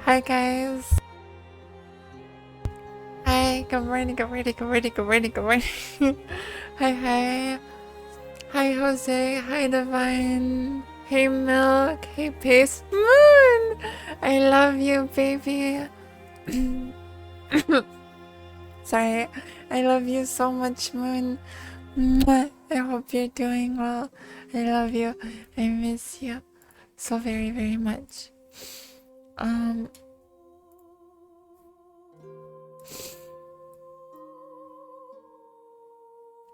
Hi guys. Hi, good morning, good morning, good morning, good morning, good morning. Hi, hi. Hi, Jose. Hi, Divine. Hey, Milk. Hey, Pace Moon. I love you, baby. Sorry. I love you so much, Moon. Mwah. I hope you're doing well. I love you. I miss you so very, very much.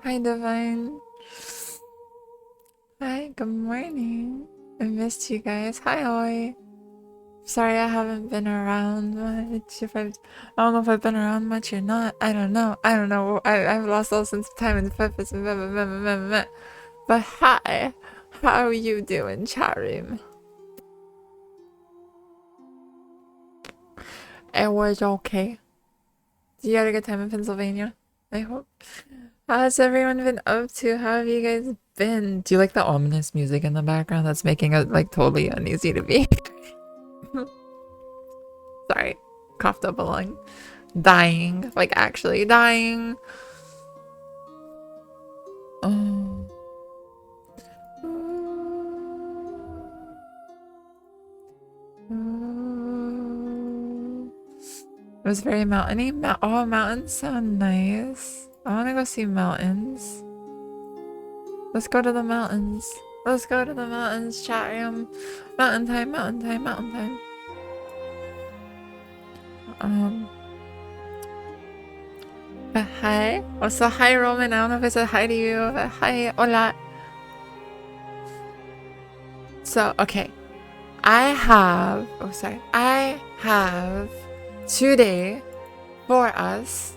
Hi, Divine. Hi, good morning. I missed you guys. Hi, Oi. Sorry I haven't been around much. I don't know if I've been around much or not. I don't know. I've lost all sense of time and purpose. But hi. How are you doing, chat room? It was okay. Did you have a good time in Pennsylvania? I hope. How's everyone been up to? How have you guys been? Do you like the ominous music in the background that's making it like totally uneasy to be? Sorry. Coughed up a lung. Dying. Like actually dying. Oh. It was very mountainy. Oh, mountains sound nice. I want to go see mountains. Let's go to the mountains. Let's go to the mountains, chat room. Mountain time, mountain time, mountain time. But hi. Also, hi, Roman. I don't know if I said hi to you. But hi, hola. So, okay. I have today for us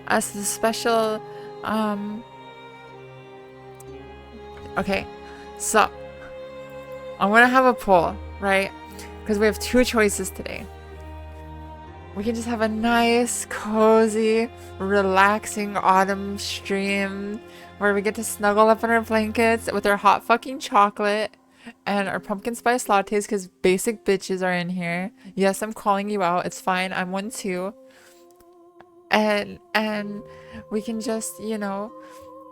as the special, okay, so I'm gonna have a poll, right? Because we have two choices today. We can just have a nice, cozy, relaxing autumn stream where we get to snuggle up in our blankets with our hot fucking chocolate and our pumpkin spice lattes because basic bitches are in here. Yes, I'm calling you out. It's fine. I'm one too. And we can just, you know,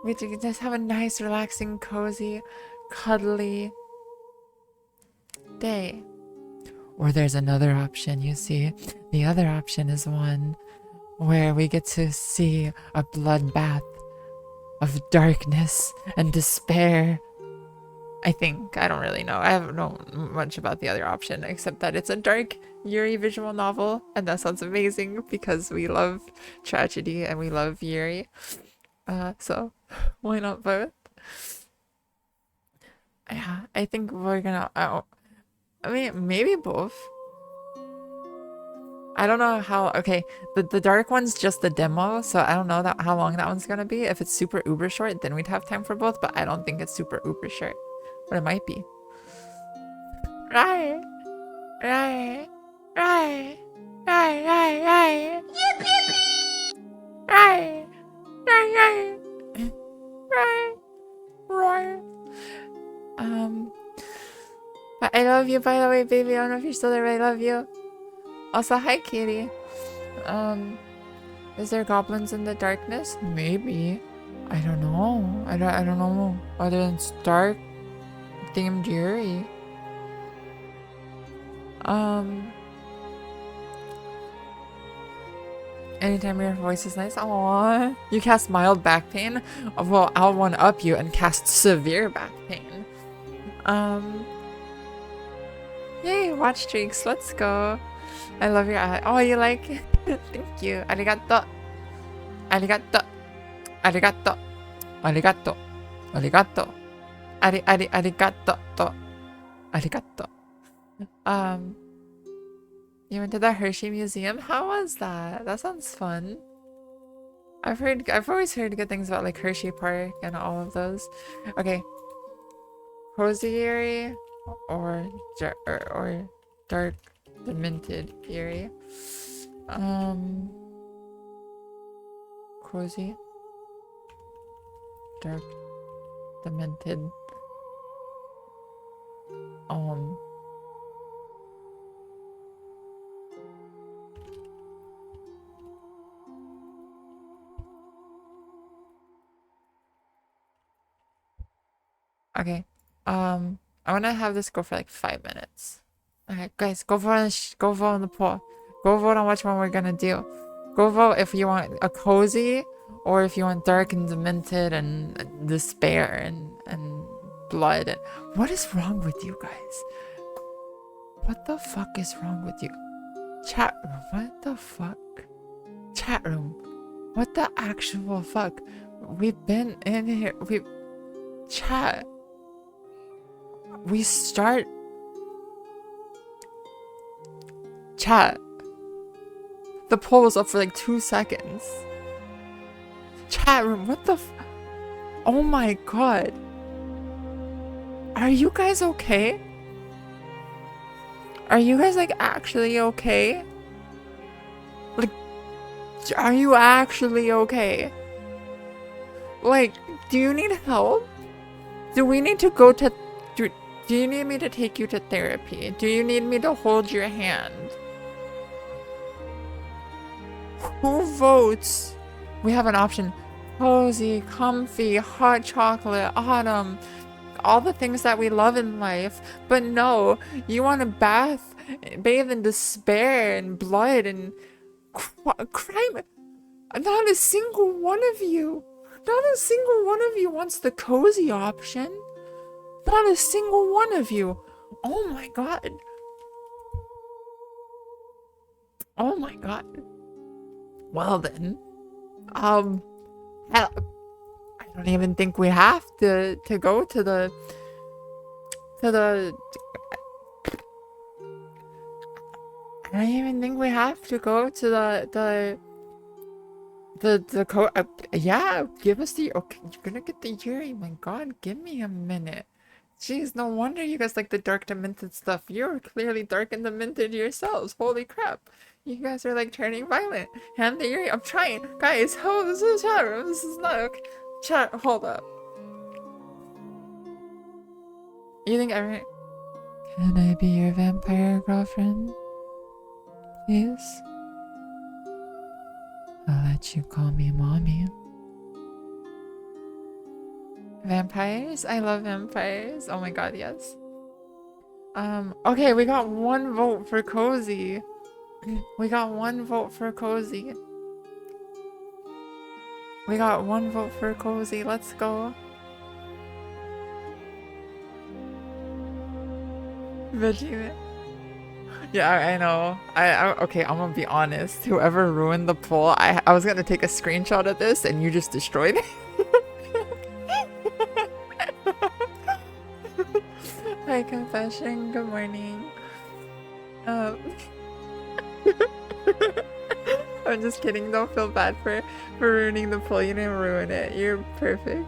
we can just have a nice, relaxing, cozy, cuddly day. Or there's another option, you see. The other option is one where we get to see a bloodbath of darkness and despair. I think. I don't really know. I don't know much about the other option except that it's a dark Yuri visual novel, and that sounds amazing because we love tragedy and we love Yuri. So why not both? Yeah, I think we're gonna. I mean, maybe both. I don't know how. Okay, the dark one's just the demo, so I don't know how long that one's gonna be. If it's super uber short, then we'd have time for both. But I don't think it's super uber short, but it might be. Right, right, right, right, right, right. Right, right, right, right, right. But I love you, by the way, baby. I don't know if you're still there, but I love you. Also, hi, Kitty. Um, Is there goblins in the darkness? Maybe. I don't know. I don't know. Other than dark themed Yuri. Anytime your voice is nice. Aww. You cast mild back pain? Well, I'll one up you and cast severe back pain. Yay, watch streaks. Let's go. I love your eye. Oh, you like it? Thank you. Arigato. Arigato. Arigato. Arigato. Arigato. Arigato. Arigato. You went to the Hershey Museum? How was that? That sounds fun. I've always heard good things about like Hershey Park and all of those. Okay. Cozy Yuri or dark demented Yuri. Cozy. Dark demented. Okay. I wanna have this go for like 5 minutes. Okay, guys, go vote on the poll. Go vote on which one we're gonna do. Go vote if you want a cozy or if you want dark and demented and despair and blood. And what is wrong with you guys? What the fuck is wrong with you? Chat room, what the fuck? Chat room, what the actual fuck? We've been in here. Chat. We start. Chat. The poll was up for like 2 seconds. Chat room, what the oh my god. Are you guys okay? Are you guys like actually okay? Like, are you actually okay? Like, do you need help? Do we need to go to... Do you need me to take you to therapy? Do you need me to hold your hand? Who votes? We have an option. Cozy, comfy, hot chocolate, autumn. All the things that we love in life. But no, you want to bathe in despair and blood and crime. Not a single one of you. Not a single one of you wants the cozy option. Not a single one of you. Oh my god. Oh my god. Well then. I don't even think we have to go to the I don't even think we have to go to the code. Yeah, give us the... Okay, you're gonna get the Yuri. My god, give me a minute. Jeez, no wonder you guys like the dark demented stuff. You're clearly dark and demented yourselves. Holy crap. You guys are like turning violent. Hand the Yuri. I'm trying. Guys, oh, this is a chat room. This is not okay. Chat, hold up. You think every... Can I be your vampire girlfriend? Please? I'll let you call me mommy. Vampires? I love vampires. Oh my god, yes. Okay, we got 1 vote for cozy. We got 1 vote for cozy. We got 1 vote for cozy. Let's go. Veggie. Yeah, I know. Okay, I'm gonna be honest. Whoever ruined the poll, I was gonna take a screenshot of this and you just destroyed it. Hi, confession. Good morning. I'm just kidding. Don't feel bad for ruining the poll. You didn't ruin it. You're perfect.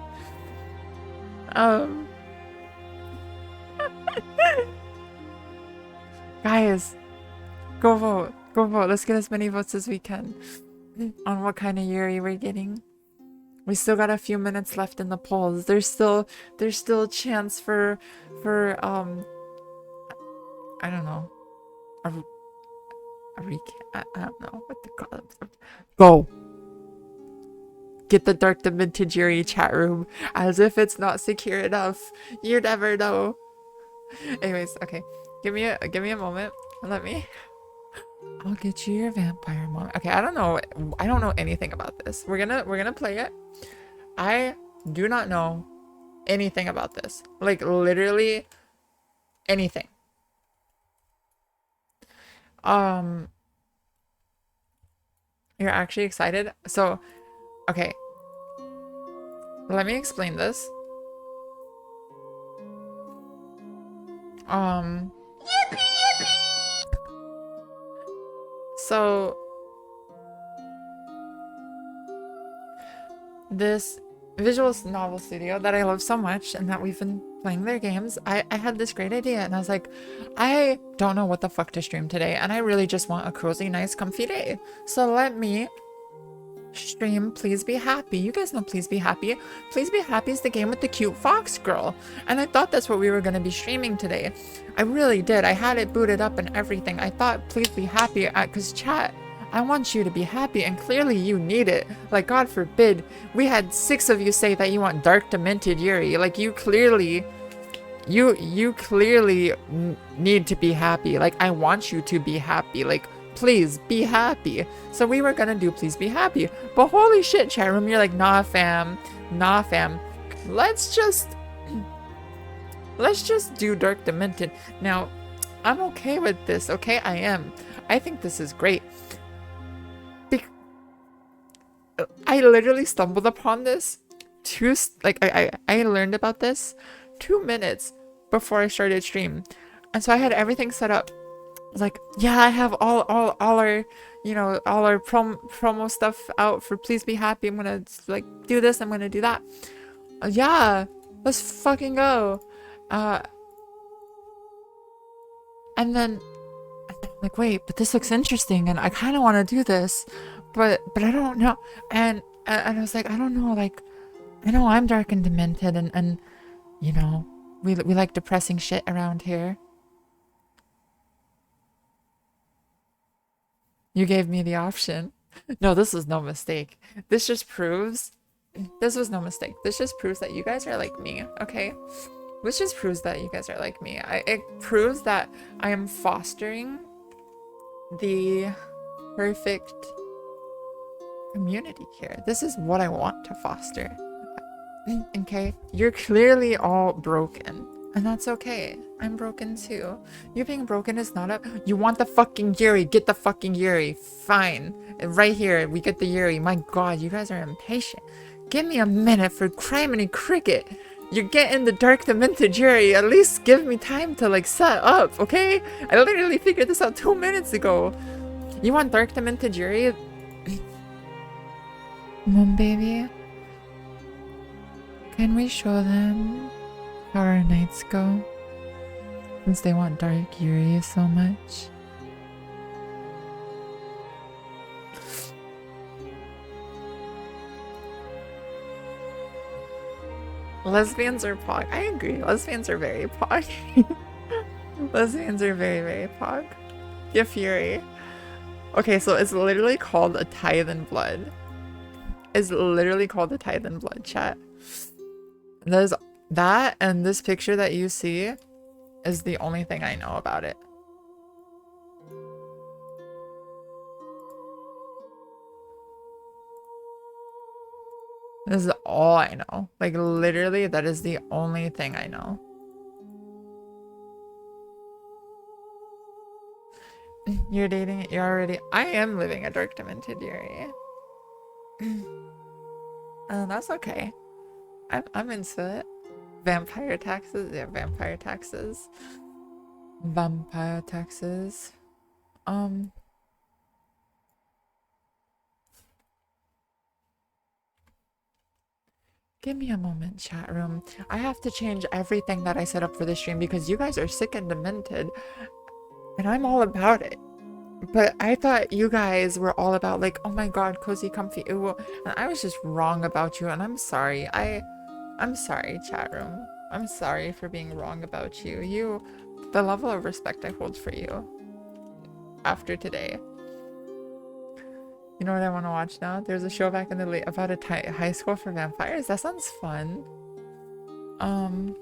Guys, go vote. Go vote. Let's get as many votes as we can on what kind of Yuri we're getting. We still got a few minutes left in the polls. There's still a chance for I don't know. A recap. I don't know what to call it. Go. Get the Dark Demented Yuri chat room. As if it's not secure enough. You never know. Anyways, okay. Give me a moment. I'll get you your vampire mom. Okay, I don't know anything about this. We're gonna play it. I do not know anything about this. Like literally anything. You're actually excited? So, okay. Let me explain this. So this visual novel studio that I love so much and that we've been playing their games, I had this great idea and I was like, I don't know what the fuck to stream today and I really just want a cozy, nice, comfy day. So let me stream Please Be Happy. You guys know Please Be Happy. Please Be Happy is the game with the cute fox girl. And I thought that's what we were going to be streaming today. I really did. I had it booted up and everything. I thought Please Be Happy because chat, I want you to be happy and clearly you need it. Like God forbid, we had 6 of you say that you want Dark Demented Yuri. Like you clearly need to be happy. Like I want you to be happy. Like please be happy. So we were gonna do Please Be Happy. But holy shit, chat room, you're like, nah fam. Let's just do Dark Demented. Now, I'm okay with this, okay? I am. I think this is great. I literally stumbled upon this I learned about this 2 minutes before I started stream. And so I had everything set up. I was like, yeah, I have all our, all our promo stuff out for Please Be Happy. I'm gonna like do this, I'm gonna do that. Yeah, let's fucking go. And then I'm like, wait, but this looks interesting and I kind of want to do this, but I don't know. And I was like, I don't know, like, I know I'm dark and demented and we like depressing shit around here. You gave me the option. No, this was no mistake. This just proves, this was no mistake. This just proves that you guys are like me, okay? This just proves that you guys are like me. It proves that I am fostering the perfect community here. This is what I want to foster. Okay? You're clearly all broken. And that's okay. I'm broken too. You being broken is not you want the fucking Yuri. Get the fucking Yuri. Fine. Right here, we get the Yuri. My god, you guys are impatient. Give me a minute for criminy cricket. You're getting the Dark Demented Yuri. At least give me time to like set up, okay? I literally figured this out 2 minutes ago. You want Dark Demented Yuri? Mom, baby. Can we show them how our nights go? Since they want Dark Yuri so much. Lesbians are pog. I agree. Lesbians are very pog. Lesbians are very, very pog. Yeah, Fury. Okay, so it's literally called a Tithe in Blood. It's literally called a Tithe in Blood, chat. There's that, and this picture that you see is the only thing I know about it. This is all I know. Like, literally, that is the only thing I know. You're dating it, you're already... I am living a Dark Demented Yuri. That's okay. I'm into it. Vampire taxes? Yeah, vampire taxes. Vampire taxes. Give me a moment, chat room. I have to change everything that I set up for the stream because you guys are sick and demented. And I'm all about it. But I thought you guys were all about like, oh my god, cozy, comfy, ooh. And I was just wrong about you and I'm sorry. I'm sorry, chat room. I'm sorry for being wrong about you. The level of respect I hold for you after today. You know what I want to watch now? There's a show back in the late about a high school for vampires. That sounds fun. Um.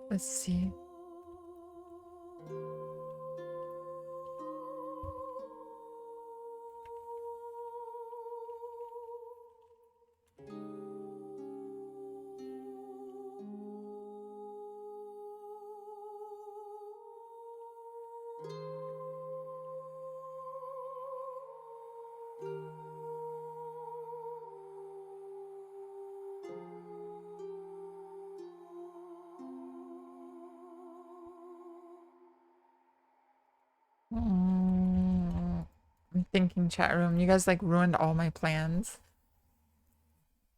Let's see. I'm thinking, chat room. You guys like ruined all my plans.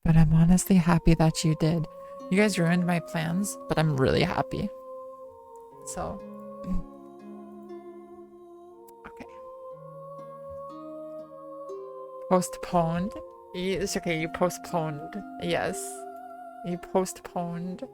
But I'm honestly happy that you did. You guys ruined my plans, but I'm really happy. So, okay. Postponed. It's okay, you postponed. Yes. You postponed.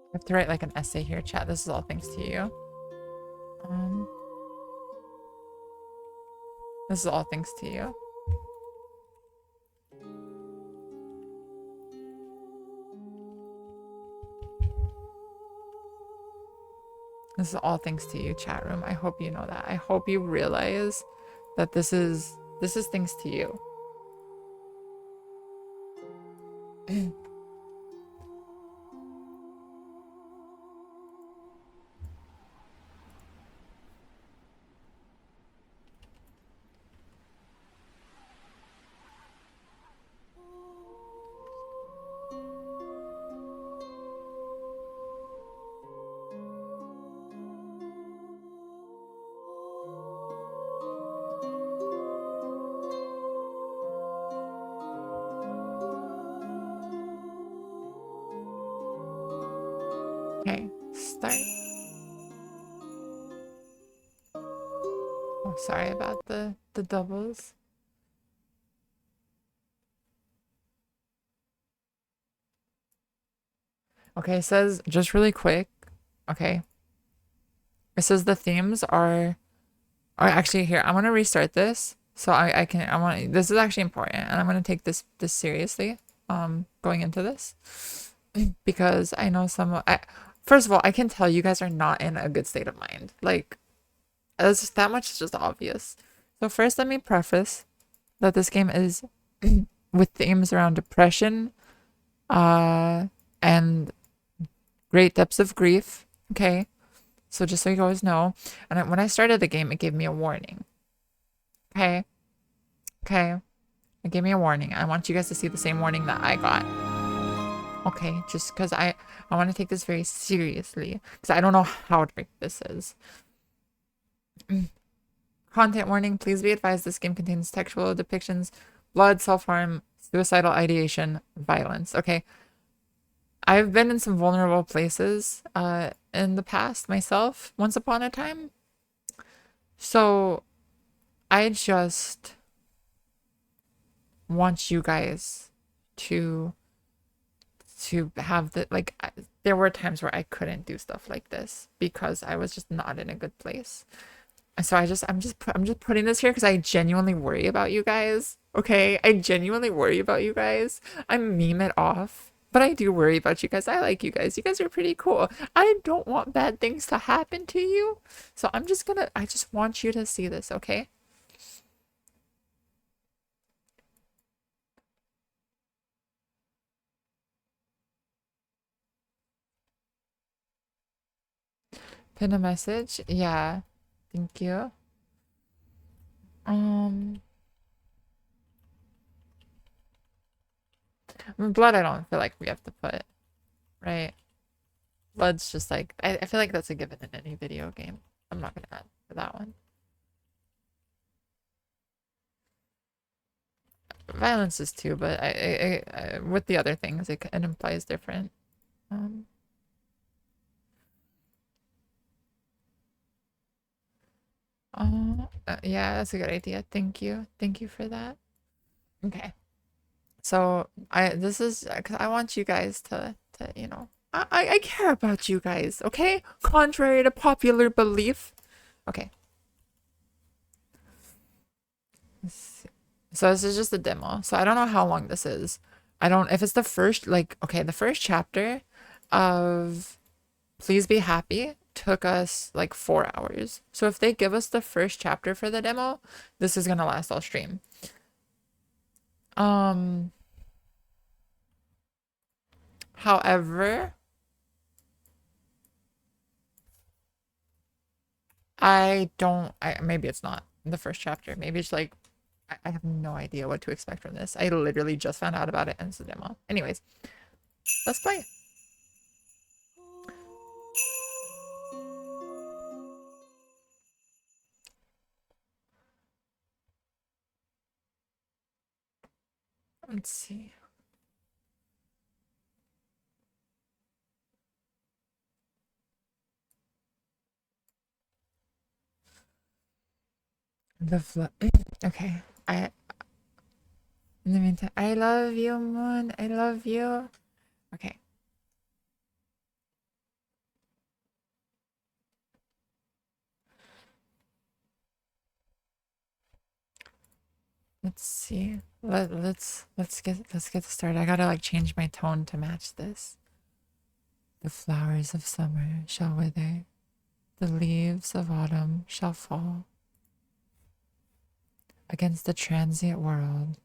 I have to write like an essay here, chat. This is all thanks to you. This is all thanks to you. This is all thanks to you, chat room. I hope you know that. I hope you realize that this is thanks to you. Okay, start. Oh, sorry about the doubles. Okay, it says just really quick. Okay. It says the themes are actually here. I'm gonna restart this so I want this is actually important and I'm gonna take this seriously going into this because I know first of all, I can tell you guys are not in a good state of mind. Like that much is just obvious. So first let me preface that this game is with themes around depression and great depths of grief. Okay. So just so you guys know, and when I started the game, it gave me a warning. Okay. Okay. It gave me a warning. I want you guys to see the same warning that I got. Okay, just because I want to take this very seriously because I don't know how dark this is. Content warning, please be advised this game contains textual depictions, blood, self-harm, suicidal ideation, violence. Okay. I've been in some vulnerable places in the past myself, once upon a time. So I just want you guys to have the like there were times where I couldn't do stuff like this because I was just not in a good place. So I'm just putting this here because I genuinely worry about you guys. Okay, I genuinely worry about you guys. I meme it off, but I do worry about you guys. I like you guys. You guys are pretty cool. I don't want bad things to happen to you. So I just want you to see this, okay? Pin a message? Yeah. Thank you. Blood I don't feel like we have to put, right? Blood's just like I feel like that's a given in any video game. I'm not gonna add for that one. Violence is too, but I with the other things it implies different. Yeah, that's a good idea. Thank you. Thank you for that. Okay. So this is because I want you guys to you know I care about you guys, okay? Contrary to popular belief. Okay. So this is just a demo. So I don't know how long this is. I don't if it's the first like okay, the first chapter of Please Be Happy took us like 4 hours. So if they give us the first chapter for the demo, this is gonna last all stream. However, maybe it's not the first chapter. Maybe it's like, I have no idea what to expect from this. I literally just found out about it and it's a demo. Anyways, let's play. Let's see. Okay. In the meantime, I love you, Moon. I love you. Okay. Let's see. Let's get started. I gotta like change my tone to match this. The flowers of summer shall wither. The leaves of autumn shall fall. Against the transient world,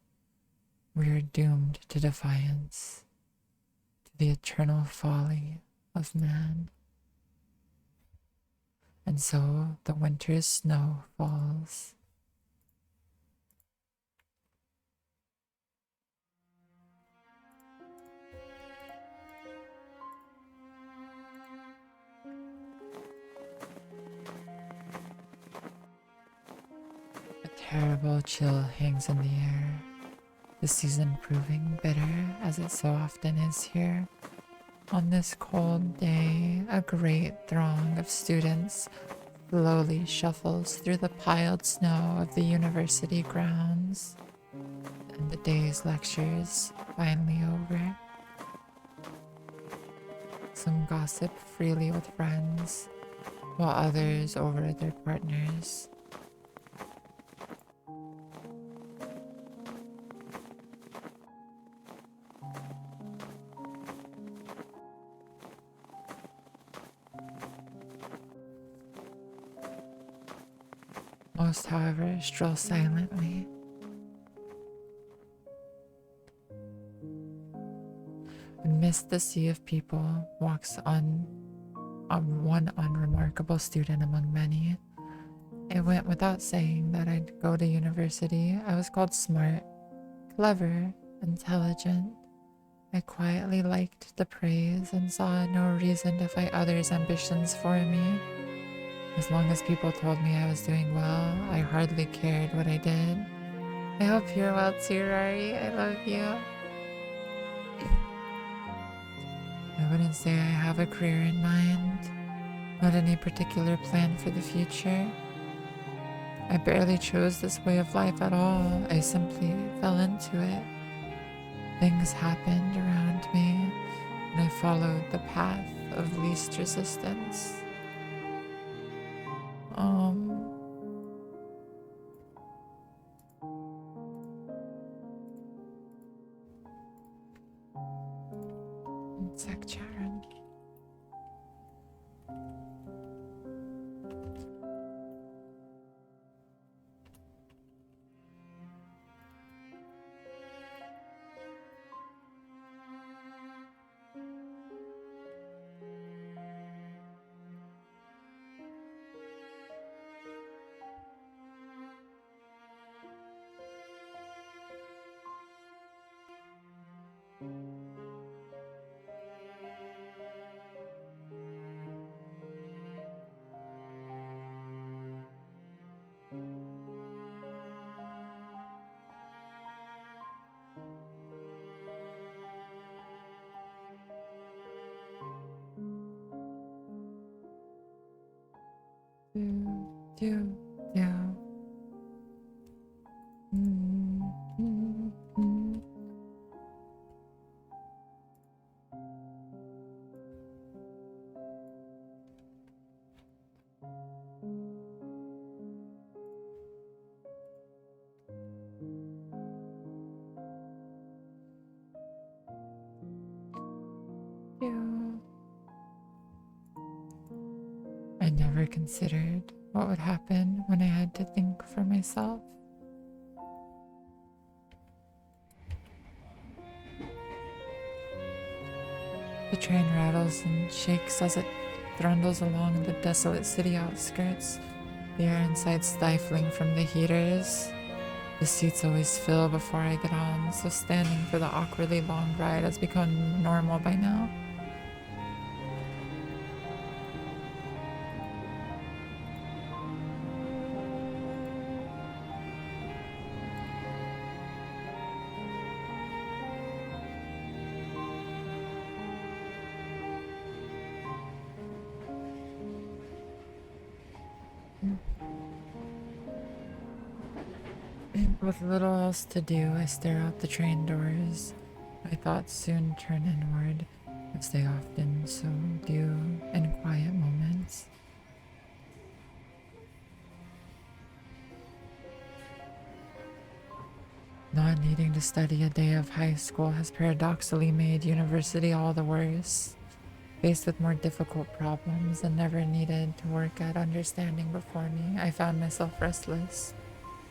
we are doomed to defiance, to the eternal folly of man. And so the winter's snow falls. A terrible chill hangs in the air, the season proving bitter as it so often is here. On this cold day, a great throng of students slowly shuffles through the piled snow of the university grounds, and the day's lectures finally over. Some gossip freely with friends, while others over their partners. Most, however, stroll silently. Amidst the sea of people walks on one unremarkable student among many. It went without saying that I'd go to university. I was called smart, clever, intelligent. I quietly liked the praise and saw no reason to fight others' ambitions for me. As long as people told me I was doing well, I hardly cared what I did. I hope you're well too, Rory. I love you. I wouldn't say I have a career in mind, not any particular plan for the future. I barely chose this way of life at all. I simply fell into it. Things happened around me, and I followed the path of least resistance. One sec, Sharon. I never considered what would happen when I had to think for myself. The train rattles and shakes as it trundles along the desolate city outskirts, the air inside stifling from the heaters. The seats always fill before I get on, so standing for the awkwardly long ride has become normal by now. With little else to do, I stare out the train doors. My thoughts soon turn inward, as they often so do in quiet moments. Not needing to study a day of high school has paradoxically made university all the worse. Faced with more difficult problems and never needed to work at understanding before me, I found myself restless.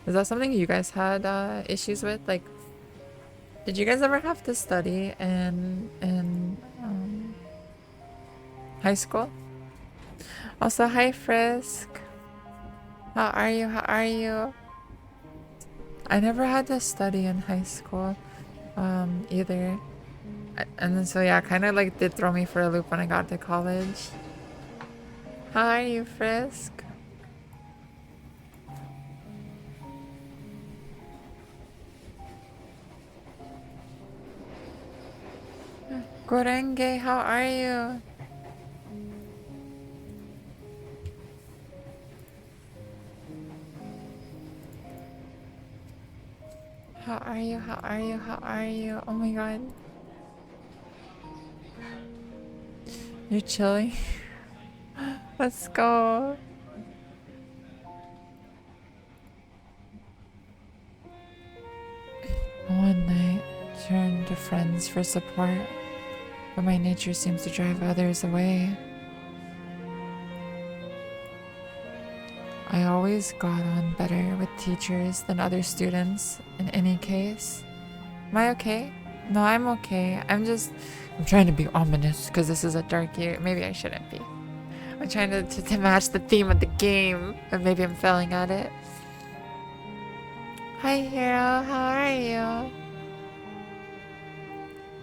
Is that something you guys had issues with? Like, did you guys ever have to study in high school? Also, hi Frisk. How are you? How are you? I never had to study in high school either. And then so yeah, kind of like did throw me for a loop when I got to college. How are you, Frisk? Gorenge, how are you? How are you? How are you? How are you? Oh my god. You're chilling? Let's go. One night, turned to friends for support, but my nature seems to drive others away. I always got on better with teachers than other students in any case. Am I okay? No, I'm okay. I'm trying to be ominous because this is a dark year. Maybe I shouldn't be. I'm trying to match the theme of the game, but maybe I'm failing at it. Hi, Hero. How are you?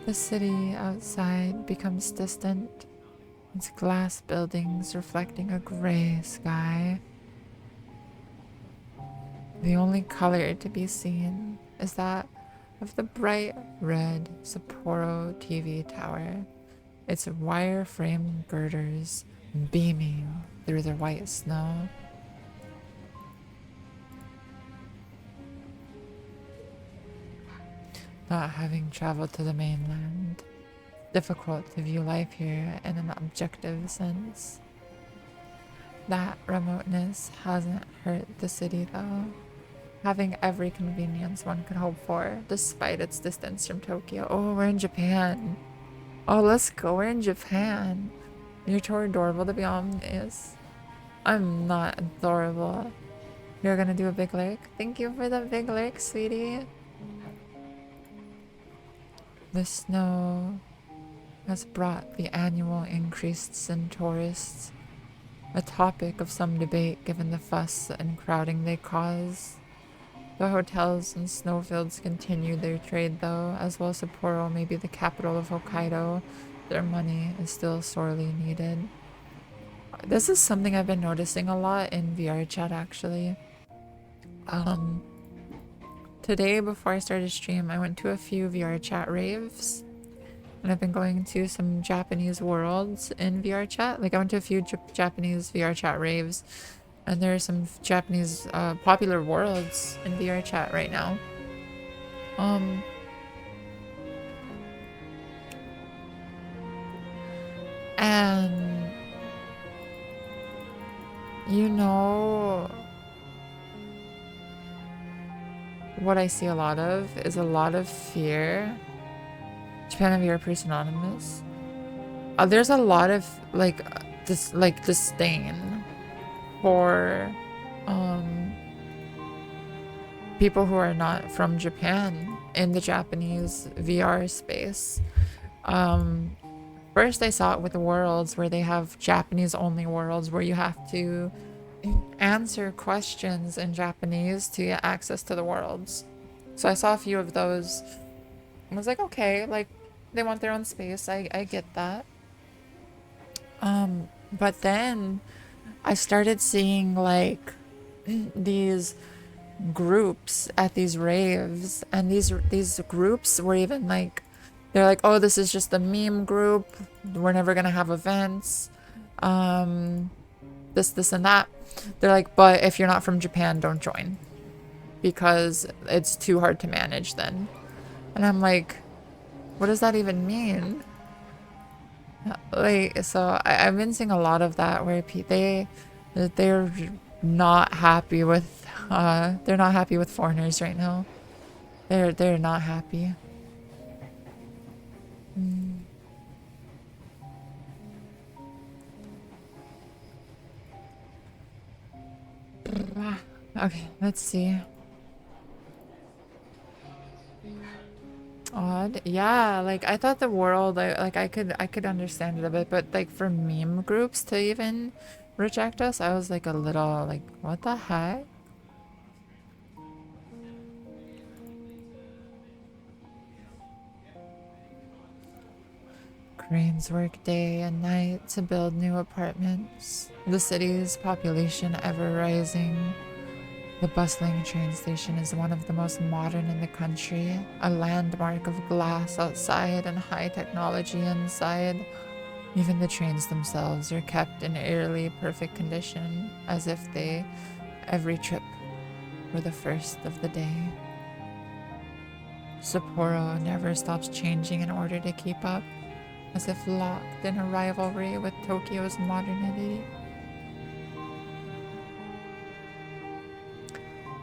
The city outside becomes distant, its glass buildings reflecting a gray sky. The only color to be seen is that of the bright red Sapporo TV tower, its wire frame girders beaming through the white snow. Not having traveled to the mainland, difficult to view life here in an objective sense. That remoteness hasn't hurt the city though, having every convenience one could hope for, despite its distance from Tokyo. Oh, we're in Japan. Oh, let's go. We're in Japan. You're too adorable to be honest. I'm not adorable. You're gonna do a big lurk? Thank you for the big lurk, sweetie. The snow has brought the annual increase in tourists, a topic of some debate given the fuss and crowding they cause. The hotels and snowfields continue their trade though, as well Sapporo may be the capital of Hokkaido. Their money is still sorely needed. This is something I've been noticing a lot in VR chat actually. Today before I started stream, I went to a few VR chat raves. And I've been going to some Japanese worlds in VR chat. Like I went to a few Japanese VR chat raves. And there are some Japanese popular worlds in VR chat right now. And you know what I see a lot of is a lot of fear. Japan and VR are pretty synonymous. There's a lot of disdain for people who are not from Japan in the Japanese VR space. First I saw it with the worlds where they have Japanese only worlds where you have to answer questions in Japanese to get access to the worlds. So I saw a few of those. I was like, okay, like they want their own space. I get that. But then I started seeing like these groups at these raves, and these groups were even like, they're like, oh, this is just a meme group. We're never gonna have events. This and that. They're like, but if you're not from Japan, don't join because it's too hard to manage then. And I'm like, what does that even mean? Like, so I've been seeing a lot of that where they're not happy with they're not happy with foreigners right now. They're not happy. Okay, let's see. Odd. Yeah, like I thought the world, I could understand it a bit, but like for meme groups to even reject us, I was like a little like, what the heck? Cranes work day and night to build new apartments. The city's population ever rising. The bustling train station is one of the most modern in the country, a landmark of glass outside and high technology inside. Even the trains themselves are kept in eerily perfect condition, as if every trip were the first of the day. Sapporo never stops changing in order to keep up, as if locked in a rivalry with Tokyo's modernity.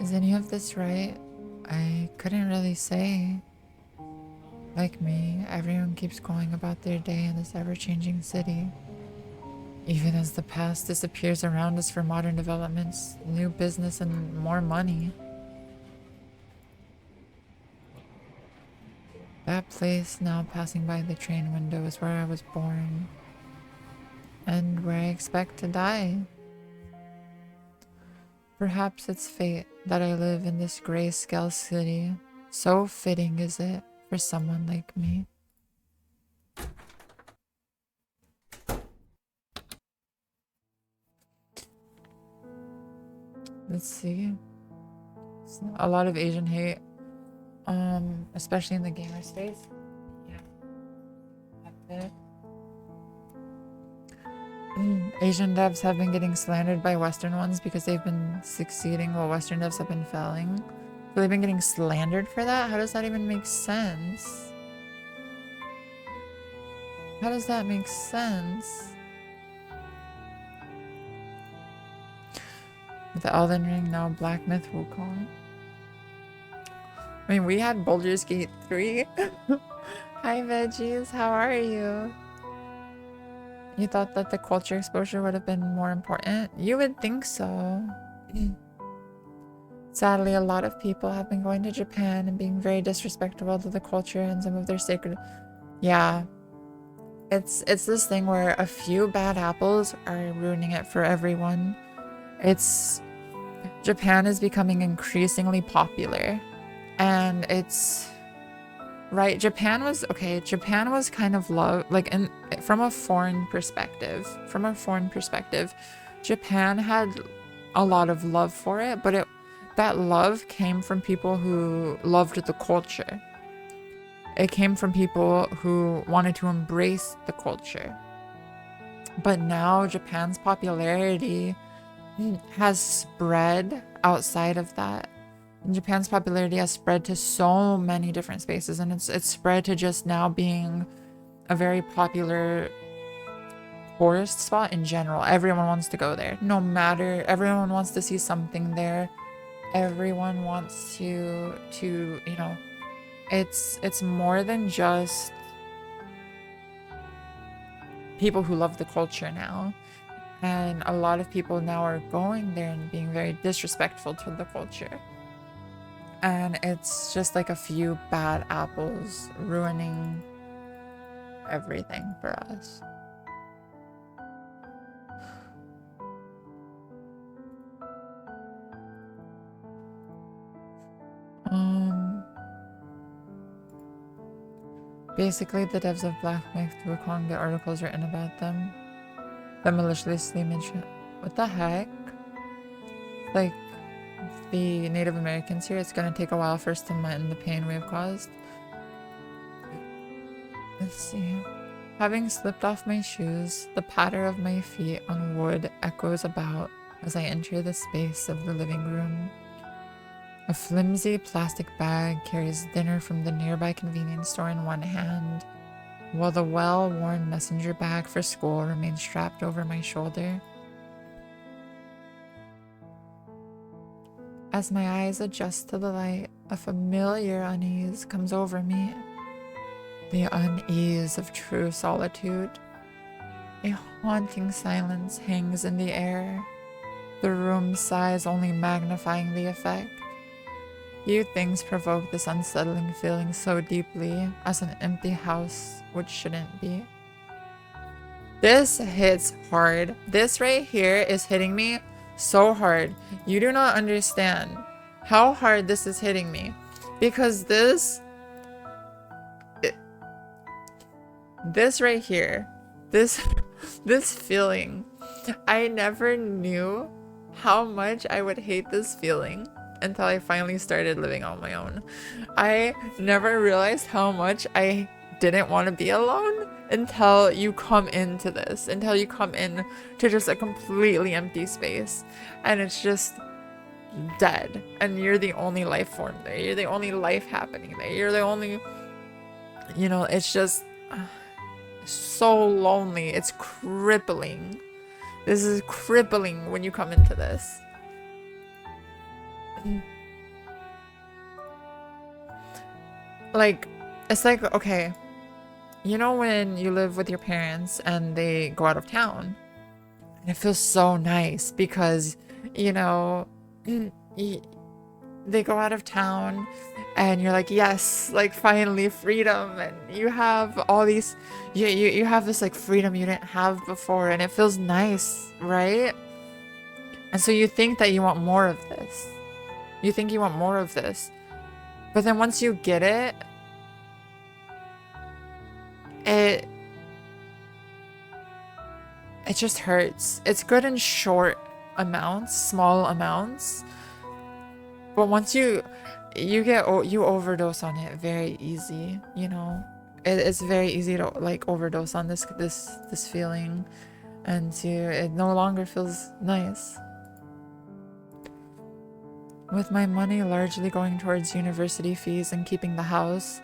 Is any of this right? I couldn't really say. Like me, everyone keeps going about their day in this ever-changing city. Even as the past disappears around us for modern developments, new business, and more money. That place now passing by the train window is where I was born. And where I expect to die. Perhaps it's fate that I live in this grayscale city. So fitting is it for someone like me. Let's see. A lot of Asian hate, especially in the gamer space. Yeah. Asian devs have been getting slandered by Western ones because they've been succeeding while Western devs have been failing. So they've been getting slandered for that? How does that even make sense? How does that make sense? The Elden Ring, now Black Myth Wukong. I mean, we had Baldur's Gate 3. Hi, veggies. How are you? You thought that the culture exposure would have been more important? You would think so. Sadly, a lot of people have been going to Japan and being very disrespectful to the culture and some of their sacred... Yeah. It's this thing where a few bad apples are ruining it for everyone. Japan is becoming increasingly popular. And it's... Right, Japan was kind of loved, like, from a foreign perspective, Japan had a lot of love for it, but that love came from people who loved the culture. It came from people who wanted to embrace the culture. But now Japan's popularity has spread outside of that. Japan's popularity has spread to so many different spaces, and it's spread to just now being a very popular tourist spot in general. Everyone wants to go there. Everyone wants to see something there. Everyone wants to you know, it's more than just people who love the culture now. And a lot of people now are going there and being very disrespectful to the culture. And it's just like a few bad apples ruining everything for us. Basically, the devs of Black Myth Wukong get articles written about them that maliciously mention. What the heck? Like, the Native Americans here, it's gonna take a while for us to mend the pain we have caused. Let's see. Having slipped off my shoes, the patter of my feet on wood echoes about as I enter the space of the living room. A flimsy plastic bag carries dinner from the nearby convenience store in one hand, while the well-worn messenger bag for school remains strapped over my shoulder. As my eyes adjust to the light, a familiar unease comes over me. The unease of true solitude. A haunting silence hangs in the air, the room's size only magnifying the effect. Few things provoke this unsettling feeling so deeply as an empty house, which shouldn't be. This hits hard. This right here is hitting me so hard. You do not understand how hard this is hitting me, because this right here, this feeling, I never knew how much I would hate this feeling until I finally started living on my own. I never realized how much I didn't want to be alone until you come into this, until you come in to just a completely empty space and it's just dead and you're the only life form there. You're the only life happening there. You're the only, you know, it's just so lonely. It's crippling. This is crippling when you come into this. Like, it's like, okay, you know when you live with your parents and they go out of town, and it feels so nice because, you know, they go out of town and you're like, yes, like finally freedom, and you have all these, you have this like freedom you didn't have before, and it feels nice, right? And so you think that you want more of this. You think you want more of this. But then once you get it, it just hurts. It's good and short. amounts, small amounts. But once you overdose on it very easy, you know. It's very easy to like overdose on this feeling, and it no longer feels nice. With my money largely going towards university fees and keeping the house,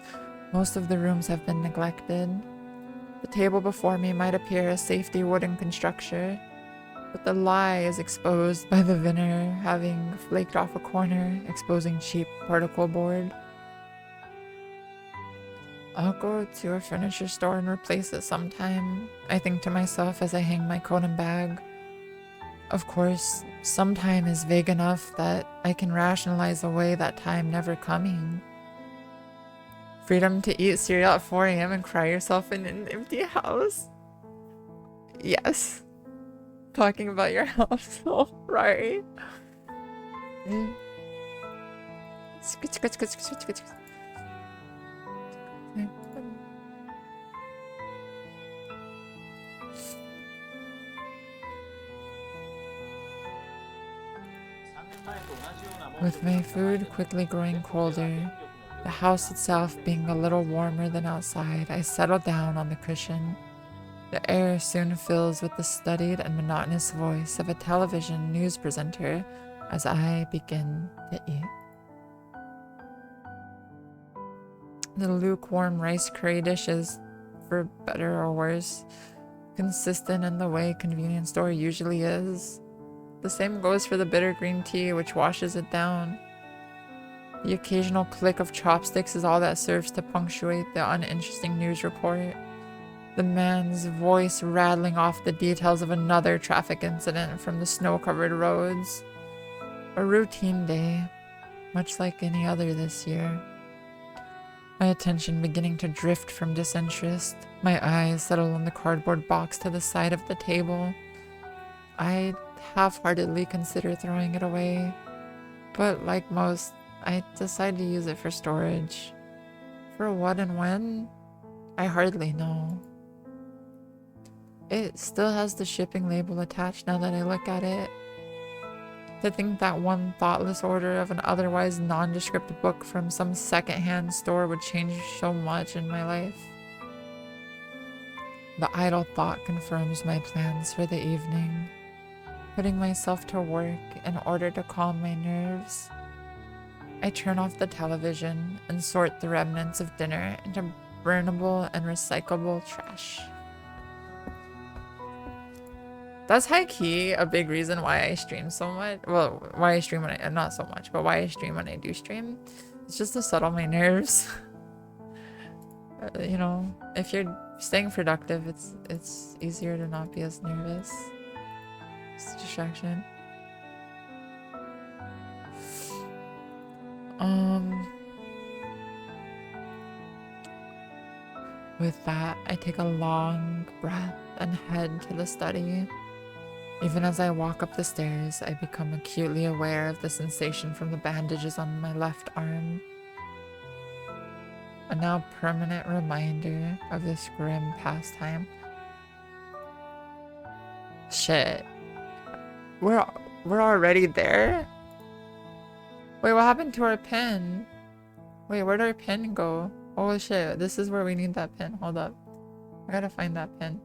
most of the rooms have been neglected. The table before me might appear a safety wooden construction, but the lie is exposed by the vinegar having flaked off a corner, exposing cheap particle board. I'll go to a furniture store and replace it sometime, I think to myself as I hang my coat and bag. Of course, sometime is vague enough that I can rationalize away that time never coming. Freedom to eat cereal at 4 a.m. and cry yourself in an empty house. Yes. Talking about your household, right? With my food quickly growing colder, the house itself being a little warmer than outside, I settle down on the cushion. The air soon fills with the studied and monotonous voice of a television news presenter as I begin to eat. The lukewarm rice curry dishes, for better or worse, consistent in the way a convenience store usually is. The same goes for the bitter green tea, which washes it down. The occasional click of chopsticks is all that serves to punctuate the uninteresting news report. The man's voice rattling off the details of another traffic incident from the snow-covered roads. A routine day, much like any other this year. My attention beginning to drift from disinterest, my eyes settle on the cardboard box to the side of the table. I half-heartedly consider throwing it away, but like most, I decide to use it for storage. For what and when? I hardly know. It still has the shipping label attached now that I look at it. To think that one thoughtless order of an otherwise nondescript book from some second-hand store would change so much in my life. The idle thought confirms my plans for the evening. Putting myself to work in order to calm my nerves. I turn off the television and sort the remnants of dinner into burnable and recyclable trash. That's high-key a big reason why I stream so much. Well, why I stream when I... not so much, but why I stream when I do stream. It's just to settle my nerves. You know, if you're staying productive, it's easier to not be as nervous. It's a distraction. With that, I take a long breath and head to the study. Even as I walk up the stairs, I become acutely aware of the sensation from the bandages on my left arm. A now permanent reminder of this grim pastime. Shit. We're already there? Wait, what happened to our pin? Wait, where'd our pin go? Oh shit, this is where we need that pin. Hold up. I gotta find that pin.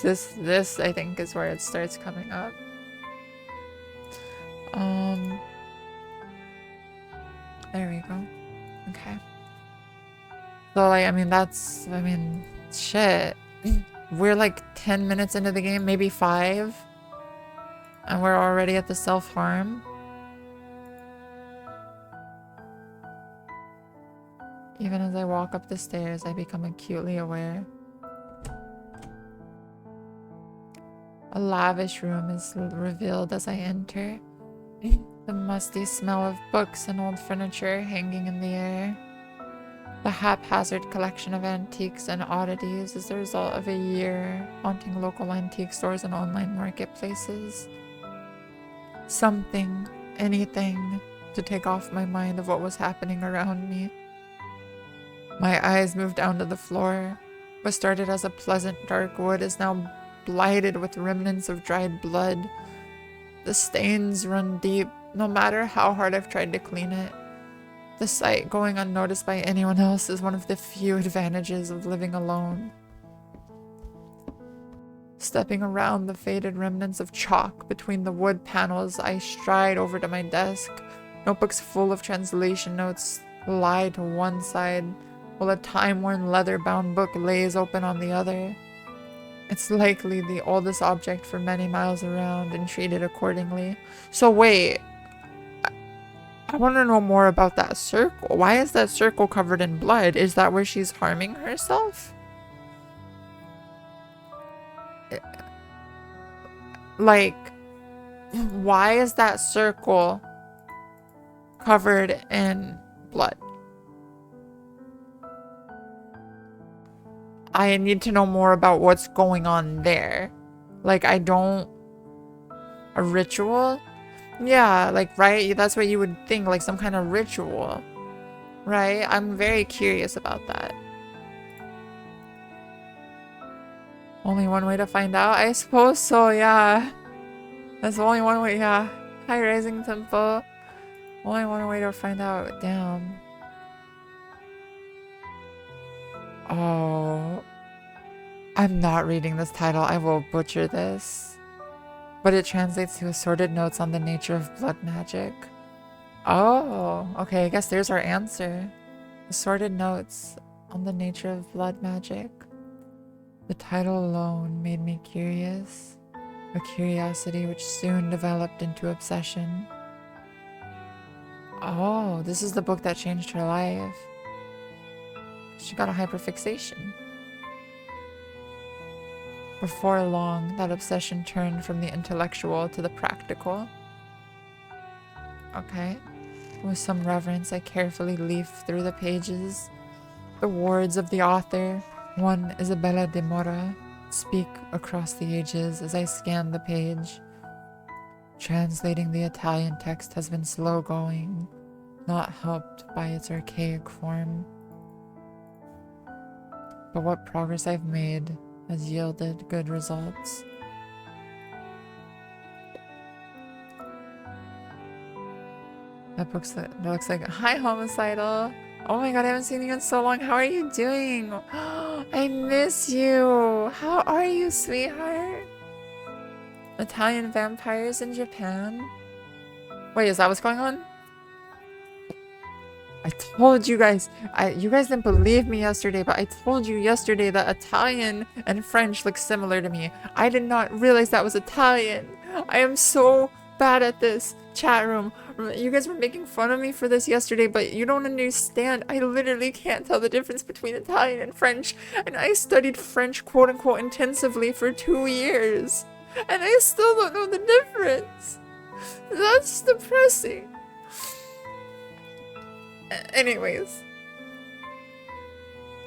This I think is where it starts coming up. There we go. Okay. So like, I mean, shit. We're like 10 minutes into the game, maybe 5. And we're already at the self-harm. Even as I walk up the stairs, I become acutely aware. A lavish room is revealed as I enter. The musty smell of books and old furniture hanging in the air. The haphazard collection of antiques and oddities is the result of a year haunting local antique stores and online marketplaces. Something, anything, to take off my mind of what was happening around me. My eyes move down to the floor. What started as a pleasant dark wood is now blighted with remnants of dried blood. The stains run deep, no matter how hard I've tried to clean it. The sight going unnoticed by anyone else is one of the few advantages of living alone. Stepping around the faded remnants of chalk between the wood panels, I stride over to my desk. Notebooks full of translation notes lie to one side, while a time-worn leather-bound book lays open on the other. It's likely the oldest object for many miles around and treated accordingly. So wait, I want to know more about that circle. Why is that circle covered in blood? Is that where she's harming herself? Like, why is that circle covered in blood? I need to know more about what's going on there. Like, I don't... A ritual? Yeah, like, right? That's what you would think, like some kind of ritual. Right? I'm very curious about that. Only one way to find out? I suppose so, yeah. That's only one way, yeah. Hi, Rising Temple. Only one way to find out. Damn. Oh. I'm not reading this title. I will butcher this. But it translates to assorted notes on the nature of blood magic. Oh, okay. I guess there's our answer. Assorted notes on the nature of blood magic. The title alone made me curious. A curiosity which soon developed into obsession. Oh, this is the book that changed her life. She got a hyperfixation. Before long, that obsession turned from the intellectual to the practical. Okay. With some reverence, I carefully leaf through the pages. The words of the author, one Isabella de Mora, speak across the ages as I scan the page. Translating the Italian text has been slow going, not helped by its archaic form. But what progress I've made has yielded good results. That looks like hi homicidal. Oh my god, I haven't seen you in so long. How are you doing? I miss you. How are you, sweetheart? Italian vampires in Japan? Wait, is that what's going on? I told you guys, you guys didn't believe me yesterday, but I told you yesterday that Italian and French look similar to me. I did not realize that was Italian. I am so bad at this. Chat room. You guys were making fun of me for this yesterday, but you don't understand. I literally can't tell the difference between Italian and French, and I studied French quote-unquote intensively for 2 years, and I still don't know the difference. That's depressing. Anyways.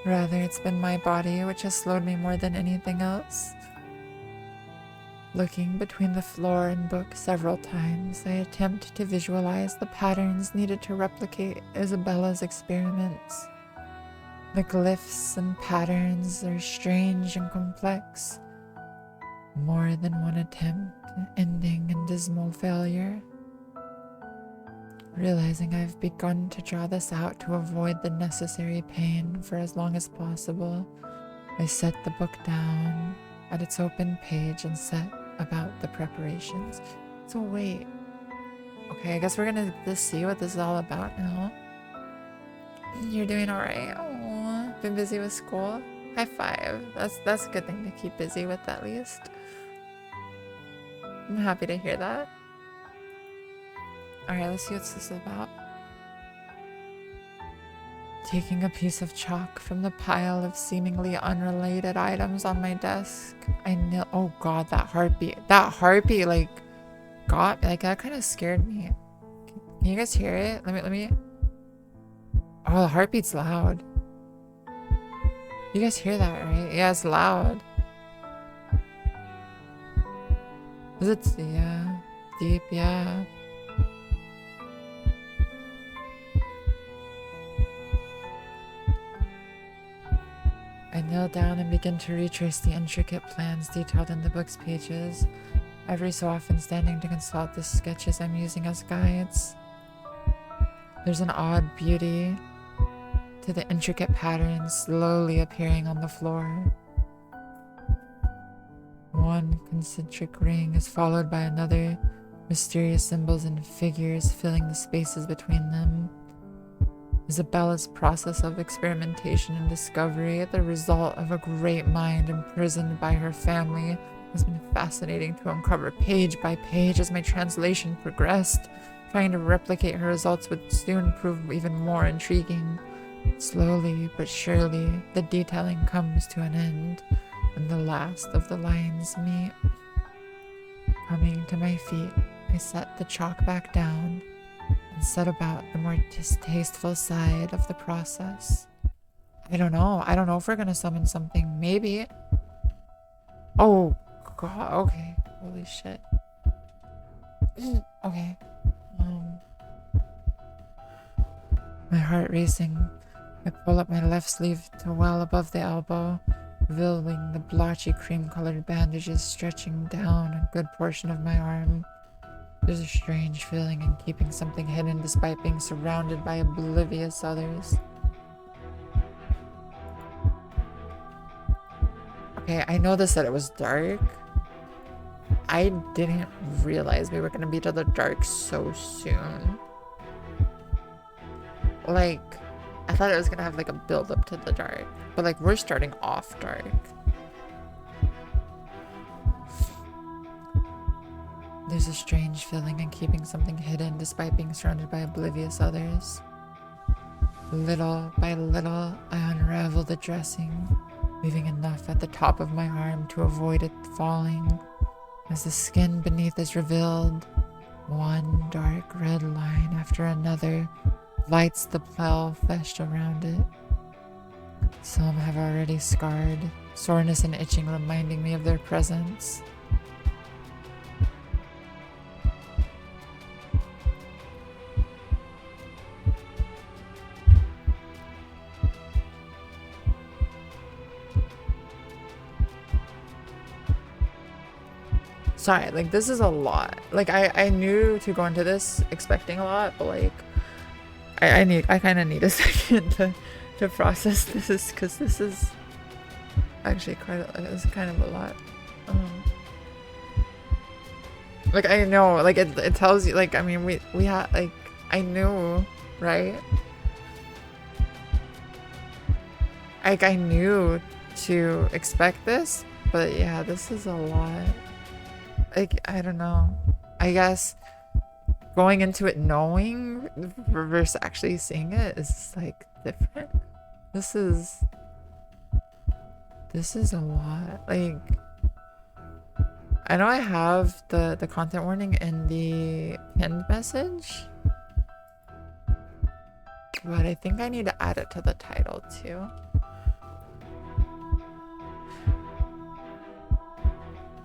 Rather, it's been my body which has slowed me more than anything else. Looking between the floor and book several times, I attempt to visualize the patterns needed to replicate Isabella's experiments. The glyphs and patterns are strange and complex. More than one attempt, ending in dismal failure. Realizing I've begun to draw this out to avoid the necessary pain for as long as possible, I set the book down at its open page and set about the preparations. So wait. Okay, I guess we're gonna just see what this is all about now. You're doing alright? Oh, been busy with school? High five. That's a good thing to keep busy with at least. I'm happy to hear that. Alright, let's see what's this about. Taking a piece of chalk from the pile of seemingly unrelated items on my desk, I kneel. Oh god, that heartbeat. That heartbeat, like, got, like, that kind of scared me. Can you guys hear it? Let me. Oh, the heartbeat's loud. You guys hear that, right? Yeah, it's loud. Is it? Yeah. Deep, yeah. kneel down and begin to retrace the intricate plans detailed in the book's pages, every so often standing to consult the sketches I'm using as guides. There's an odd beauty to the intricate patterns slowly appearing on the floor. One concentric ring is followed by another, mysterious symbols and figures filling the spaces between them. Isabella's process of experimentation and discovery, the result of a great mind imprisoned by her family, has been fascinating to uncover page by page as my translation progressed. Trying to replicate her results would soon prove even more intriguing. Slowly but surely, the detailing comes to an end, and the last of the lines meet. Coming to my feet, I set the chalk back down and set about the more distasteful side of the process. I don't know if we're gonna summon something. Maybe. Oh god, okay. Holy shit. Okay. My heart racing. I pull up my left sleeve to well above the elbow, revealing the blotchy cream-colored bandages stretching down a good portion of my arm. There's a strange feeling in keeping something hidden despite being surrounded by oblivious others. Okay, I noticed that it was dark. I didn't realize we were gonna be to the dark so soon. Like, I thought it was gonna have like a build up to the dark, but like we're starting off dark. There's a strange feeling in keeping something hidden despite being surrounded by oblivious others. Little by little, I unravel the dressing, leaving enough at the top of my arm to avoid it falling. As the skin beneath is revealed, one dark red line after another lights the pale flesh around it. Some have already scarred, soreness and itching reminding me of their presence. Sorry, like this is a lot. Like I knew to go into this expecting a lot, but like I kind of need a second to process this, because this is actually it's kind of a lot. Like I know, like it tells you, like I mean we had, like I knew, right? Like I knew to expect this, but yeah, this is a lot. Like I don't know, I guess going into it knowing versus actually seeing it is like different. This is a lot. Like I know I have the content warning in the pinned message, but I think I need to add it to the title too.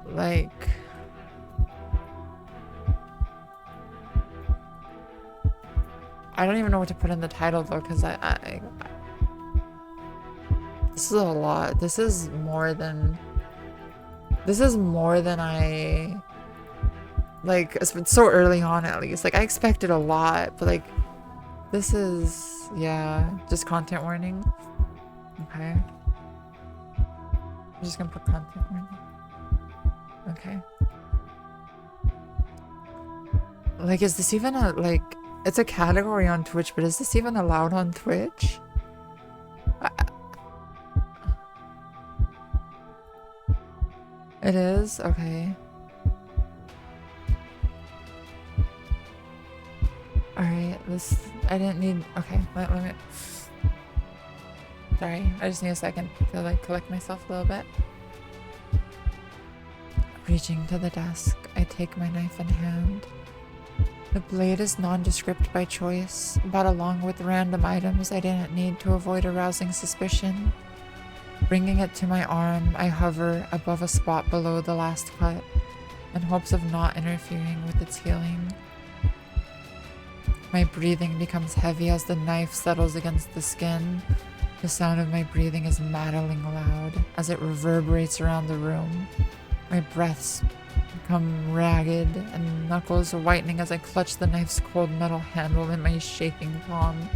Like I don't even know what to put in the title though, because I this is a lot. This is more than I like. It's been so early on, at least. Like I expected a lot, but like this is, yeah, just content warning. Okay, I'm just gonna put content warning. Okay. Like, is this even a, like, it's a category on Twitch, but is this even allowed on Twitch? It is? Okay. Alright, I didn't need, okay, let me, sorry, I just need a second to like collect myself a little bit. Reaching to the desk, I take my knife in hand. The blade is nondescript by choice, bought along with random items I didn't need to avoid arousing suspicion. Bringing it to my arm, I hover above a spot below the last cut, in hopes of not interfering with its healing. My breathing becomes heavy as the knife settles against the skin, The sound of my breathing is maddening loud as it reverberates around the room. My breaths become ragged and knuckles whitening as I clutch the knife's cold metal handle in my shaking palm.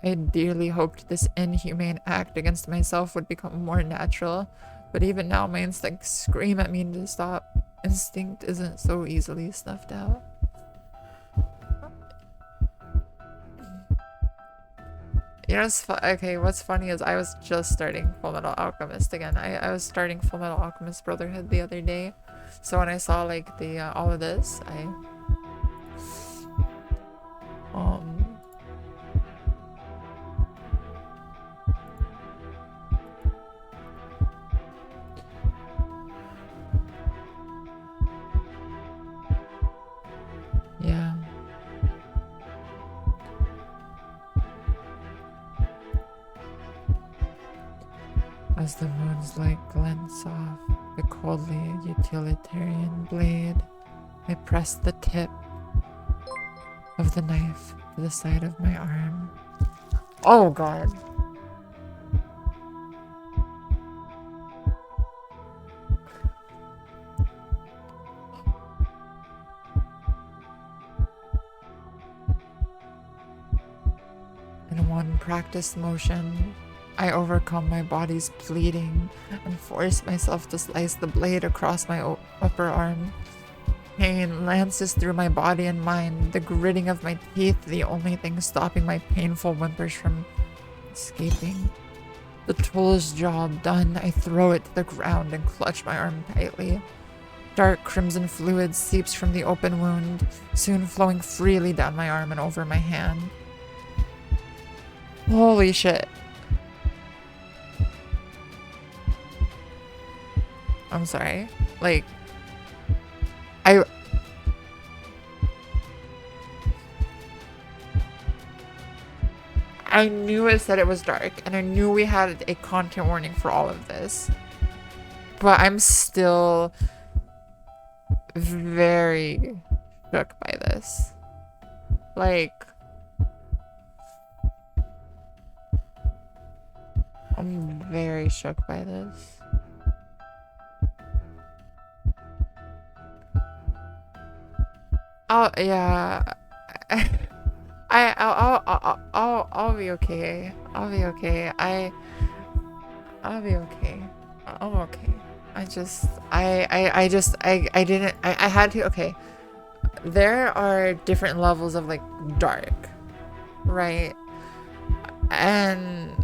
I dearly hoped this inhumane act against myself would become more natural, but even now my instincts scream at me to stop. Instinct isn't so easily snuffed out. You know, okay, what's funny is I was just starting Fullmetal Alchemist again. I was starting Fullmetal Alchemist Brotherhood the other day. So when I saw like the all of this, yeah. As the moon's light glints off the coldly utilitarian blade, I press the tip of the knife to the side of my arm. Oh god. In one practiced motion, I overcome my body's bleeding and force myself to slice the blade across my upper arm. Pain lances through my body and mind, the gritting of my teeth the only thing stopping my painful whimpers from escaping. The tool's job done, I throw it to the ground and clutch my arm tightly. Dark crimson fluid seeps from the open wound, soon flowing freely down my arm and over my hand. Holy shit. I'm sorry. Like, I knew it said it was dark, and I knew we had a content warning for all of this. But I'm still very shook by this. Like, I'm very shook by this. Oh yeah, I'll be okay. I'll be okay. I'll be okay. I'm okay. I had to. Okay, there are different levels of like dark, right? And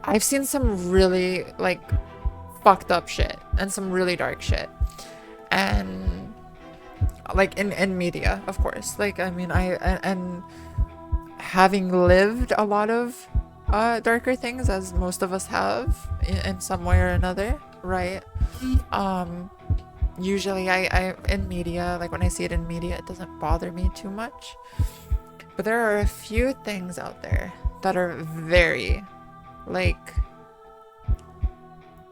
I've seen some really like fucked up shit and some really dark shit, and like in media, of course. Like, I mean, and having lived a lot of darker things, as most of us have in some way or another, right? Usually I in media, like when I see it in media, it doesn't bother me too much. But there are a few things out there that are very like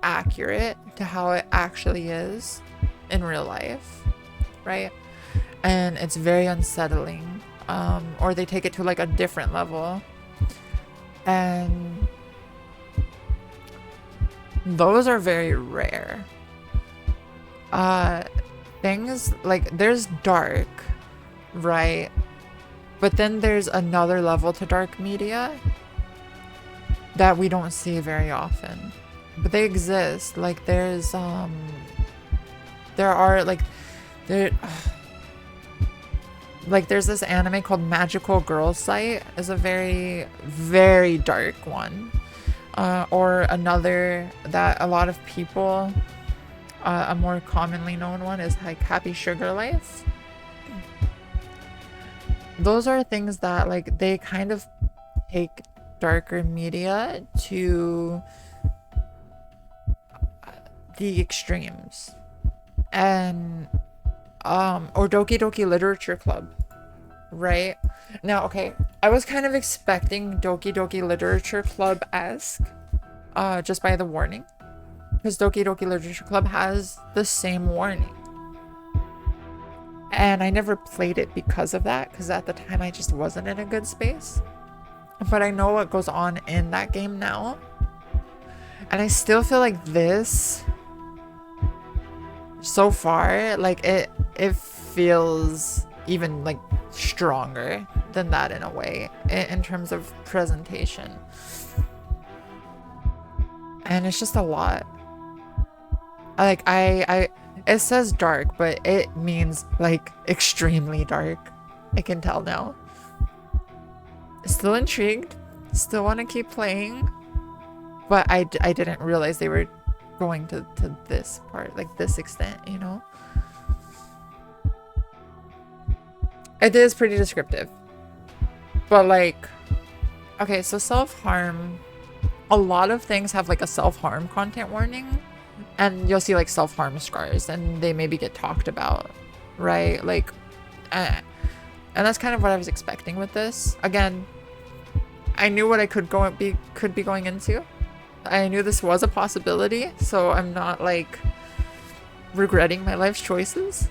accurate to how it actually is in real life, right? And it's very unsettling, or they take it to like a different level, and those are very rare. Things like, there's dark, right? But then there's another level to dark media that we don't see very often, but they exist. Like, there's there's this anime called Magical Girl Sight, is a very, very dark one. Or another that a lot of people, a more commonly known one is like Happy Sugar Life. Those are things that like they kind of take darker media to the extremes. And or Doki Doki Literature Club, right? Now, okay, I was kind of expecting Doki Doki Literature Club-esque, just by the warning, because Doki Doki Literature Club has the same warning, and I never played it because of that, because at the time I just wasn't in a good space. but I know what goes on in that game now. And I still feel like this, so far, like it feels even like stronger than that in a way, in terms of presentation. And it's just a lot. Like it says dark, but it means like extremely dark. I can tell now. Still intrigued, still want to keep playing, but I didn't realize they were going to this part, like this extent, you know? It is pretty descriptive. But like, okay, so self-harm, a lot of things have like a self-harm content warning, and you'll see like self-harm scars, and they maybe get talked about, right? Like, and that's kind of what I was expecting with this. Again, I knew what I could be going into. I knew this was a possibility, so I'm not like regretting my life's choices.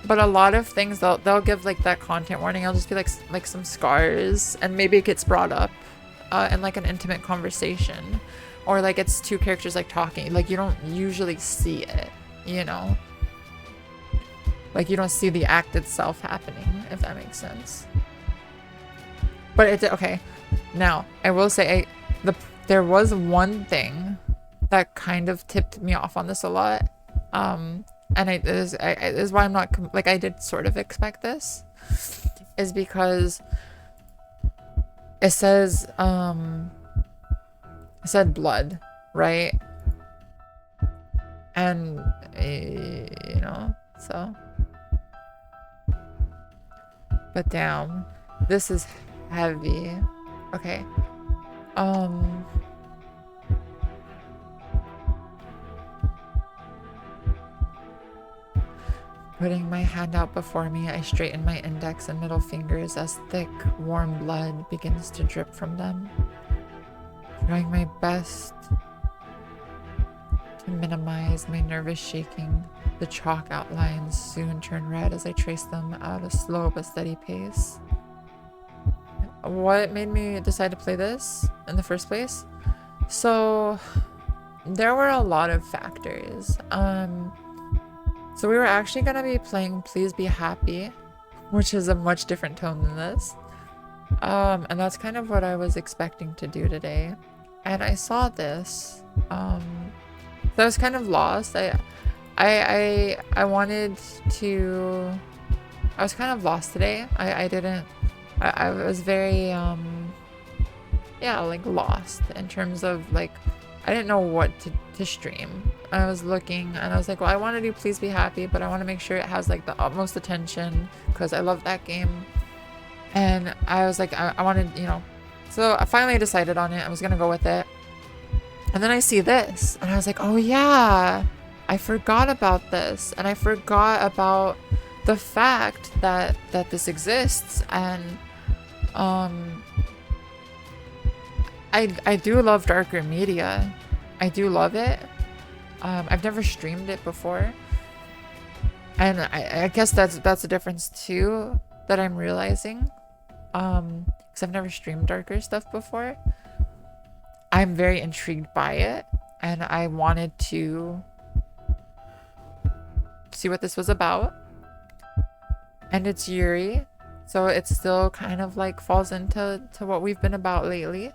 But a lot of things they'll give like that content warning. I'll just be like some scars, and maybe it gets brought up in like an intimate conversation, or like it's two characters like talking. Like you don't usually see it, you know? Like you don't see the act itself happening, if that makes sense. But it did, okay. Now I will say there was one thing that kind of tipped me off on this a lot. And it is why I'm not like, I did sort of expect this, is because it says it said blood, right? And you know, so, but damn, this is heavy. Okay. Putting my hand out before me, I straighten my index and middle fingers as thick, warm blood begins to drip from them. Trying my best to minimize my nervous shaking, the chalk outlines soon turn red as I trace them at a slow but steady pace. What made me decide to play this in the first place? So there were a lot of factors. So we were actually gonna be playing Please Be Happy, which is a much different tone than this. And that's kind of what I was expecting to do today. And I saw this. So I was kind of lost. I wanted to, I was kind of lost today. I was very yeah, like lost in terms of like, I didn't know what to stream. I was looking and I was like, well, I want to do Please Be Happy, but I want to make sure it has like the utmost attention because I love that game. And I was like, I wanted, you know, so I finally decided on it. I was going to go with it. And then I see this and I was like, oh yeah, I forgot about this. And I forgot about the fact that this exists. And I do love darker media. I do love it. I've never streamed it before. And I guess that's a difference too that I'm realizing. Because I've never streamed darker stuff before. I'm very intrigued by it. And I wanted to see what this was about. And it's Yuri. So it still kind of like falls into what we've been about lately.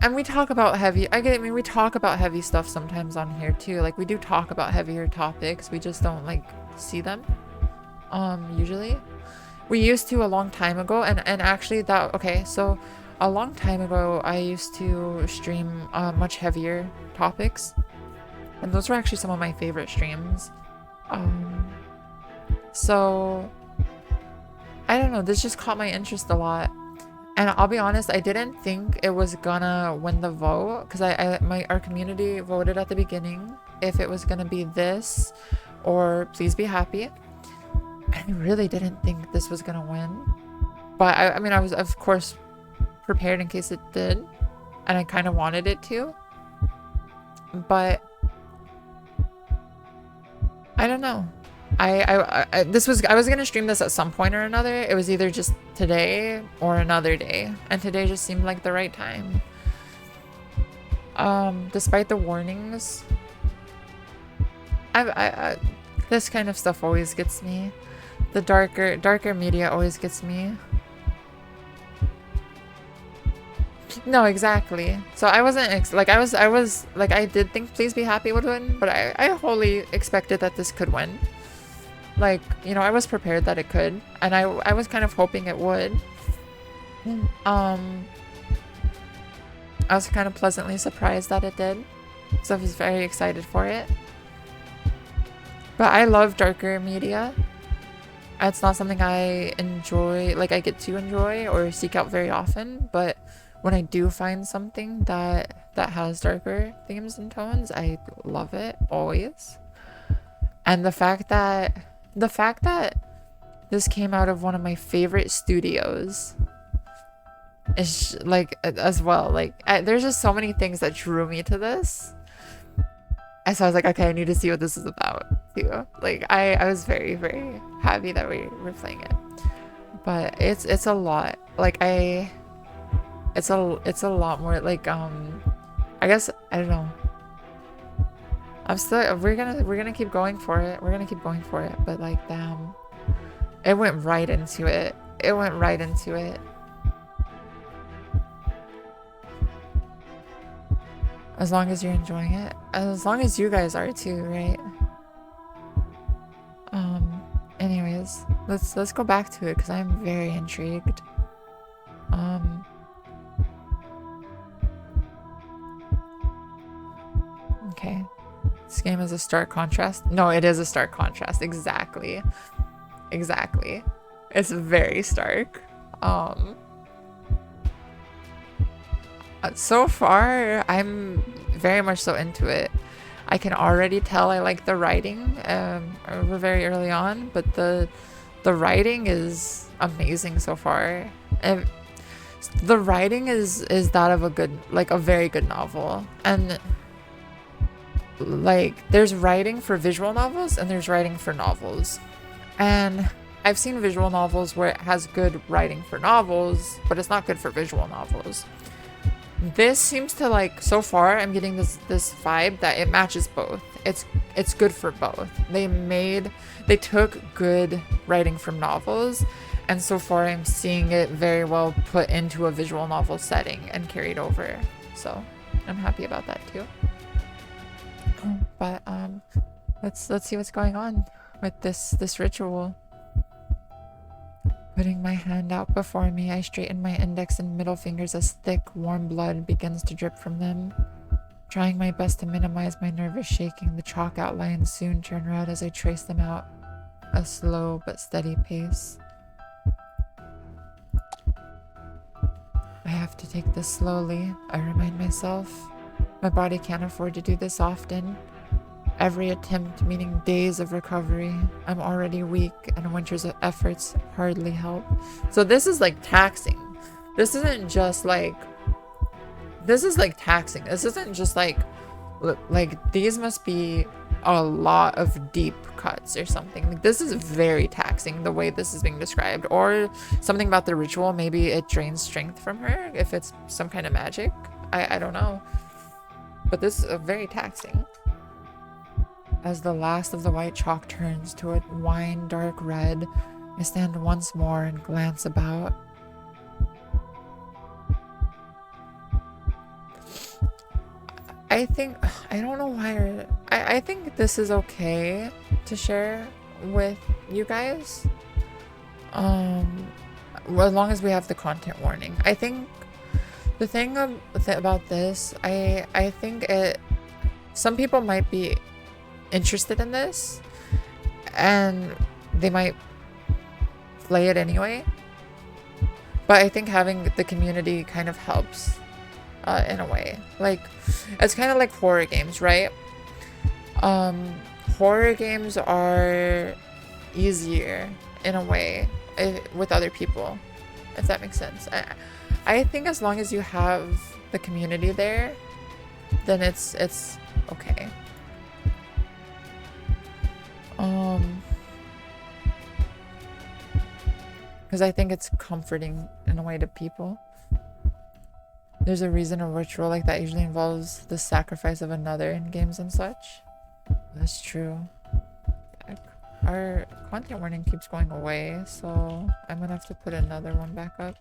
And we talk about heavy, I mean, we talk about heavy stuff sometimes on here too. Like we do talk about heavier topics. We just don't like see them, usually. We used to a long time ago, and actually that, okay, so a long time ago, I used to stream much heavier topics. And those were actually some of my favorite streams. So, I don't know, this just caught my interest a lot. And I'll be honest, I didn't think it was gonna win the vote, because our community voted at the beginning if it was gonna be this or Please Be Happy. I really didn't think this was gonna win. But I mean, I was of course prepared in case it did, and I kind of wanted it to. But I don't know. I was gonna stream this at some point or another. It was either just today or another day, and today just seemed like the right time. Despite the warnings, this kind of stuff always gets me. The darker media always gets me. No, exactly. So I wasn't I was like, I did think Please Be Happy would win, but I wholly expected that this could win. Like, you know, I was prepared that it could, and I was kind of hoping it would. I was kind of pleasantly surprised that it did, so I was very excited for it. But I love darker media. It's not something I enjoy, like I get to enjoy or seek out very often, but when I do find something that has darker themes and tones, I love it always. And the fact that this came out of one of my favorite studios is like, as well, like there's just so many things that drew me to this. And so I was like, okay, I need to see what this is about too. Like I was very, very happy that we were playing it. But it's a lot. Like it's a lot more like I guess, I don't know. We're gonna keep going for it. We're gonna keep going for it. But like, damn, it went right into it. It went right into it. As long as you're enjoying it, as long as you guys are too, right? Anyways, let's go back to it because I'm very intrigued. Okay. This game is a stark contrast. No, it is a stark contrast. Exactly. Exactly. It's very stark. So far, I'm very much so into it. I can already tell I like the writing. We're very early on, but the writing is amazing so far. And the writing is that of a very good novel. And like, there's writing for visual novels and there's writing for novels. And I've seen visual novels where it has good writing for novels, but it's not good for visual novels. This seems to, like, so far I'm getting this vibe that it matches both. It's good for both. They took good writing from novels, and so far I'm seeing it very well put into a visual novel setting and carried over. So I'm happy about that too. But let's see what's going on with this ritual. Putting my hand out before me, I straighten my index and middle fingers as thick, warm blood begins to drip from them. Trying my best to minimize my nervous shaking, the chalk outlines soon turn red as I trace them out, a slow but steady pace. I have to take this slowly, I remind myself. My body can't afford to do this often. Every attempt meaning days of recovery. I'm already weak and winter's efforts hardly help. So this is like taxing. This isn't just like... This is like taxing. This isn't just like these must be a lot of deep cuts or something. Like, this is very taxing the way this is being described. Or something about the ritual. Maybe it drains strength from her if it's some kind of magic. I don't know. But this is very taxing. As the last of the white chalk turns to a wine dark red, I stand once more and glance about. I don't know why. I think this is okay to share with you guys. As long as we have the content warning. I think the thing about this, I think some people might be interested in this and they might play it anyway, but I think having the community kind of helps in a way. Like, it's kind of like horror games, right? Horror games are easier in a way with other people, if that makes sense. I think as long as you have the community there, then it's okay. because I think it's comforting in a way to people. There's a reason a ritual like that usually involves the sacrifice of another in games and such. That's true. Our content warning keeps going away, so I'm gonna have to put another one back up.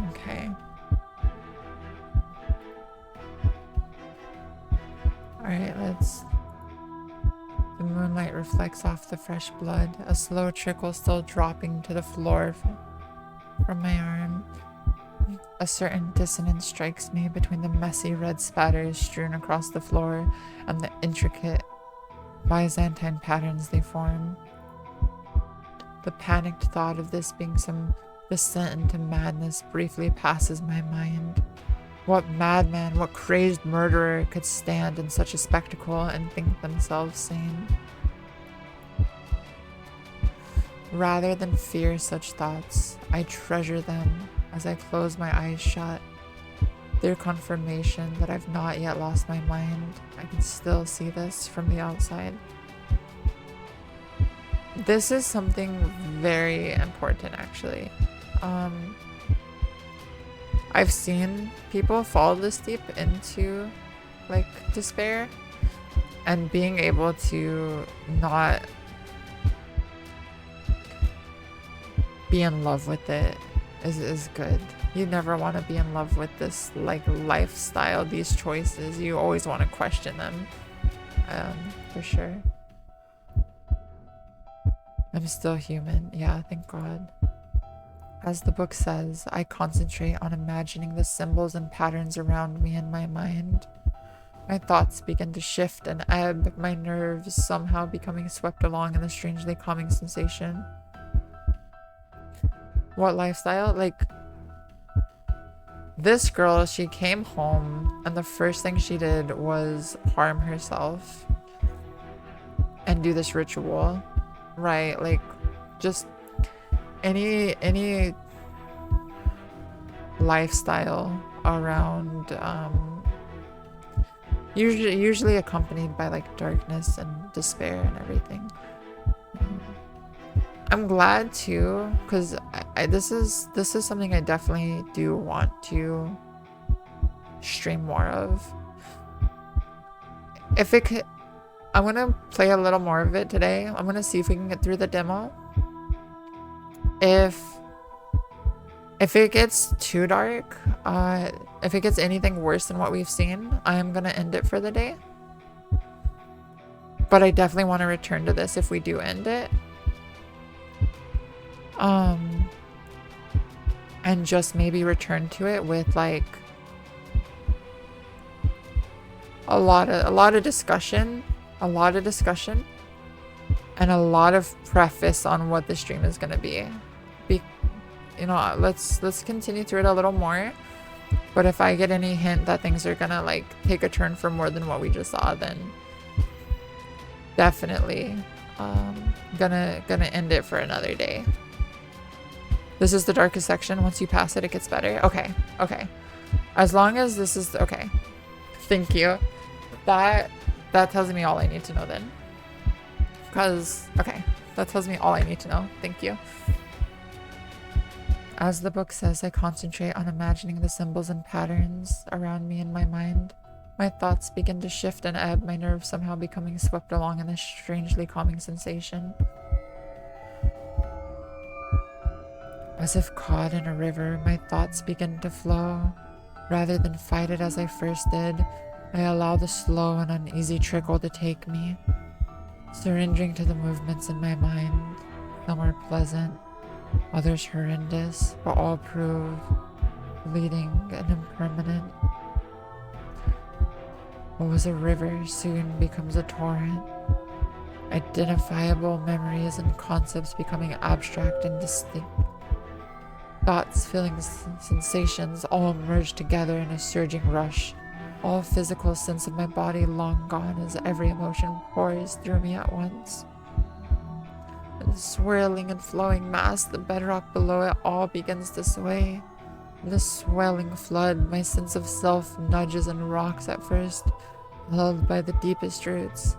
Okay. Alright, let's... The moonlight reflects off the fresh blood, a slow trickle still dropping to the floor from my arm. A certain dissonance strikes me between the messy red spatters strewn across the floor and the intricate Byzantine patterns they form. The panicked thought of this being some descent into madness briefly passes my mind. What madman, what crazed murderer could stand in such a spectacle and think themselves sane? Rather than fear such thoughts, I treasure them as I close my eyes shut. Their confirmation that I've not yet lost my mind. I can still see this from the outside. This is something very important, actually. I've seen people fall this deep into like despair, and being able to not be in love with it is good. You never want to be in love with this like lifestyle, these choices. You always want to question them, for sure. I'm still human. Yeah, thank God. As the book says, I concentrate on imagining the symbols and patterns around me in my mind. My thoughts begin to shift and ebb, my nerves somehow becoming swept along in a strangely calming sensation. What lifestyle? Like, this girl, she came home and the first thing she did was harm herself and do this ritual. Right, like, just any lifestyle around usually accompanied by like darkness and despair and everything. I'm glad too, because this is something I definitely do want to stream more of. If it could, I'm gonna play a little more of it today. I'm gonna see if we can get through the demo. If it gets too dark, if it gets anything worse than what we've seen, I am gonna end it for the day. But I definitely want to return to this if we do end it. And just maybe return to it with like a lot of discussion, and a lot of preface on what the stream is gonna be. You know, let's continue through it a little more. But if I get any hint that things are gonna like take a turn for more than what we just saw, then definitely gonna end it for another day. This is the darkest section. Once you pass it, it gets better. Okay. As long as this is okay. Thank you. That tells me all I need to know then. Okay, that tells me all I need to know. Thank you. As the book says, I concentrate on imagining the symbols and patterns around me in my mind. My thoughts begin to shift and ebb, my nerves somehow becoming swept along in a strangely calming sensation. As if caught in a river, my thoughts begin to flow. Rather than fight it as I first did, I allow the slow and uneasy trickle to take me, surrendering to the movements in my mind. Some are pleasant, others horrendous, but all prove fleeting and impermanent. What was a river soon becomes a torrent. Identifiable memories and concepts becoming abstract and distinct. Thoughts, feelings, sensations all merge together in a surging rush. All physical sense of my body long gone as every emotion pours through me at once. And swirling and flowing mass, the bedrock below it all begins to sway. The swelling flood, my sense of self nudges and rocks at first, held by the deepest roots,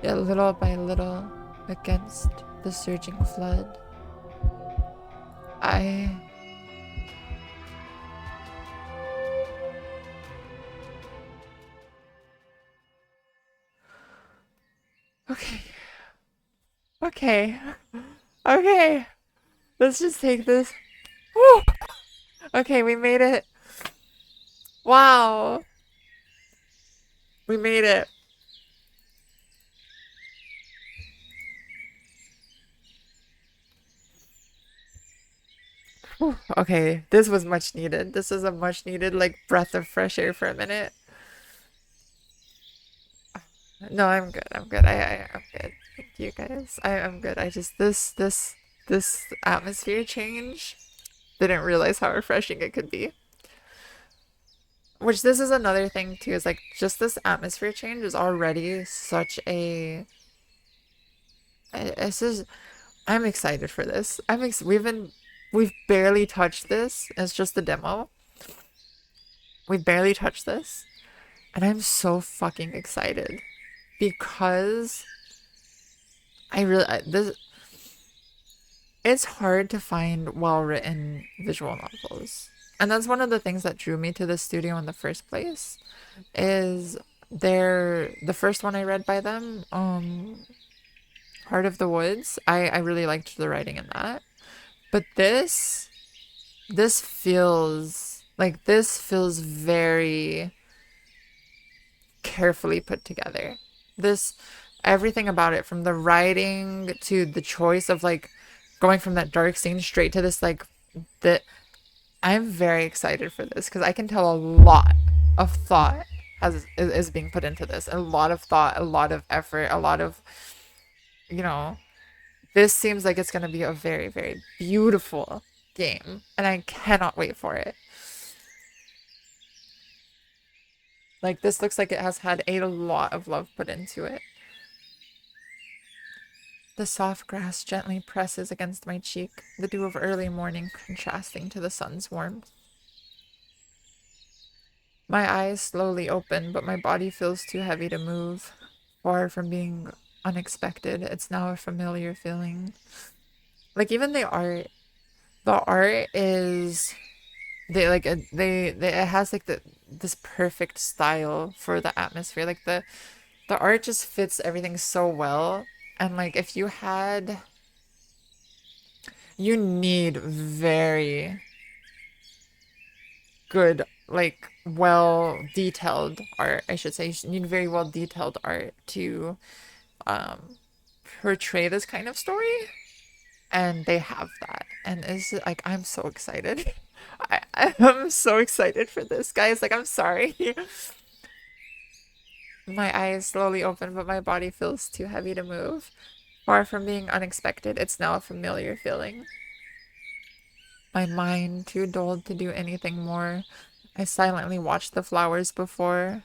yet little by little, against the surging flood. Okay. Okay. Okay. Let's just take this. Woo! Okay, we made it. Wow. We made it. Whew. Okay, this was much needed. This is a much needed, like, breath of fresh air for a minute. No, I'm good. I'm good. I'm good. Thank you guys. I'm good. I just this atmosphere change. Didn't realize how refreshing it could be. Which this is another thing too, is like just this atmosphere change is already such a this is I'm excited for this. We've barely touched this. It's just the demo. We've barely touched this. And I'm so fucking excited because this it's hard to find well-written visual novels. And that's one of the things that drew me to the studio in the first place is the first one I read by them, Heart of the Woods. I really liked the writing in that. But this feels very carefully put together. This everything about it, from the writing to the choice of like going from that dark scene straight to this like the I'm very excited for this because I can tell a lot of thought is being put into this. A lot of thought, a lot of effort, a lot of you know, this seems like it's going to be a very, very beautiful game, and I cannot wait for it. Like, this looks like it has had a lot of love put into it. The soft grass gently presses against my cheek, the dew of early morning contrasting to the sun's warmth. My eyes slowly open, but my body feels too heavy to move. Far from being unexpected, it's now a familiar feeling. Like, even the art is it has like this perfect style for the atmosphere. Like the art just fits everything so well. And like if you need very good, like well detailed art, I should say. You need very well detailed art to um portray this kind of story. And they have that. And it's like I'm so excited. I'm so excited for this, guys. Like, I'm sorry. My eyes slowly open, but my body feels too heavy to move. Far from being unexpected, it's now a familiar feeling. My mind too dulled to do anything more. I silently watched the flowers before.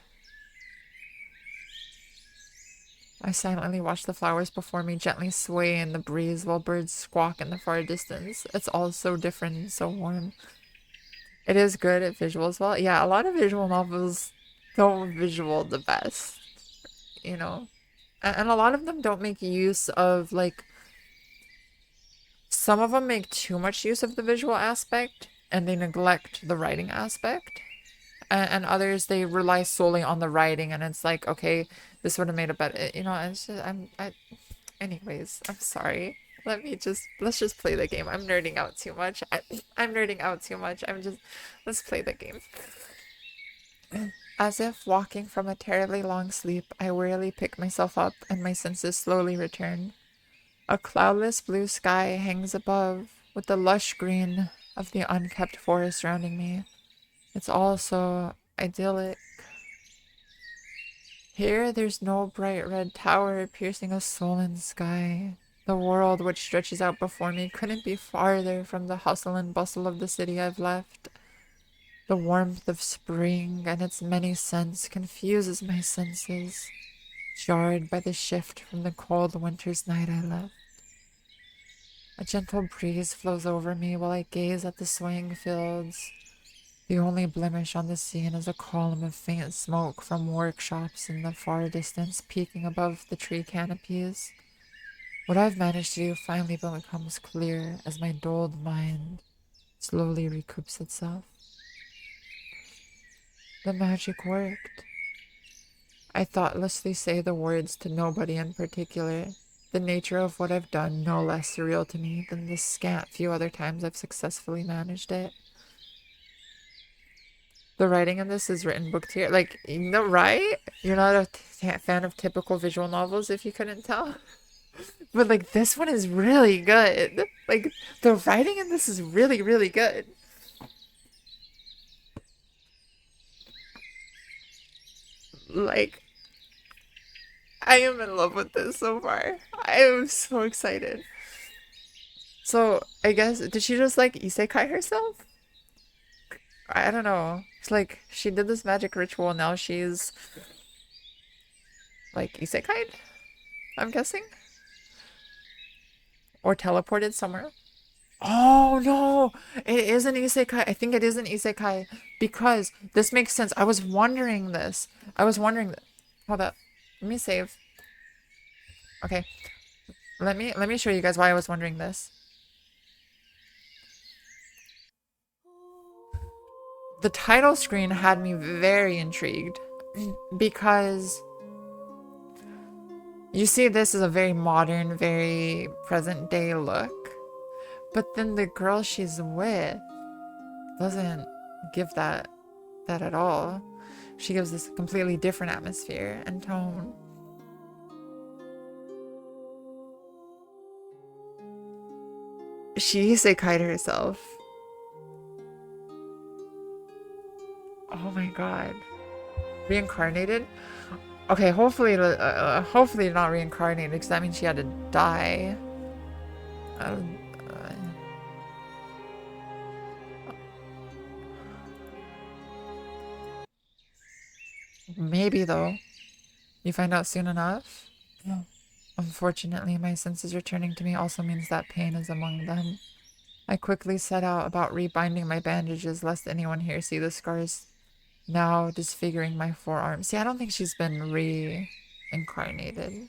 I silently watched the flowers before me gently sway in the breeze while birds squawk in the far distance. It's all so different and so warm. It is good at visuals. Well, yeah, a lot of visual novels don't visual the best, you know? And a lot of them don't make use of, like, some of them make too much use of the visual aspect and they neglect the writing aspect. And others, they rely solely on the writing and it's like, okay, this would have made a better, you know, it's just, anyways, I'm sorry. Let's just play the game. I'm nerding out too much. I'm nerding out too much. Let's play the game. As if walking from a terribly long sleep, I wearily pick myself up and my senses slowly return. A cloudless blue sky hangs above, with the lush green of the unkept forest surrounding me. It's all so idyllic. Here, there's no bright red tower piercing a sullen sky. The world which stretches out before me couldn't be farther from the hustle and bustle of the city I've left. The warmth of spring and its many scents confuses my senses, jarred by the shift from the cold winter's night I left. A gentle breeze flows over me while I gaze at the swaying fields. The only blemish on the scene is a column of faint smoke from workshops in the far distance peeking above the tree canopies. What I've managed to do finally becomes clear as my dulled mind slowly recoups itself. The magic worked. I thoughtlessly say the words to nobody in particular, the nature of what I've done no less surreal to me than the scant few other times I've successfully managed it. The writing in this is written book tier. Like, you know, right? You're not a fan of typical visual novels, if you couldn't tell. But, like, this one is really good. Like, the writing in this is really, really good. Like, I am in love with this so far. I am so excited. So, I guess, did she just, like, isekai herself? I don't know. It's like, she did this magic ritual, now she's, like, isekai'd? I'm guessing? Or teleported somewhere? Oh, no! It is an isekai. I think it is an isekai. Because, this makes sense. I was wondering this. Hold up. Let me save. Okay. Let me show you guys why I was wondering this. The title screen had me very intrigued because you see this is a very modern, very present day look, but then the girl she's with doesn't give that at all. She gives this completely different atmosphere and tone. She isekai'd herself. Oh my god. Reincarnated? Okay, hopefully not reincarnated, because that means she had to die. Maybe, though. You find out soon enough? Yeah. Unfortunately, my senses returning to me also means that pain is among them. I quickly set out about rebinding my bandages lest anyone here see the scars now disfiguring my forearm. See, I don't think she's been reincarnated.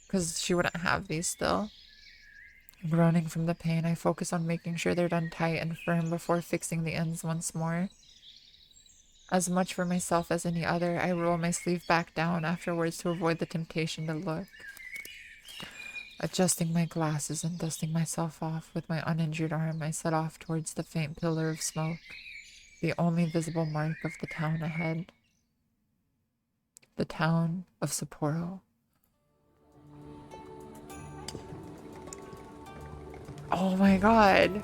Because she wouldn't have these still. Groaning from the pain, I focus on making sure they're done tight and firm before fixing the ends once more. As much for myself as any other, I roll my sleeve back down afterwards to avoid the temptation to look. Adjusting my glasses and dusting myself off with my uninjured arm, I set off towards the faint pillar of smoke, the only visible mark of the town ahead. The town of Sapporo. Oh my god.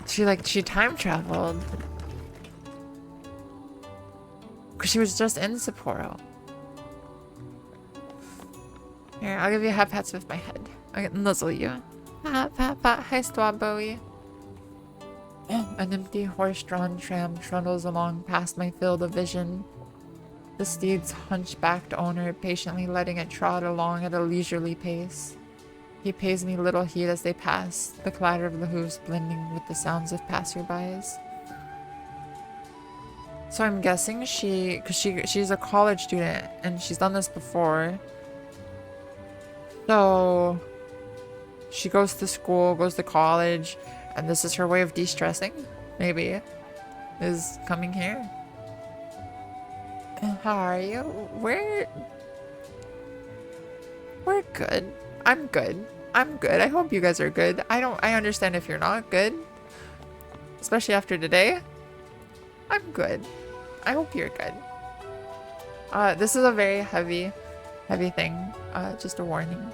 She time traveled. Because she was just in Sapporo. Here, I'll give you half pats with my head. I can nuzzle you. Pat, pat, pat. Hi, Strawberry. An empty horse-drawn tram trundles along past my field of vision. The steed's hunchbacked owner patiently letting it trot along at a leisurely pace. He pays me little heed as they pass, the clatter of the hooves blending with the sounds of passerbys. So I'm guessing she's a college student and she's done this before. So she goes to school, goes to college, and this is her way of de-stressing, maybe, is coming here. How are you? We're good. I'm good. I'm good. I hope you guys are good. I understand if you're not good. Especially after today. I'm good. I hope you're good. This is a very heavy thing. Just a warning.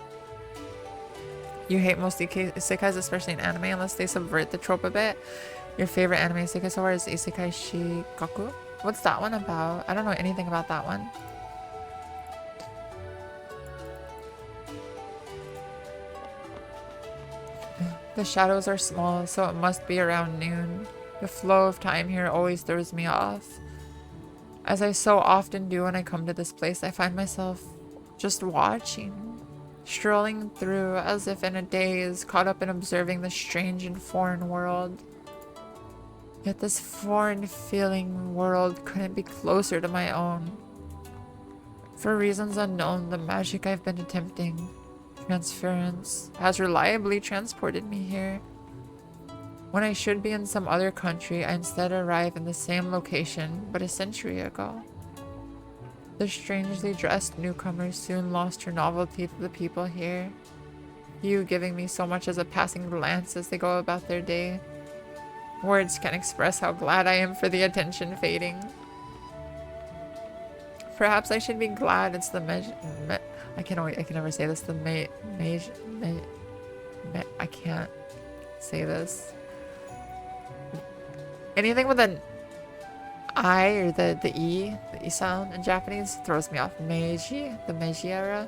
You hate most isekais, especially in anime, unless they subvert the trope a bit. Your favorite anime isekai so far is Isekai Shikaku? What's that one about? I don't know anything about that one. The shadows are small, so it must be around noon. The flow of time here always throws me off. As I so often do when I come to this place, I find myself just watching, strolling through as if in a daze, caught up in observing the strange and foreign world. Yet this foreign feeling world couldn't be closer to my own. For reasons unknown, the magic I've been attempting, transference, has reliably transported me here. When I should be in some other country, I instead arrive in the same location, but a century ago. The strangely dressed newcomer soon lost her novelty to the people here, few giving me so much as a passing glance as they go about their day. Words can't express how glad I am for the attention fading. Perhaps I should be glad it's the I can never say this. I can't say this. Anything with an I or the E sound in Japanese throws me off. Meiji, the Meiji era.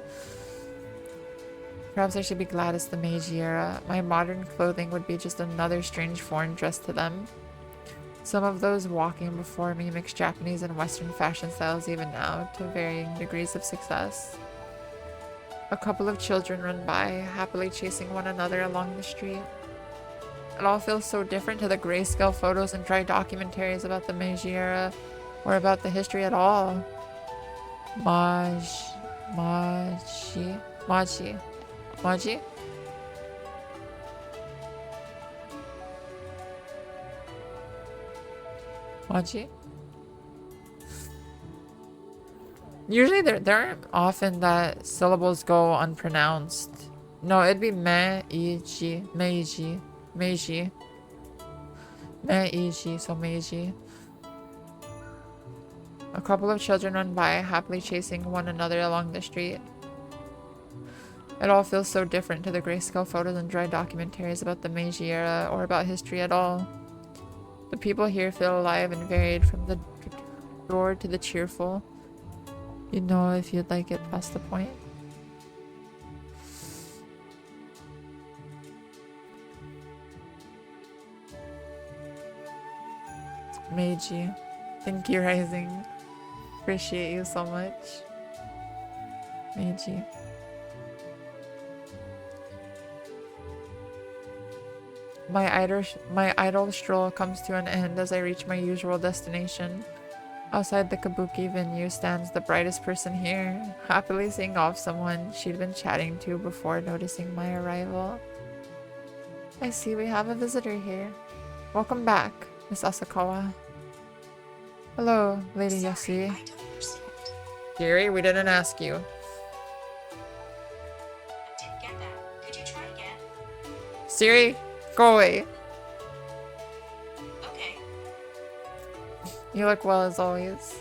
Perhaps I should be glad it's the Meiji era. My modern clothing would be just another strange foreign dress to them. Some of those walking before me mix Japanese and Western fashion styles even now, to varying degrees of success. A couple of children run by, happily chasing one another along the street. It all feels so different to the grayscale photos and dry documentaries about the Meiji era, or about the history at all. Maji? Maji? Usually there aren't often that syllables go unpronounced. No, it'd be Meiji. So Meiji. A couple of children run by, happily chasing one another along the street. It all feels so different to the grayscale photos and dry documentaries about the Meiji era, or about history at all. The people here feel alive and varied, from the door to the cheerful. You know if you'd like it past the point. Meiji. Thank you, Rising. Appreciate you so much. Meiji. My idle stroll comes to an end as I reach my usual destination. Outside the kabuki venue stands the brightest person here, happily seeing off someone she'd been chatting to before noticing my arrival. I see we have a visitor here. Welcome back, Miss Asakawa. Hello, Lady Yasui. Yuri, we didn't ask you. I didn't get that. Could you try again? Siri, go away. Okay. You look well as always.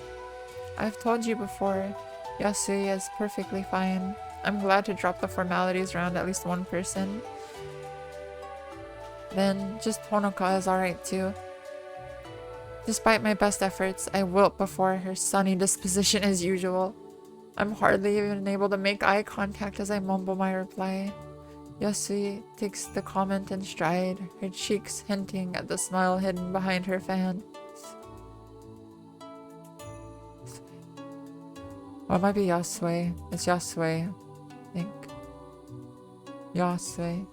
I've told you before, Yasui is perfectly fine. I'm glad to drop the formalities around at least one person. Then just Honoka is alright too. Despite my best efforts, I wilt before her sunny disposition as usual. I'm hardly even able to make eye contact as I mumble my reply. Yasui takes the comment in stride, her cheeks hinting at the smile hidden behind her fan. Or it might be Yasui. It's Yasui, I think. Yasui.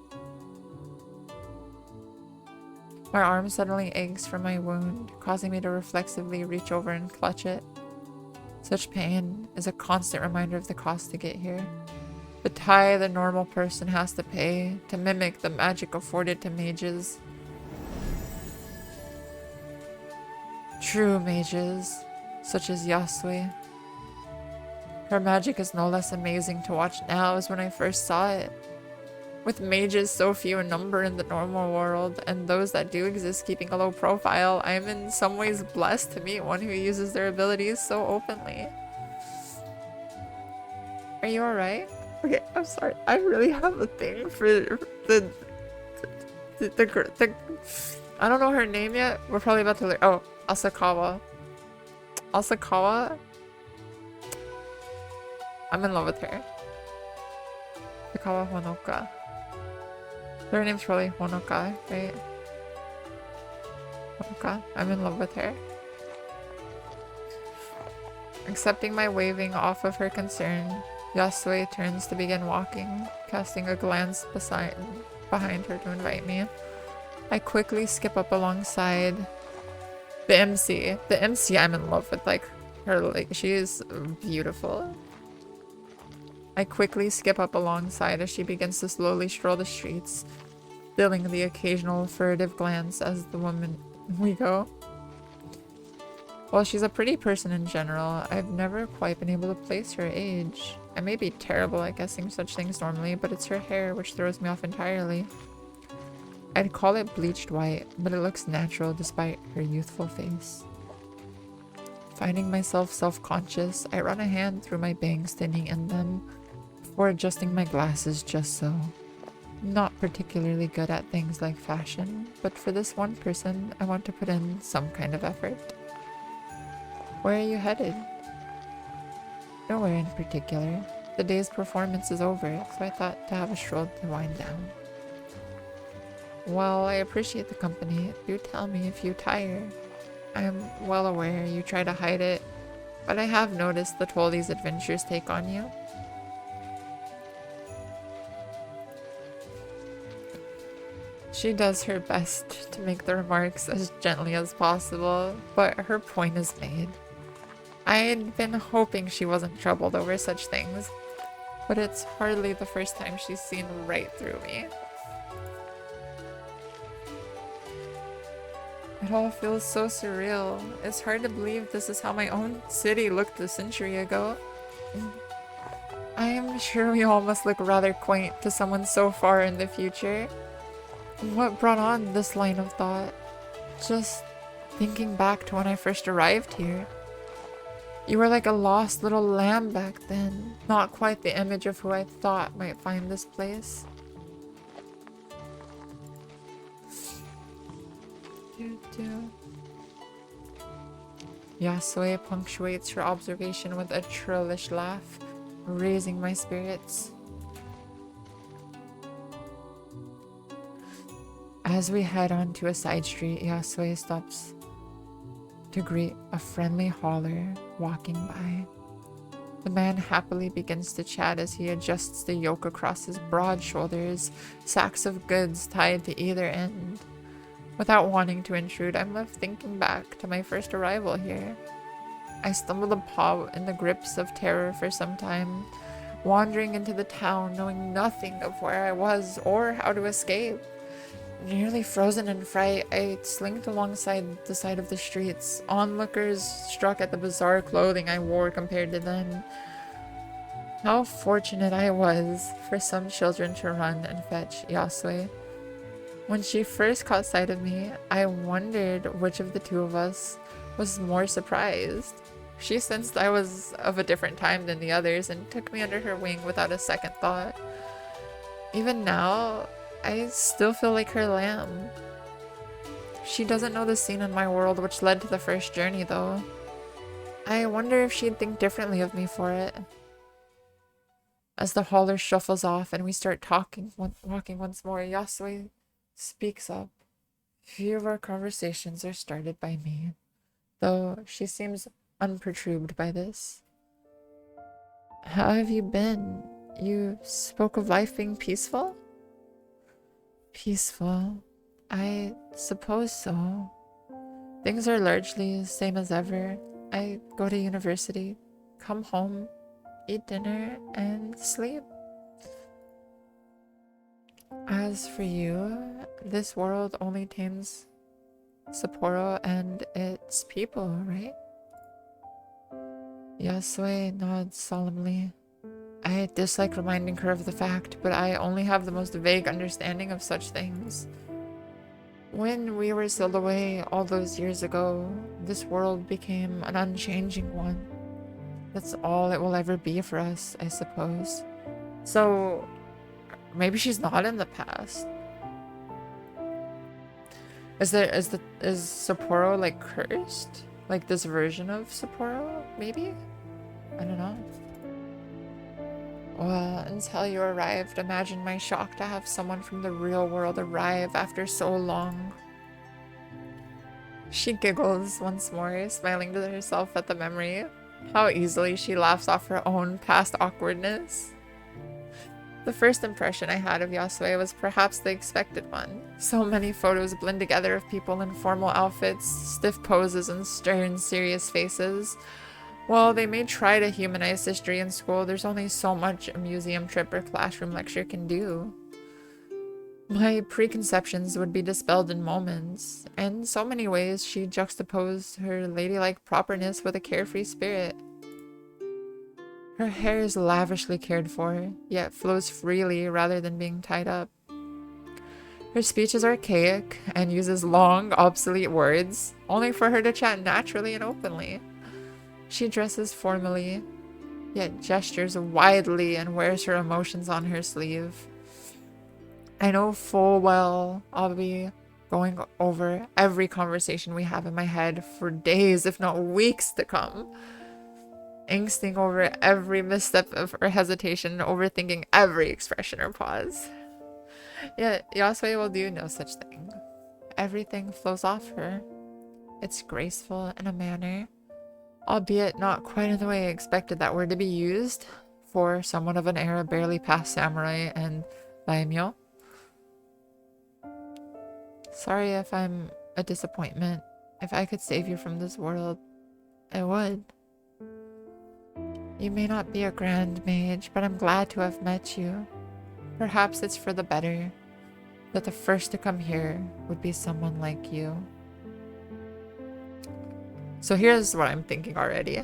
My arm suddenly aches from my wound, causing me to reflexively reach over and clutch it. Such pain is a constant reminder of the cost to get here. The tithe a normal person has to pay to mimic the magic afforded to mages. True mages, such as Yasui. Her magic is no less amazing to watch now as when I first saw it. With mages so few in number in the normal world, and those that do exist keeping a low profile, I am in some ways blessed to meet one who uses their abilities so openly. Are you alright? Okay, I'm sorry. I really have a thing for the I don't know her name yet. We're probably about to learn. Oh, Asakawa. Asakawa? I'm in love with her. Asakawa Honoka. Her name's probably Honoka, right? Honoka. I'm in love with her. Accepting my waving off of her concern, Yasue turns to begin walking, casting a glance behind her to invite me. I quickly skip up alongside the MC. The MC I'm in love with, like, her, like, she is beautiful. I quickly skip up alongside as she begins to slowly stroll the streets, stealing the occasional furtive glance as the woman we go. While she's a pretty person in general, I've never quite been able to place her age. I may be terrible at guessing such things normally, but it's her hair which throws me off entirely. I'd call it bleached white, but it looks natural despite her youthful face. Finding myself self-conscious, I run a hand through my bangs, thinning in them, before adjusting my glasses just so. Not particularly good at things like fashion, but for this one person, I want to put in some kind of effort. Where are you headed? Nowhere in particular. The day's performance is over, so I thought to have a stroll to wind down. While I appreciate the company, do tell me if you tire. I am well aware you try to hide it, but I have noticed the toll these adventures take on you. She does her best to make the remarks as gently as possible, but her point is made. I had been hoping she wasn't troubled over such things, but it's hardly the first time she's seen right through me. It all feels so surreal. It's hard to believe this is how my own city looked a century ago. I am sure we all must look rather quaint to someone so far in the future. What brought on this line of thought? Just thinking back to when I first arrived here. You were like a lost little lamb back then, not quite the image of who I thought might find this place. Yasue punctuates her observation with a trollish laugh, raising my spirits. As we head onto a side street, Yasue stops to greet a friendly hauler walking by. The man happily begins to chat as he adjusts the yoke across his broad shoulders, sacks of goods tied to either end. Without wanting to intrude, I'm left thinking back to my first arrival here. I stumbled upon in the grips of terror for some time, wandering into the town knowing nothing of where I was or how to escape. Nearly frozen in fright, I slinked alongside the side of the streets, onlookers struck at the bizarre clothing I wore compared to them. How fortunate I was for some children to run and fetch Yasue. When she first caught sight of me, I wondered which of the two of us was more surprised. She sensed I was of a different time than the others and took me under her wing without a second thought. Even now, I still feel like her lamb. She doesn't know the scene in my world which led to the first journey, though. I wonder if she'd think differently of me for it. As the hauler shuffles off and we start walking once more, Yasue speaks up. Few of our conversations are started by me, though she seems unperturbed by this. How have you been? You spoke of life being peaceful? Peaceful? I suppose so. Things are largely the same as ever. I go to university, come home, eat dinner, and sleep. As for you, this world only tames Sapporo and its people, right? Yasue nods solemnly. I dislike reminding her of the fact, but I only have the most vague understanding of such things. When we were sealed away all those years ago, this world became an unchanging one. That's all it will ever be for us, I suppose. So, maybe she's not in the past. Is Sapporo like cursed? Like this version of Sapporo, maybe? I don't know. Well, until you arrived, imagine my shock to have someone from the real world arrive after so long. She giggles once more, smiling to herself at the memory. How easily she laughs off her own past awkwardness. The first impression I had of Yasue was perhaps the expected one. So many photos blend together of people in formal outfits, stiff poses, and stern, serious faces. While they may try to humanize history in school, there's only so much a museum trip or classroom lecture can do. My preconceptions would be dispelled in moments. In so many ways, she juxtaposed her ladylike properness with a carefree spirit. Her hair is lavishly cared for, yet flows freely rather than being tied up. Her speech is archaic and uses long, obsolete words, only for her to chat naturally and openly. She dresses formally, yet gestures widely and wears her emotions on her sleeve. I know full well I'll be going over every conversation we have in my head for days, if not weeks to come. Angsting over every misstep of her hesitation, overthinking every expression or pause. Yet Yasue will do no such thing. Everything flows off her. It's graceful in a manner, albeit not quite in the way I expected that word to be used for someone of an era barely past samurai and daimyo. Sorry if I'm a disappointment. If I could save you from this world, I would. You may not be a grand mage, but I'm glad to have met you. Perhaps it's for the better that the first to come here would be someone like you. So here's what I'm thinking already.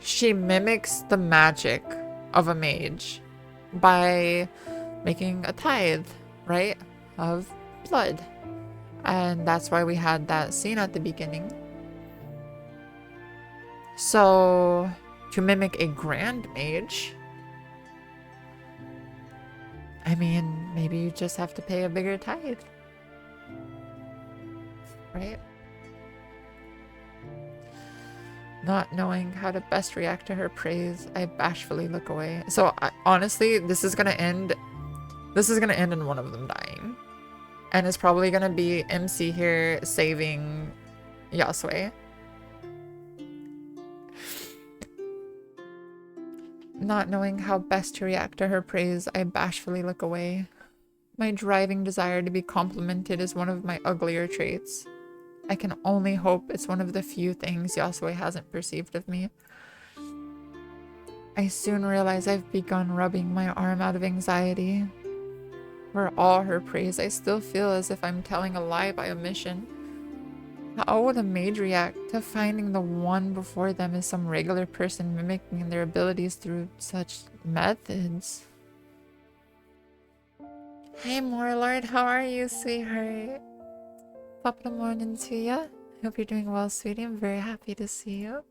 She mimics the magic of a mage by making a tithe, right, of blood. And that's why we had that scene at the beginning. So, to mimic a grand mage, I mean, maybe you just have to pay a bigger tithe, right? Not knowing how to best react to her praise, I bashfully look away. So, honestly, this is gonna end in one of them dying. And it's probably gonna be MC here saving Yasue. Not knowing how best to react to her praise, I bashfully look away. My driving desire to be complimented is one of my uglier traits. I can only hope it's one of the few things Yasue hasn't perceived of me. I soon realize I've begun rubbing my arm out of anxiety. For all her praise, I still feel as if I'm telling a lie by omission. How would a mage react to finding the one before them is some regular person mimicking their abilities through such methods? Hey Morlord, how are you, sweetheart? Top of the morning to ya. Hope you're doing well, sweetie. I'm very happy to see you.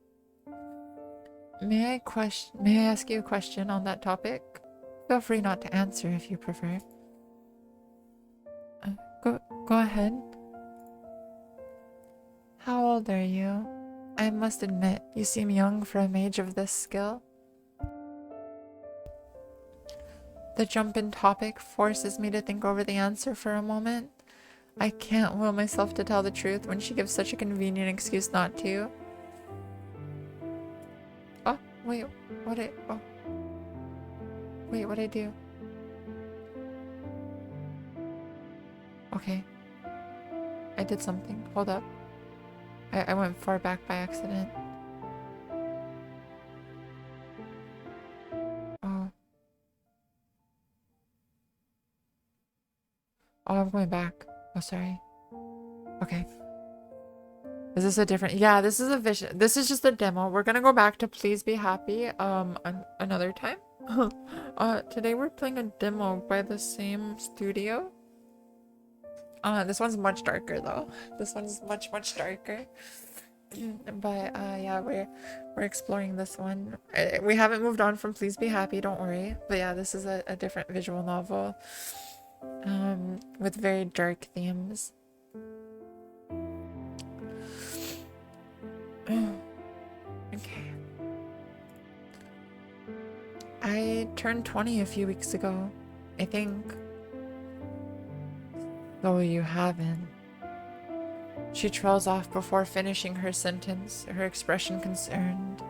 May I ask you a question on that topic? Feel free not to answer if you prefer. Go ahead. How old are you? I must admit, you seem young for a mage of this skill. The jump in topic forces me to think over the answer for a moment. I can't will myself to tell the truth when she gives such a convenient excuse not to. Oh, wait, what'd I do? Okay. I did something. Hold up. I went far back by accident. Oh. Oh, I'm going back. Oh, sorry. Okay. Is this a different... Yeah, this is a vision. This is just a demo. We're gonna go back to Please Be Happy another time. Today we're playing a demo by the same studio. This one's much darker though. This one's much darker. But yeah, we're exploring this one. We haven't moved on from Please Be Happy, don't worry. But yeah, this is a different visual novel with very dark themes. Okay. I turned 20 a few weeks ago, I think. Though you haven't. She trails off before finishing her sentence, her expression concerned.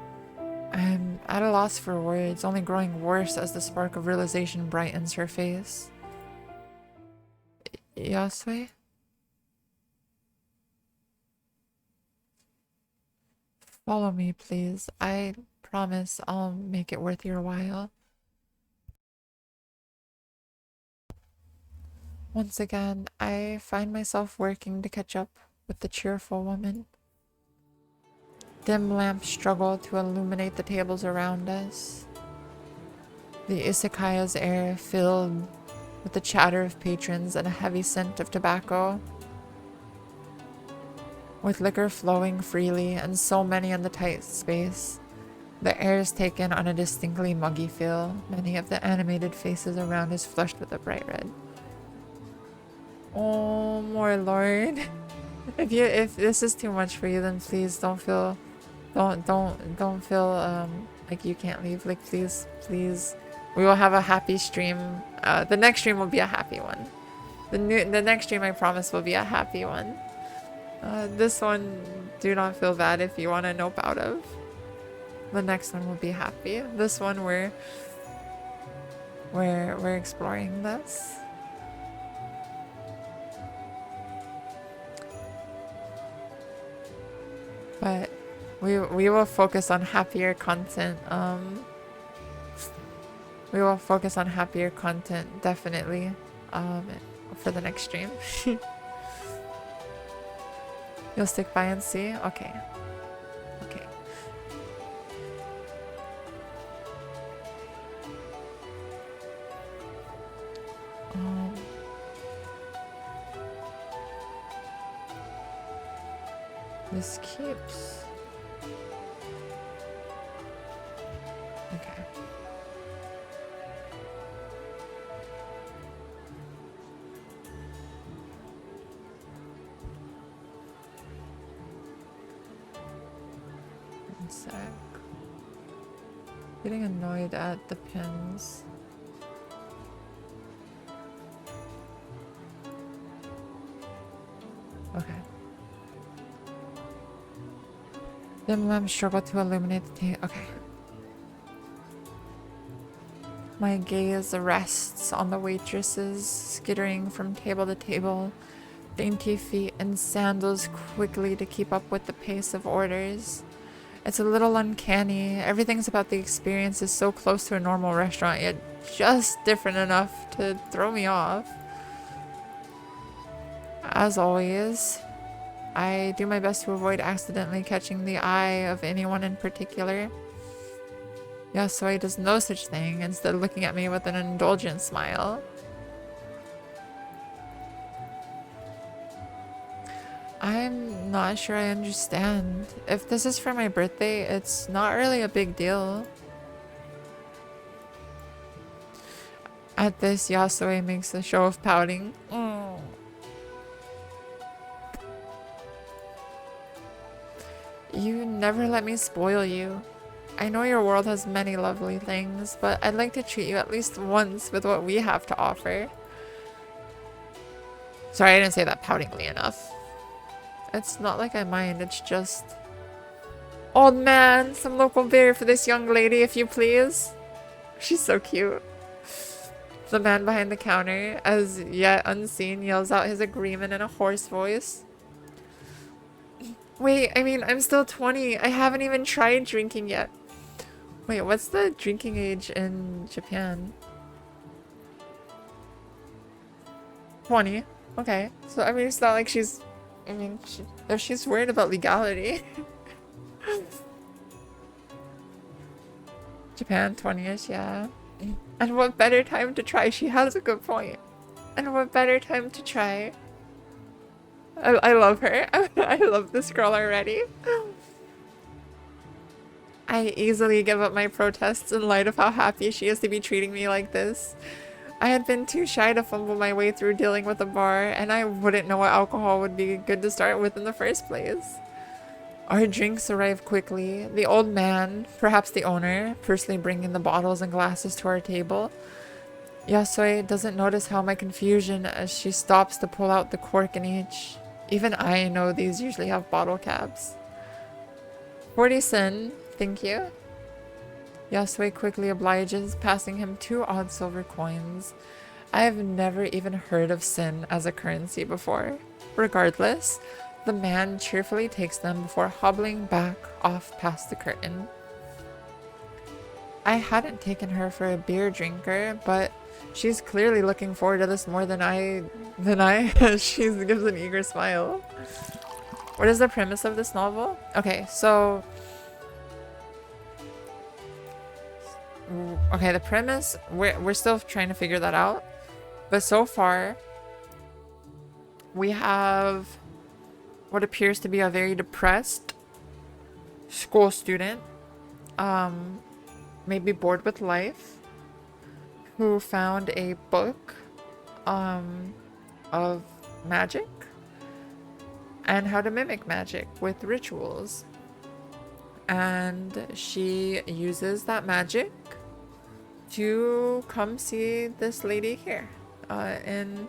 I'm at a loss for words, only growing worse as the spark of realization brightens her face. Yasue? Follow me, please. I promise I'll make it worth your while. Once again, I find myself working to catch up with the cheerful woman. Dim lamps struggle to illuminate the tables around us. The izakaya's air filled with the chatter of patrons and a heavy scent of tobacco. With liquor flowing freely and so many in the tight space, the air is taken on a distinctly muggy feel. Many of the animated faces around is flushed with a bright red. Oh, my lord. If this is too much for you, then please don't feel like you can't leave. Like, please, we will have a happy stream. The next stream will be a happy one. The next stream, I promise, will be a happy one. This one, do not feel bad if you want to nope out of. The next one will be happy. This one, we're exploring this. But we will focus on happier content. We will focus on happier content, definitely. For the next stream. You'll stick by and see? Okay. Okay. This keeps... Okay. One sec. Getting annoyed at the pins. Okay. Dim lamps struggle to illuminate the table. Okay. My gaze rests on the waitresses skittering from table to table, dainty feet and sandals quickly to keep up with the pace of orders. It's a little uncanny. Everything's about the experience is so close to a normal restaurant, yet just different enough to throw me off. As always, I do my best to avoid accidentally catching the eye of anyone in particular. Yasue does no such thing, instead looking at me with an indulgent smile. I'm not sure I understand. If this is for my birthday, it's not really a big deal. At this, Yasue makes a show of pouting. You never let me spoil you. I know your world has many lovely things, but I'd like to treat you at least once with what we have to offer. Sorry, I didn't say that poutingly enough. It's not like I mind, it's just... Old man, some local beer for this young lady, if you please. She's so cute. The man behind the counter, as yet unseen, yells out his agreement in a hoarse voice. Wait, I mean, I'm still 20. I haven't even tried drinking yet. Wait, what's the drinking age in Japan? 20. Okay. So, I mean, it's not like she's... I mean, if she's worried about legality. Japan, 20-ish, yeah. And what better time to try? She has a good point. And what better time to try? I love her. I love this girl already. I easily give up my protests in light of how happy she is to be treating me like this. I had been too shy to fumble my way through dealing with a bar, and I wouldn't know what alcohol would be good to start with in the first place. Our drinks arrive quickly. The old man, perhaps the owner, personally bringing the bottles and glasses to our table. Yasue doesn't notice how my confusion as she stops to pull out the cork in each. Even I know these usually have bottle caps. 40 sen, thank you. Yasue quickly obliges, passing him 2 odd silver coins. I have never even heard of sin as a currency before. Regardless, the man cheerfully takes them before hobbling back off past the curtain. I hadn't taken her for a beer drinker, but she's clearly looking forward to this more than I. She gives an eager smile. What is the premise of this novel? Okay, so... Okay, the premise, we're still trying to figure that out. But so far, we have what appears to be a very depressed school student, maybe bored with life, who found a book of magic and how to mimic magic with rituals. And she uses that magic to come see this lady here in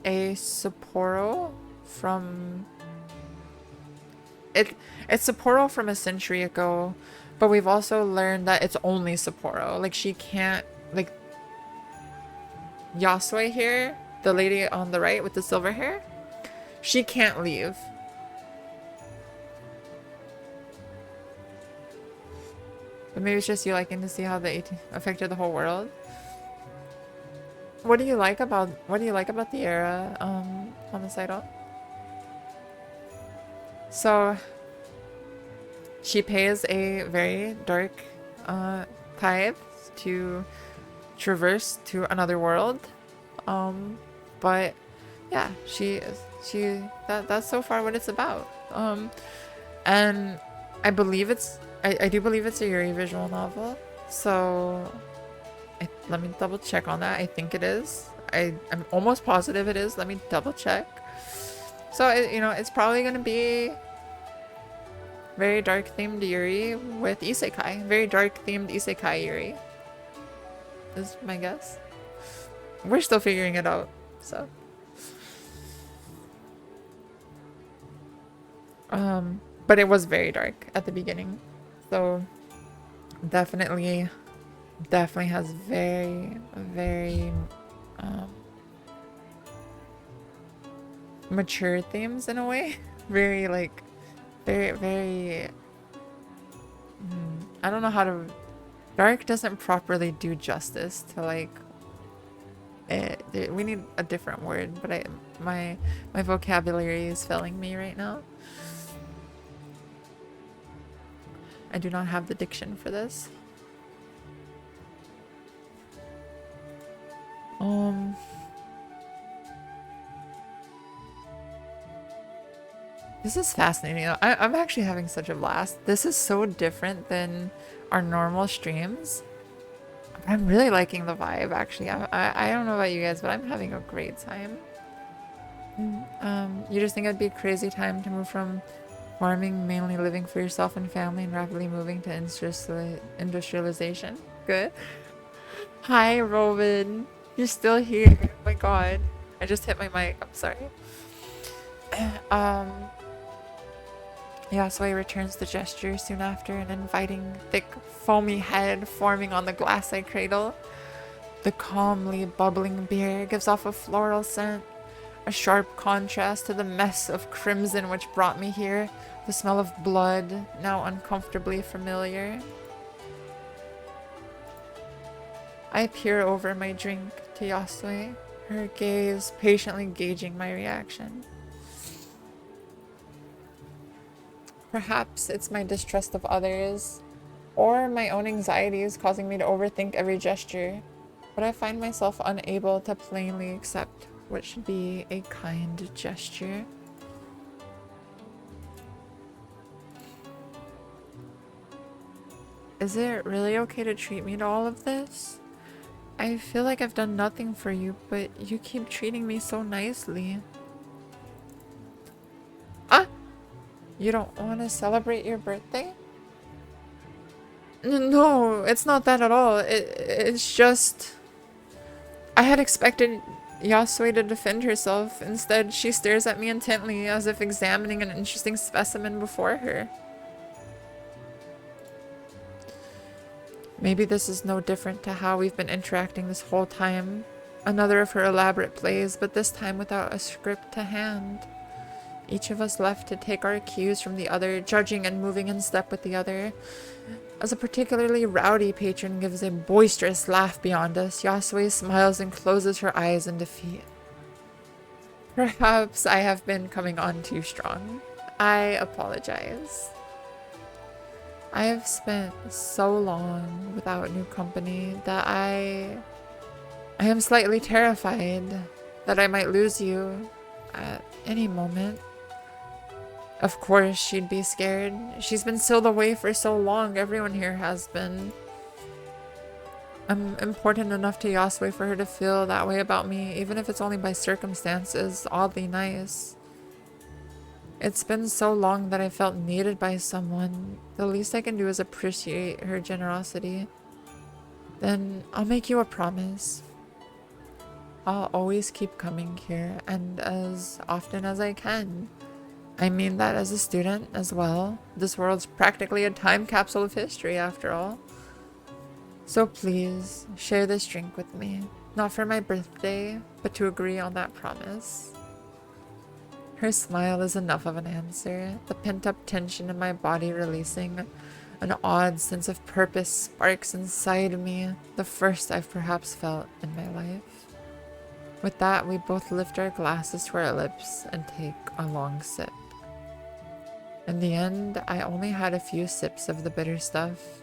a Sapporo from it's Sapporo from a century ago, but we've also learned that it's only Sapporo. Like, she can't, like, Yasue here, the lady on the right with the silver hair, she can't leave. But maybe it's just you liking to see how they affected the whole world. What do you like about the era on the site? So she pays a very dark tithe to traverse to another world. But yeah, that's so far what it's about. And I believe I do believe it's a Yuri visual novel. So let me double check on that. I think it is. I'm almost positive it is. Let me double check. So, it's probably going to be very dark themed Yuri with isekai. Very dark themed isekai Yuri is my guess. We're still figuring it out, so. But it was very dark at the beginning. So, definitely has very, very mature themes in a way. Very, like, very I don't know how to... Dark doesn't properly do justice to, like, we need a different word, but my vocabulary is failing me right now. I do not have the diction for this. This is fascinating. I'm actually having such a blast. This is so different than our normal streams. I'm really liking the vibe, actually. I don't know about you guys, but I'm having a great time. You just think it'd be a crazy time to move from farming, mainly living for yourself and family, and rapidly moving to industrialization? Good. Hi, Robin. You're still here. Oh my god. I just hit my mic. I'm sorry. Yasue returns the gesture soon after, an inviting, thick, foamy head forming on the glass I cradle. The calmly bubbling beer gives off a floral scent, a sharp contrast to the mess of crimson which brought me here, the smell of blood, now uncomfortably familiar. I peer over my drink to Yasue, her gaze patiently gauging my reaction. Perhaps it's my distrust of others, or my own anxieties causing me to overthink every gesture, but I find myself unable to plainly accept what should be a kind gesture. Is it really okay to treat me to all of this? I feel like I've done nothing for you, but you keep treating me so nicely. Ah! You don't want to celebrate your birthday? No, it's not that at all. It's just... I had expected Yasui to defend herself. Instead, she stares at me intently as if examining an interesting specimen before her. Maybe this is no different to how we've been interacting this whole time. Another of her elaborate plays, but this time without a script to hand. Each of us left to take our cues from the other, judging and moving in step with the other. As a particularly rowdy patron gives a boisterous laugh beyond us, Yasui smiles and closes her eyes in defeat. Perhaps I have been coming on too strong. I apologize. I have spent so long without new company that I am slightly terrified that I might lose you at any moment. Of course, she'd be scared. She's been sealed away for so long. Everyone here has been. I'm important enough to Yasui for her to feel that way about me, even if it's only by circumstances. Oddly nice. It's been so long that I felt needed by someone. The least I can do is appreciate her generosity. Then I'll make you a promise. I'll always keep coming here, and as often as I can. I mean that as a student as well. This world's practically a time capsule of history after all. So please, share this drink with me. Not for my birthday, but to agree on that promise. Her smile is enough of an answer, the pent-up tension in my body releasing. An odd sense of purpose sparks inside me, the first I've perhaps felt in my life. With that, we both lift our glasses to our lips and take a long sip. In the end, I only had a few sips of the bitter stuff.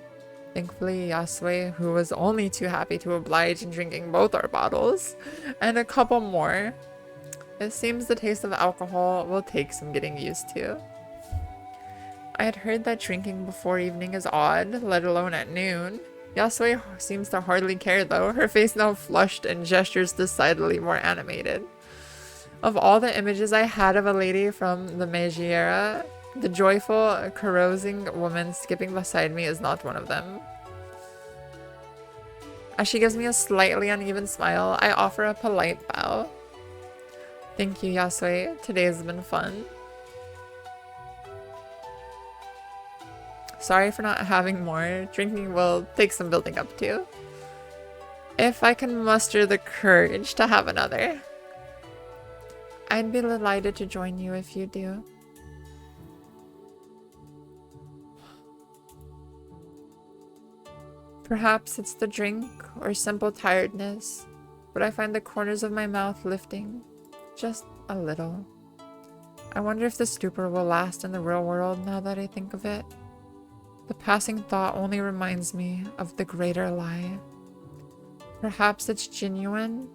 Thankfully, Yasui, who was only too happy to oblige in drinking both our bottles, and a couple more. It seems the taste of alcohol will take some getting used to. I had heard that drinking before evening is odd, let alone at noon. Yasui seems to hardly care though, her face now flushed and gestures decidedly more animated. Of all the images I had of a lady from the Meiji era, the joyful, carousing woman skipping beside me is not one of them. As she gives me a slightly uneven smile, I offer a polite bow. Thank you, Yasui. Today has been fun. Sorry for not having more. Drinking will take some building up to. If I can muster the courage to have another. I'd be delighted to join you if you do. Perhaps it's the drink or simple tiredness, but I find the corners of my mouth lifting. Just a little. I wonder if the stupor will last in the real world now that I think of it. The passing thought only reminds me of the greater lie. Perhaps it's genuine?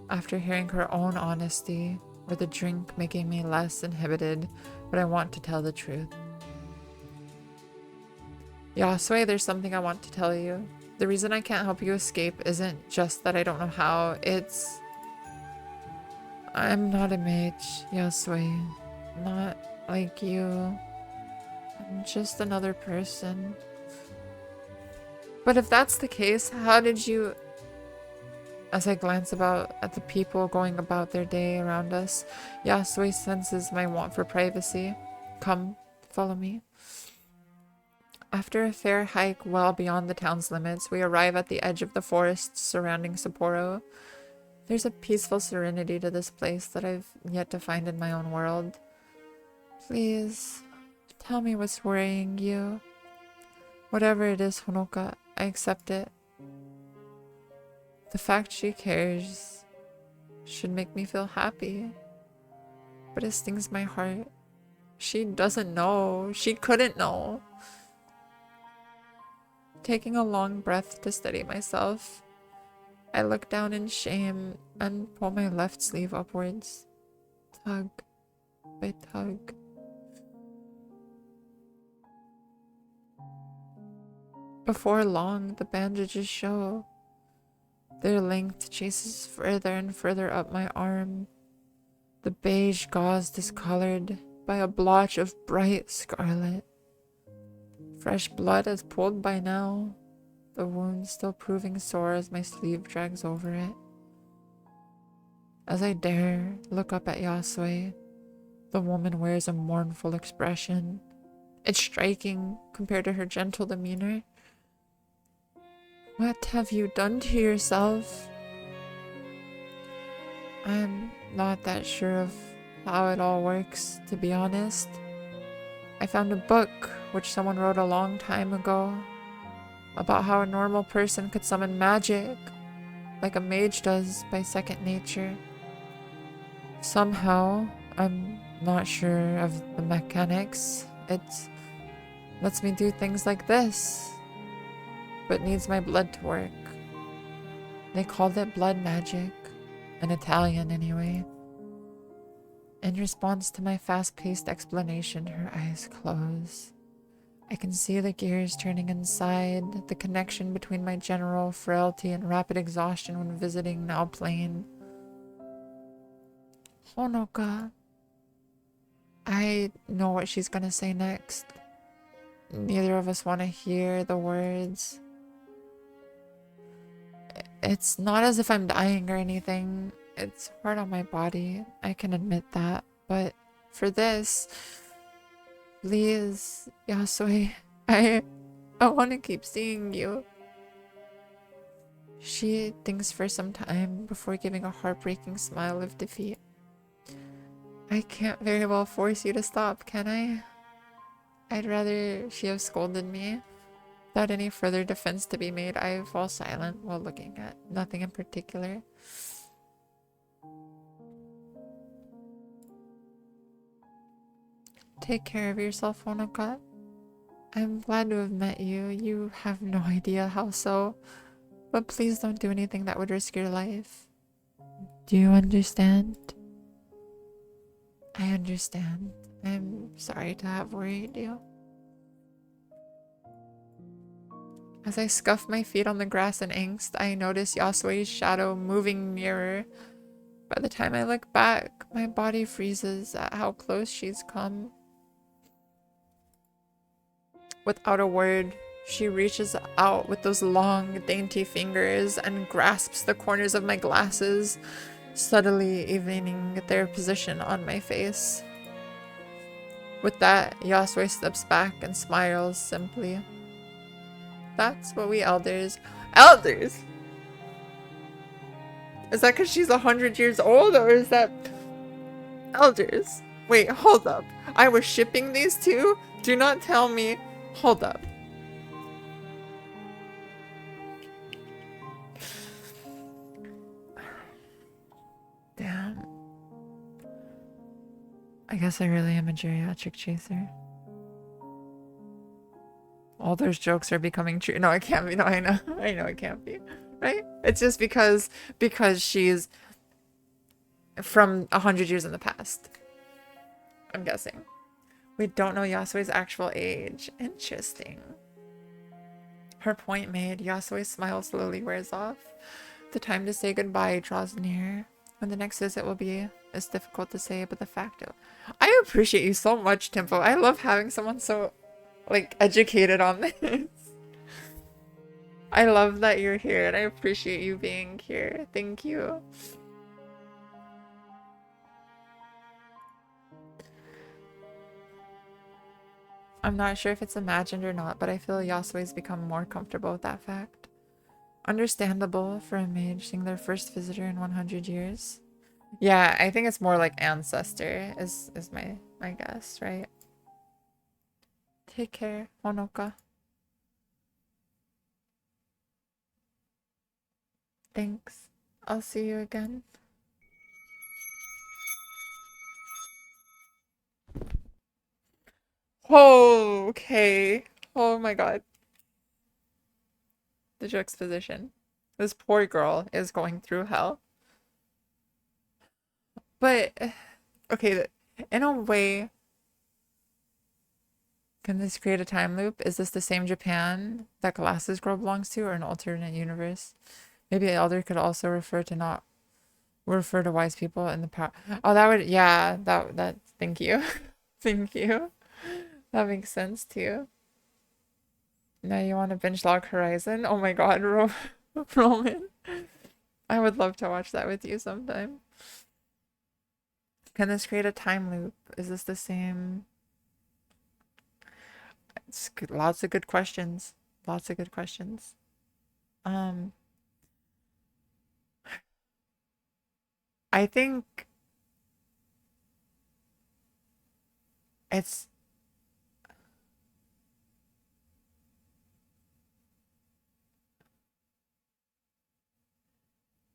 After hearing her own honesty, or the drink making me less inhibited, but I want to tell the truth. Yasui, there's something I want to tell you. The reason I can't help you escape isn't just that I don't know how, it's... I'm not a mage, Yasui. Not like you. I'm just another person. But if that's the case, how did you... As I glance about at the people going about their day around us, Yasui senses my want for privacy. Come, follow me. After a fair hike well beyond the town's limits, we arrive at the edge of the forests surrounding Sapporo. There's a peaceful serenity to this place that I've yet to find in my own world. Please, tell me what's worrying you. Whatever it is, Honoka, I accept it. The fact she cares should make me feel happy. But it stings my heart. She doesn't know. She couldn't know. Taking a long breath to steady myself, I look down in shame and pull my left sleeve upwards. Tug by tug. Before long, the bandages show. Their length chases further and further up my arm. the beige gauze discolored by a blotch of bright scarlet. Fresh blood has pooled by now, the wound still proving sore as my sleeve drags over it. As I dare look up at Yasue, the woman wears a mournful expression. It's striking compared to her gentle demeanor. What have you done to yourself? I'm not that sure of how it all works, to be honest. I found a book which someone wrote a long time ago about how a normal person could summon magic, like a mage does by second nature. Somehow, I'm not sure of the mechanics, it lets me do things like this, but needs my blood to work. They called it blood magic, in Italian anyway. In response to my fast-paced explanation, her eyes close. I can see the gears turning inside, the connection between my general frailty and rapid exhaustion when visiting now plain. Honoka. I know what she's gonna say next. Neither of us want to hear the words. It's not as if I'm dying or anything. It's hard on my body. I can admit that. But for this, please, Yasue, I want to keep seeing you. She thinks for some time before giving a heartbreaking smile of defeat. I can't very well force you to stop, can I? I'd rather she have scolded me. Without any further defense to be made, I fall silent while looking at nothing in particular. Take care of yourself, Honoka. I'm glad to have met you. You have no idea how so. But please don't do anything that would risk your life. Do you understand? I understand. I'm sorry to have worried you. As I scuff my feet on the grass in angst, I notice Yasue's shadow moving nearer. By the time I look back, my body freezes at how close she's come. Without a word, she reaches out with those long, dainty fingers and grasps the corners of my glasses, subtly evening their position on my face. With that, Yasue steps back and smiles simply. That's what we elders... Elders? Is that because she's 100 years old, or is that... Elders? Wait, hold up. I was shipping these two? Do not tell me... Hold up. Damn. I guess I really am a geriatric chaser. All those jokes are becoming true. No, it can't be. No, I know. I know it can't be. Right? It's just because she's from 100 years in the past. I'm guessing. We don't know Yasue's actual age. Interesting. Her point made, Yasue's smile slowly wears off. The time to say goodbye draws near. When the next visit will be is difficult to say, but the fact of... I appreciate you so much, Tempo. I love having someone so, like, educated on this. I love that you're here, and I appreciate you being here. Thank you. I'm not sure if it's imagined or not, but I feel Yasue's become more comfortable with that fact. Understandable for a mage seeing their first visitor in 100 years. Yeah, I think it's more like ancestor is my guess, right? Take care, Honoka. Thanks. I'll see you again. Oh, okay. Oh my god. The juxtaposition. This poor girl is going through hell. But, okay, in a way, can this create a time loop? Is this the same Japan that Glasses Girl belongs to, or an alternate universe? Maybe Elder could also refer to not Refer to wise people in the power. Oh, that would, yeah, that, thank you. Thank you. That makes sense too. Now you want to binge log Horizon? Oh my God, Roman. I would love to watch that with you sometime. Can this create a time loop? Is this the same? It's good, lots of good questions. Lots of good questions. I think it's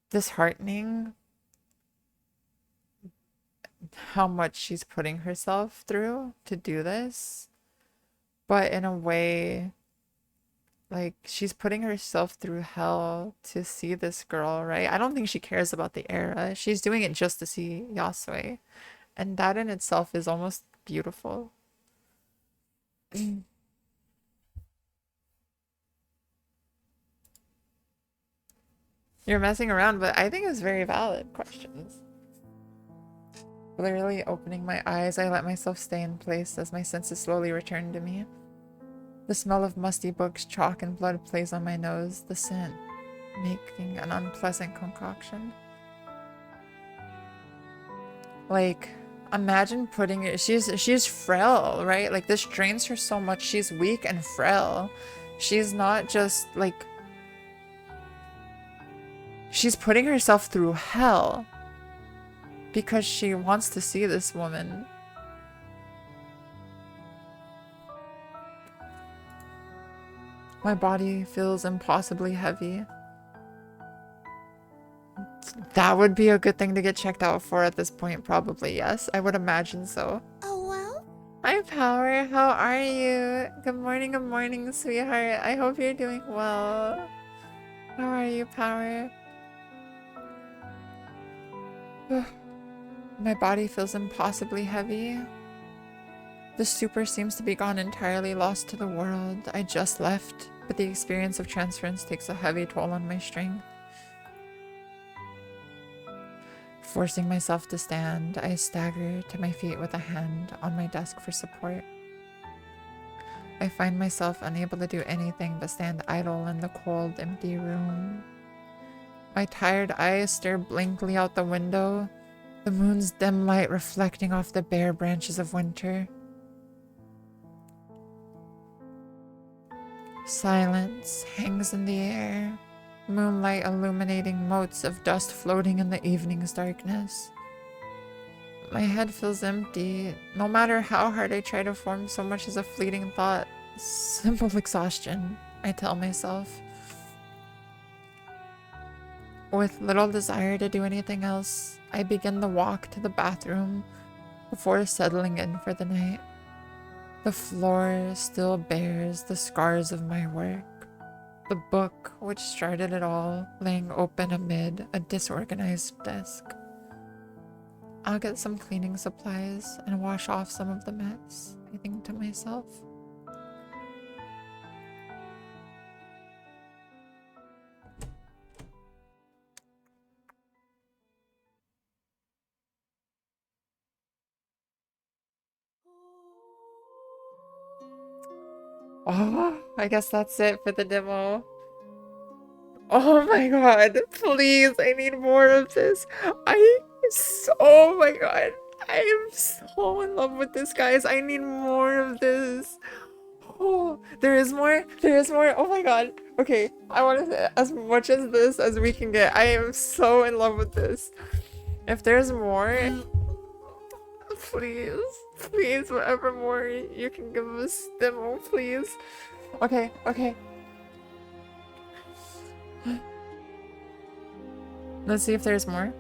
disheartening how much she's putting herself through to do this, but in a way, like she's putting herself through hell to see this girl, right? I don't think she cares about the era. She's doing it just to see Yasue, and that in itself is almost beautiful. You're messing around, but I think it's very valid questions. Literally opening my eyes, I let myself stay in place as my senses slowly returned to me. The smell of musty books, chalk, and blood plays on my nose, the scent making an unpleasant concoction. Like, imagine putting it, she's frail, right? Like, this drains her so much, she's weak and frail. She's not just, like, she's putting herself through hell because she wants to see this woman. My body feels impossibly heavy. That would be a good thing to get checked out for at this point, probably, yes. I would imagine so. Oh, well? Hi, Power. How are you? Good morning, sweetheart. I hope you're doing well. How are you, Power? My body feels impossibly heavy. The stupor seems to be gone entirely, lost to the world. I just left, but the experience of transference takes a heavy toll on my strength. Forcing myself to stand, I stagger to my feet with a hand on my desk for support. I find myself unable to do anything but stand idle in the cold, empty room. My tired eyes stare blankly out the window, the moon's dim light reflecting off the bare branches of winter. Silence hangs in the air, moonlight illuminating motes of dust floating in the evening's darkness. My head feels empty. No matter how hard I try to form so much as a fleeting thought, simple exhaustion, I tell myself. With little desire to do anything else, I begin the walk to the bathroom before settling in for the night. The floor still bears the scars of my work. The book, which started it all, laying open amid a disorganized desk. I'll get some cleaning supplies and wash off some of the mess, I think to myself. Oh, I guess that's it for the demo. Oh my god, please, I need more of this. Oh my god, I am so in love with this, guys. I need more of this. Oh, there is more. Oh my god. Okay, I want to say as much as this as we can get. I am so in love with this. If there's more, please, whatever more you can give us, demo, please. Okay. Let's see if there's more.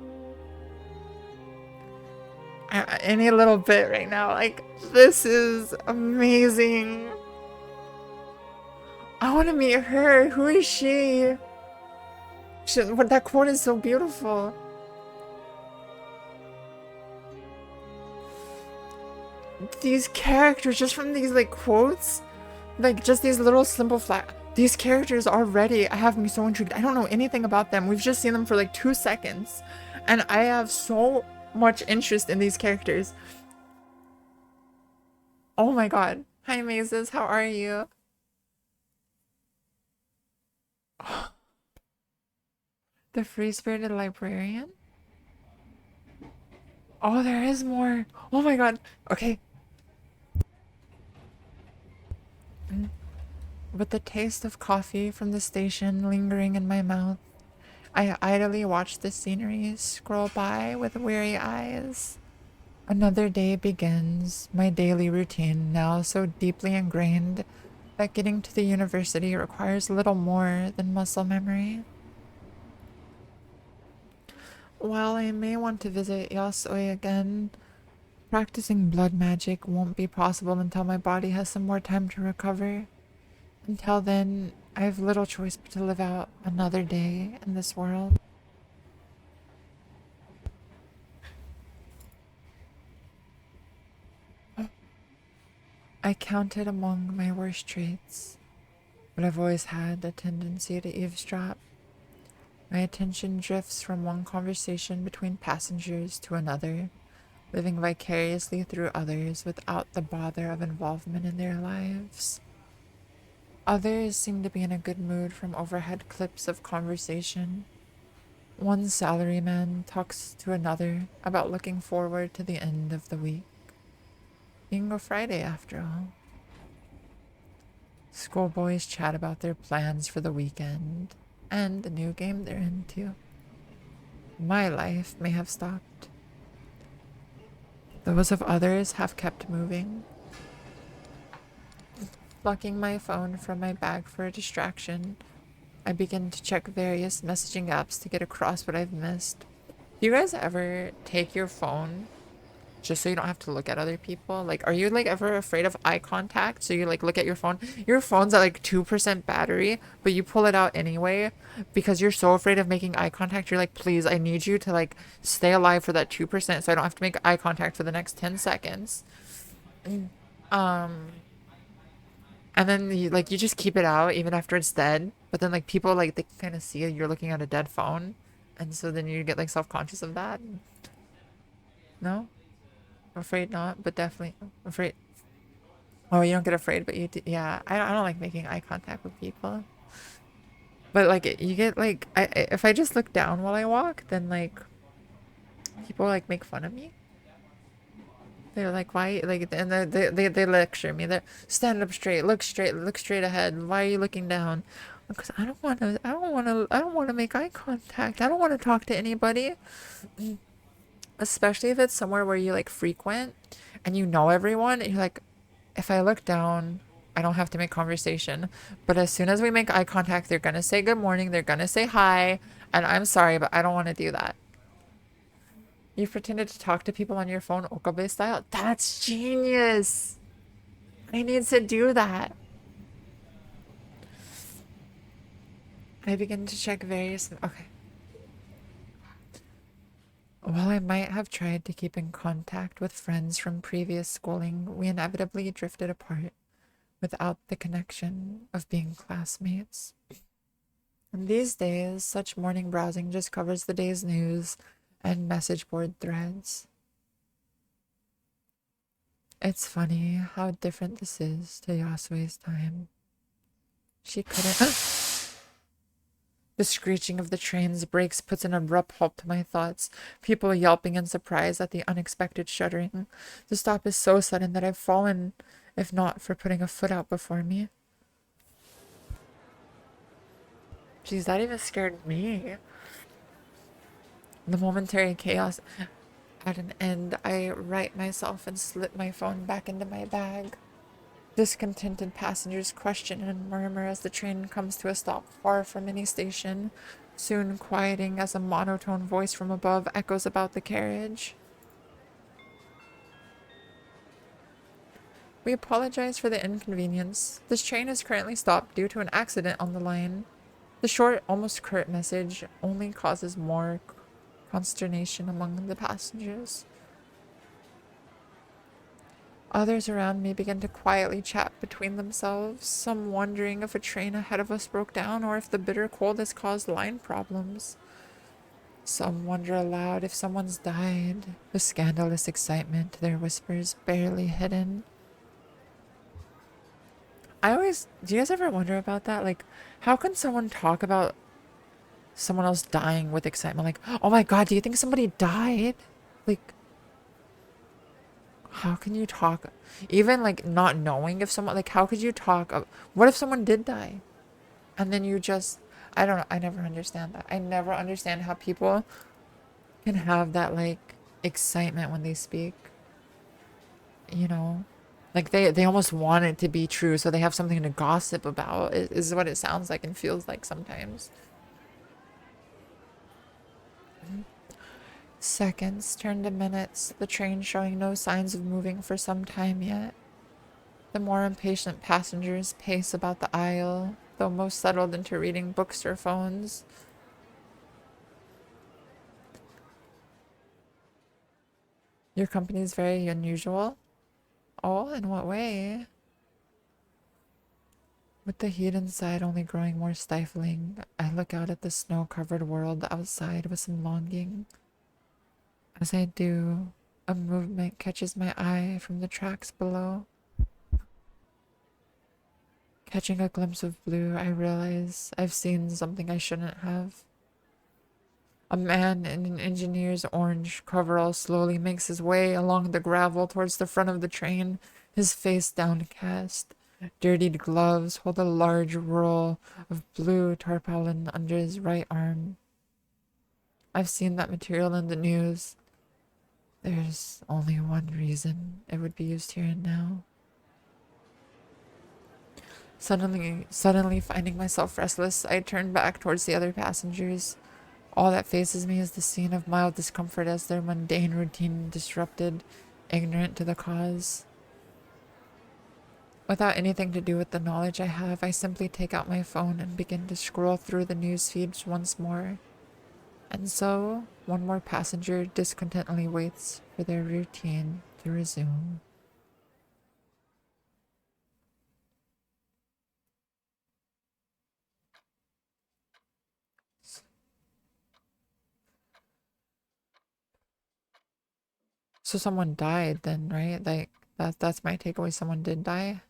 Any little bit right now. Like, this is amazing. I want to meet her. Who is she? What, that quote is so beautiful. These characters, just from these like quotes, like just these little simple these characters already have me so intrigued. I don't know anything about them. We've just seen them for like 2 seconds, And I have so much interest in these characters. Oh my god. Hi Mazes, how are you? The free-spirited librarian? Oh, there is more. Oh my god. Okay. With the taste of coffee from the station lingering in my mouth, I idly watch the scenery scroll by with weary eyes. Another day begins, my daily routine now so deeply ingrained that getting to the university requires little more than muscle memory. While I may want to visit Yasoi again, practicing blood magic won't be possible until my body has some more time to recover. Until then, I have little choice but to live out another day in this world. I counted among my worst traits, but I've always had a tendency to eavesdrop. My attention drifts from one conversation between passengers to another, living vicariously through others without the bother of involvement in their lives. Others seem to be in a good mood from overhead clips of conversation. One salaryman talks to another about looking forward to the end of the week. Being a Friday after all. Schoolboys chat about their plans for the weekend and the new game they're into. My life may have stopped. Those of others have kept moving. Plucking my phone from my bag for a distraction, I begin to check various messaging apps to get across what I've missed. Do you guys ever take your phone just so you don't have to look at other people? Like, are you like ever afraid of eye contact? So you like look at your phone. Your phone's at like 2% battery, but you pull it out anyway because you're so afraid of making eye contact. You're like, please, I need you to like stay alive for that 2% so I don't have to make eye contact for the next 10 seconds. Um, and then you just keep it out even after it's dead. But then like people like they can kind of see you're looking at a dead phone, and so then you get like self-conscious of that. No? Afraid not, but definitely afraid. Oh, you don't get afraid, but you do. Yeah, I don't like making eye contact with people. But like you get like if I just look down while I walk, then like people like make fun of me. They're like, why? Like, and they lecture me. They're stand up straight, look straight ahead. Why are you looking down? Because I don't want to make eye contact. I don't want to talk to anybody. Especially if it's somewhere where you like frequent and you know everyone. And you're like, if I look down, I don't have to make conversation. But as soon as we make eye contact, they're gonna say good morning. They're gonna say hi, and I'm sorry, but I don't want to do that. You pretended to talk to people on your phone, Okabe style? That's genius! I need to do that. I begin to check various... Okay. While I might have tried to keep in contact with friends from previous schooling, we inevitably drifted apart without the connection of being classmates. And these days, such morning browsing just covers the day's news and message board threads. It's funny how different this is to Yasue's time. She couldn't... The screeching of the train's brakes puts an abrupt halt to my thoughts, people yelping in surprise at the unexpected shuddering. The stop is so sudden that I've fallen, if not for putting a foot out before me. Jeez, that even scared me. The momentary chaos at an end, I right myself and slip my phone back into my bag. Discontented passengers question and murmur as the train comes to a stop far from any station, soon quieting as a monotone voice from above echoes about the carriage. We apologize for the inconvenience. This train is currently stopped due to an accident on the line. The short, almost curt message only causes more consternation among the passengers. Others around me begin to quietly chat between themselves, some wondering if a train ahead of us broke down or if the bitter cold has caused line problems. Some wonder aloud if someone's died. The scandalous excitement, their whispers barely hidden. Do you guys ever wonder about that? Like, how can someone talk about someone else dying with excitement? Like, oh my god, do you think somebody died? Like, how can you talk, even like not knowing if someone, like, how could you talk? What if someone did die? And then you just, I don't know, I never understand that. I never understand how people can have that, like, excitement when they speak, you know? Like, they almost want it to be true, so they have something to gossip about, is what it sounds like and feels like sometimes. Seconds turn to minutes, the train showing no signs of moving for some time yet. The more impatient passengers pace about the aisle, though most settled into reading books or phones. Your company is very unusual. Oh, in what way? With the heat inside only growing more stifling, I look out at the snow-covered world outside with some longing. As I do, a movement catches my eye from the tracks below. Catching a glimpse of blue, I realize I've seen something I shouldn't have. A man in an engineer's orange coverall slowly makes his way along the gravel towards the front of the train, his face downcast. Dirtied gloves hold a large roll of blue tarpaulin under his right arm. I've seen that material in the news. There's only one reason it would be used here and now. Suddenly finding myself restless, I turn back towards the other passengers. All that faces me is the scene of mild discomfort as their mundane routine disrupted, ignorant to the cause. Without anything to do with the knowledge I have, I simply take out my phone and begin to scroll through the news feeds once more. And so, one more passenger discontentedly waits for their routine to resume. So someone died then, right? Like, that's my takeaway. Someone did die.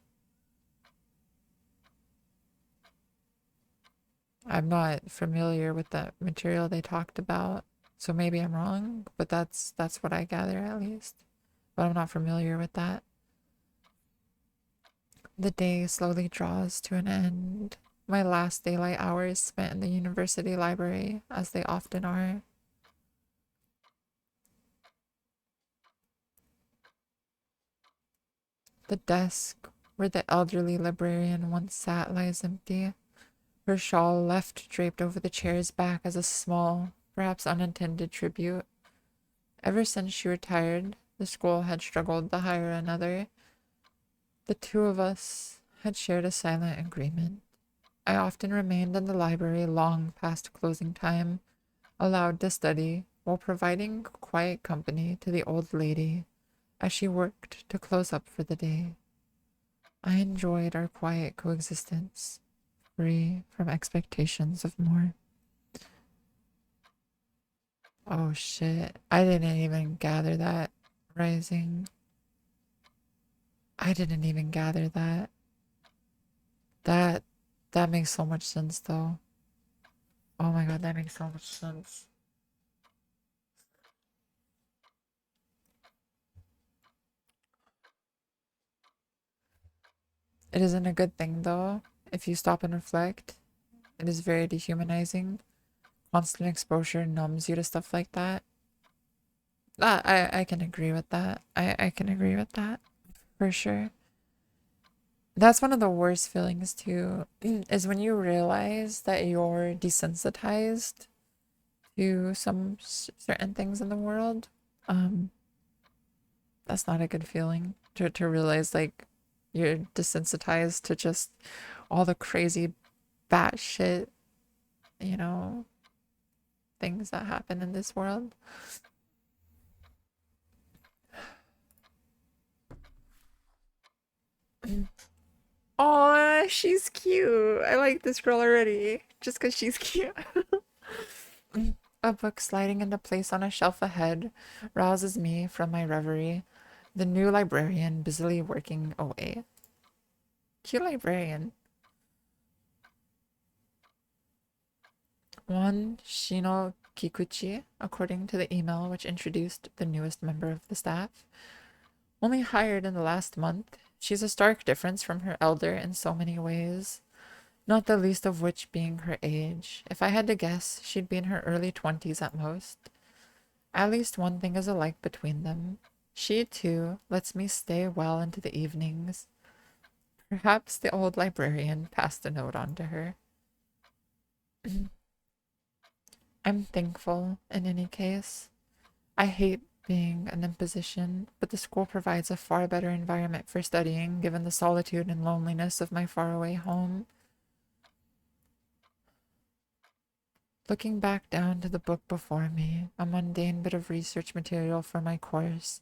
I'm not familiar with the material they talked about, so maybe I'm wrong, but that's what I gather at least. But I'm not familiar with that. The day slowly draws to an end. My last daylight hours spent in the university library, as they often are. The desk where the elderly librarian once sat lies empty, her shawl left draped over the chair's back as a small, perhaps unintended tribute. Ever since she retired, the school had struggled to hire another. The two of us had shared a silent agreement. I often remained in the library long past closing time, allowed to study while providing quiet company to the old lady as she worked to close up for the day. I enjoyed our quiet coexistence, free from expectations of more. Oh shit, I didn't even gather that. Rising. I didn't even gather that. That that makes so much sense though. Oh my god, that makes so much sense. It isn't a good thing though, if you stop and reflect. It is very dehumanizing. Constant exposure numbs you to stuff like that. I can agree with that. I can agree with that for sure. That's one of the worst feelings too, is when you realize that you're desensitized to some certain things in the world. Um, that's not a good feeling to realize like you're desensitized to just all the crazy batshit, you know, things that happen in this world. Oh, she's cute. I like this girl already just because she's cute. A book sliding into place on a shelf ahead rouses me from my reverie. The new librarian busily working away. Cute librarian. One Shino Kikuchi, according to the email which introduced the newest member of the staff. Only hired in the last month, she's a stark difference from her elder in so many ways, not the least of which being her age. If I had to guess, she'd be in her early 20s at most. At least one thing is alike between them. She, too, lets me stay well into the evenings. Perhaps the old librarian passed a note on to her. I'm thankful, in any case. I hate being an imposition, but the school provides a far better environment for studying, given the solitude and loneliness of my faraway home. Looking back down to the book before me, a mundane bit of research material for my course,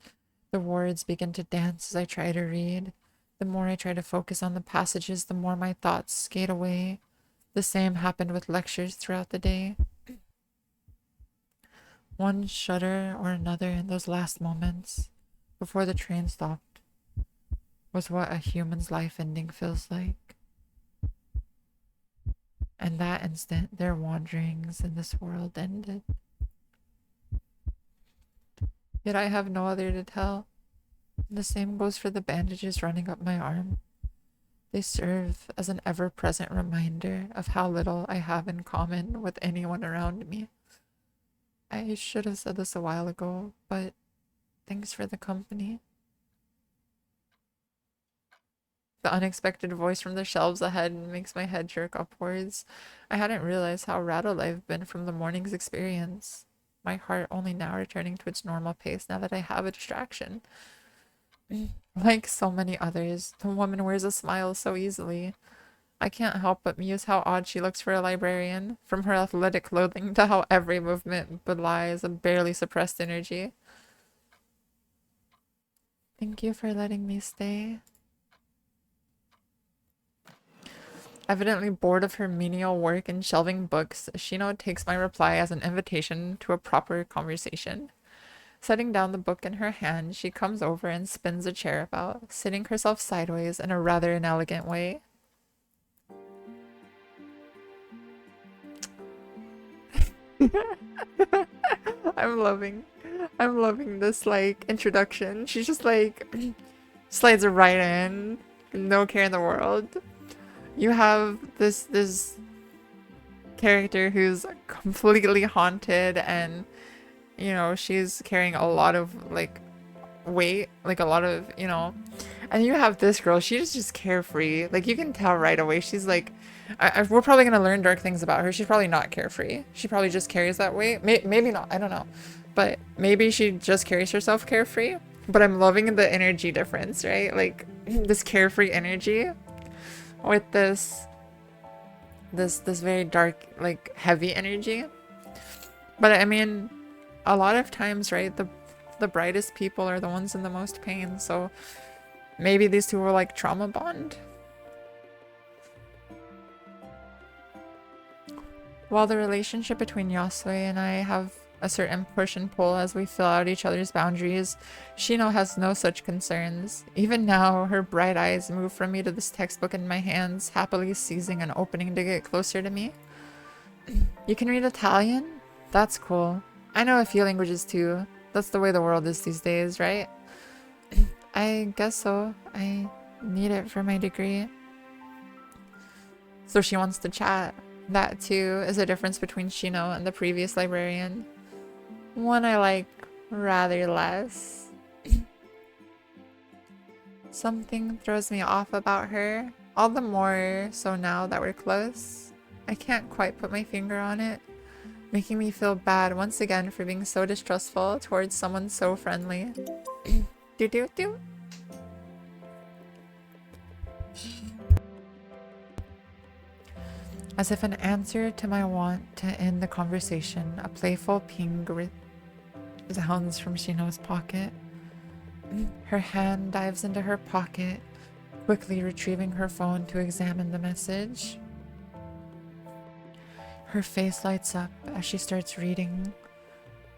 the words begin to dance as I try to read. The more I try to focus on the passages, the more my thoughts skate away. The same happened with lectures throughout the day. One shudder or another in those last moments, before the train stopped, was what a human's life ending feels like. And that instant, their wanderings in this world ended. Yet I have no other to tell. The same goes for the bandages running up my arm. They serve as an ever-present reminder of how little I have in common with anyone around me. I should have said this a while ago, but thanks for the company. The unexpected voice from the shelves ahead makes my head jerk upwards. I hadn't realized how rattled I've been from the morning's experience. My heart only now returning to its normal pace now that I have a distraction. Like so many others, the woman wears a smile so easily. I can't help but muse how odd she looks for a librarian, from her athletic clothing to how every movement belies a barely suppressed energy. Thank you for letting me stay. Evidently bored of her menial work and shelving books, Shino takes my reply as an invitation to a proper conversation. Setting down the book in her hand, she comes over and spins a chair about, sitting herself sideways in a rather inelegant way. I'm loving this like introduction. She's just like slides right in, no care in the world. You have this character who's completely haunted, and you know she's carrying a lot of like weight, like a lot of, you know, and you have this girl, she's just carefree. Like you can tell right away she's like, we're probably gonna learn dark things about her. She's probably not carefree. She probably just carries that weight. Maybe not, I don't know, but maybe she just carries herself carefree. But I'm loving the energy difference, right? Like this carefree energy with this very dark, like heavy energy. But I mean, a lot of times, right, the brightest people are the ones in the most pain, so maybe these two were like trauma bond. While the relationship between Yasue and I have a certain push and pull as we fill out each other's boundaries, Shino has no such concerns. Even now, her bright eyes move from me to this textbook in my hands, happily seizing an opening to get closer to me. You can read Italian? That's cool. I know a few languages too. That's the way the world is these days, right? I guess so. I need it for my degree. So she wants to chat. That too is a difference between Shino and the previous librarian. One I like rather less. Something throws me off about her, all the more so now that we're close. I can't quite put my finger on it, making me feel bad once again for being so distrustful towards someone so friendly. Do do do. As if an answer to my want to end the conversation, a playful ping resounds from Shino's pocket. Her hand dives into her pocket, quickly retrieving her phone to examine the message. Her face lights up as she starts reading.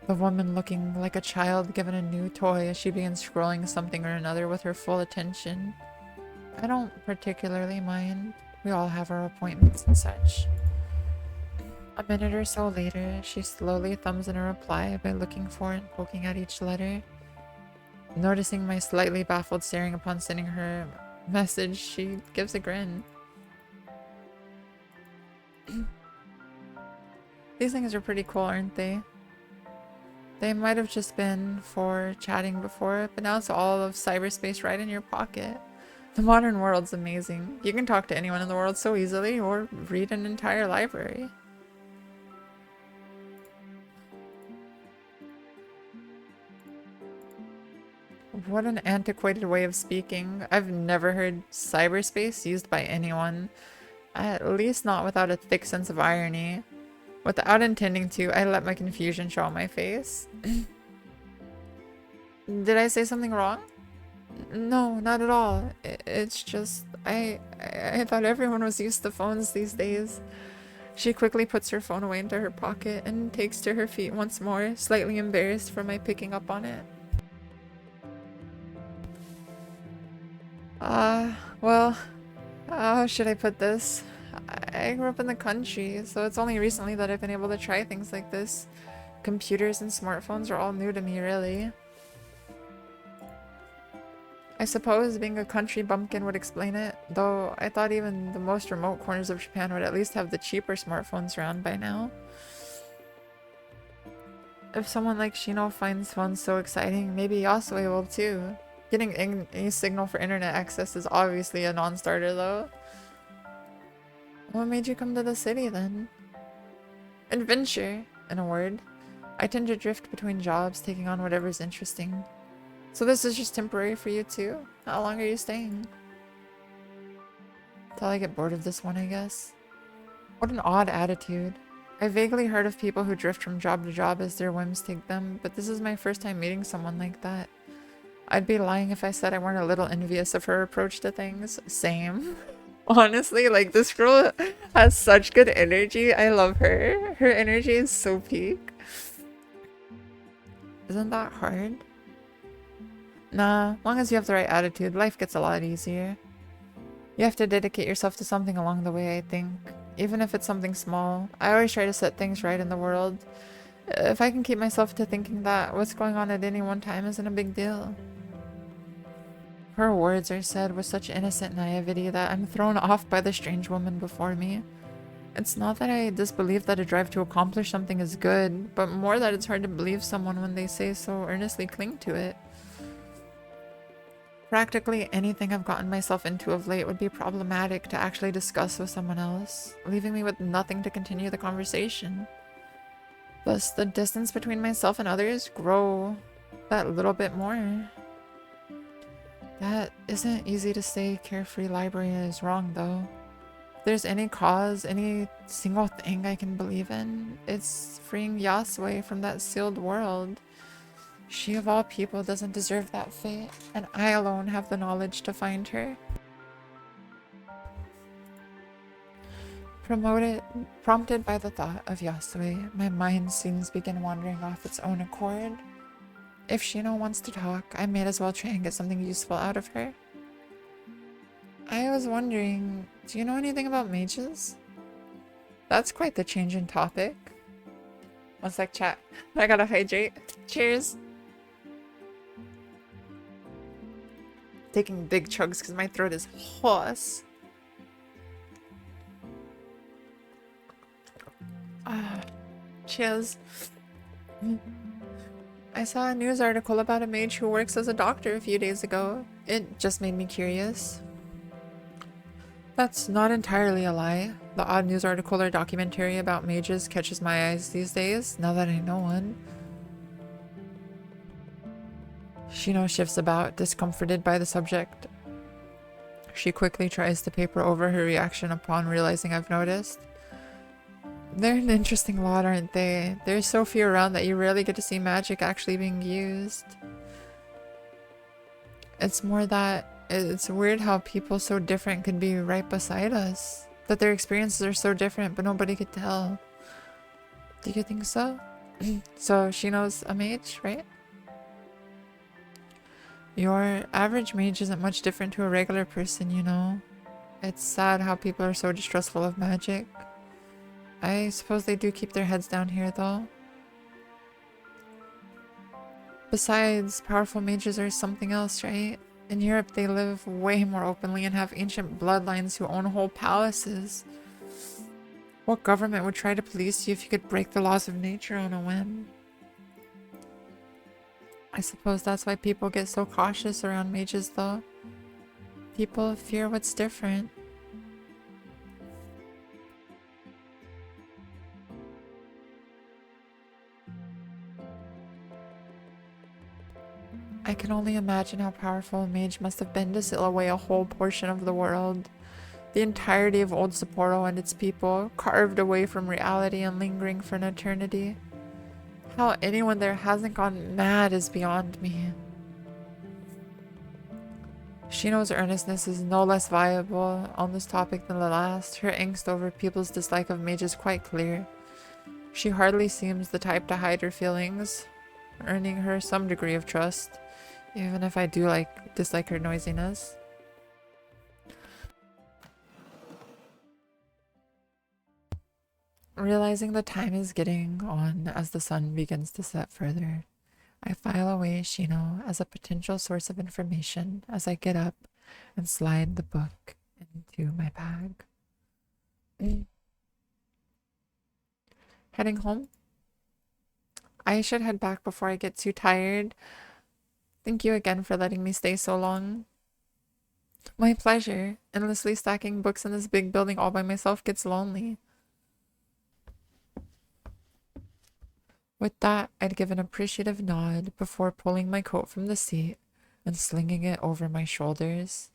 The woman looking like a child given a new toy as she begins scrolling something or another with her full attention. I don't particularly mind. We all have our appointments and such. A minute or so later, she slowly thumbs in a reply by looking for and poking at each letter. Noticing my slightly baffled staring upon sending her message, she gives a grin. These things are pretty cool, aren't they? They might have just been for chatting before, but now it's all of cyberspace right in your pocket. The modern world's amazing. You can talk to anyone in the world so easily, or read an entire library. What an antiquated way of speaking. I've never heard cyberspace used by anyone. At least not without a thick sense of irony. Without intending to, I let my confusion show on my face. Did I say something wrong? No, not at all. It's just, I thought everyone was used to phones these days. She quickly puts her phone away into her pocket and takes to her feet once more, slightly embarrassed for my picking up on it. Well, how should I put this? I grew up in the country, so it's only recently that I've been able to try things like this. Computers and smartphones are all new to me, really. I suppose being a country bumpkin would explain it, though I thought even the most remote corners of Japan would at least have the cheaper smartphones around by now. If someone like Shino finds phones so exciting, maybe Yasue will too. Getting any signal for internet access is obviously a non-starter though. What made you come to the city then? Adventure, in a word. I tend to drift between jobs, taking on whatever's interesting. So this is just temporary for you too? How long are you staying? Till I get bored of this one, I guess. What an odd attitude. I vaguely heard of people who drift from job to job as their whims take them, but this is my first time meeting someone like that. I'd be lying if I said I weren't a little envious of her approach to things. Same. Honestly, like, this girl has such good energy. I love her. Her energy is so peak. Isn't that hard? Nah, as long as you have the right attitude, life gets a lot easier. You have to dedicate yourself to something along the way, I think. Even if it's something small. I always try to set things right in the world. If I can keep myself to thinking that what's going on at any one time isn't a big deal. Her words are said with such innocent naivety that I'm thrown off by the strange woman before me. It's not that I disbelieve that a drive to accomplish something is good, but more that it's hard to believe someone when they say so earnestly cling to it. Practically anything I've gotten myself into of late would be problematic to actually discuss with someone else, leaving me with nothing to continue the conversation. Thus, the distance between myself and others grow that little bit more. That isn't easy to say carefree library is wrong though. If there's any cause, any single thing I can believe in, it's freeing Yasue from that sealed world. She of all people doesn't deserve that fate, and I alone have the knowledge to find her. Prompted by the thought of Yasue, my mind seems begin wandering off its own accord. If Shino wants to talk, I may as well try and get something useful out of her. I was wondering, do you know anything about mages? That's quite the change in topic. One sec, chat. I gotta hydrate. Cheers! Taking big chugs because my throat is hoarse. Cheers. I saw a news article about a mage who works as a doctor a few days ago. It just made me curious. That's not entirely a lie. The odd news article or documentary about mages catches my eyes these days, now that I know one. Shino shifts about, discomforted by the subject. She quickly tries to paper over her reaction upon realizing I've noticed. They're an interesting lot, aren't they? There's so few around that you rarely get to see magic actually being used. It's more that it's weird how people so different could be right beside us. That their experiences are so different, but nobody could tell. Do you think so? So she knows a mage, right? Your average mage isn't much different to a regular person, you know. It's sad how people are so distrustful of magic. I suppose they do keep their heads down here, though. Besides, powerful mages are something else, right? In Europe, they live way more openly and have ancient bloodlines who own whole palaces. What government would try to police you if you could break the laws of nature on a whim? I suppose that's why people get so cautious around mages, though. People fear what's different. I can only imagine how powerful a mage must have been to seal away a whole portion of the world. The entirety of Old Sapporo and its people, carved away from reality and lingering for an eternity. How anyone there hasn't gone mad is beyond me. Shino's earnestness is no less viable on this topic than the last. Her angst over people's dislike of mages is quite clear. She hardly seems the type to hide her feelings, earning her some degree of trust, even if I do dislike her noisiness. Realizing the time is getting on as the sun begins to set further, I file away Shino as a potential source of information as I get up and slide the book into my bag. Heading home? I should head back before I get too tired. Thank you again for letting me stay so long. My pleasure. Endlessly stacking books in this big building all by myself gets lonely. With that, I'd give an appreciative nod before pulling my coat from the seat and slinging it over my shoulders,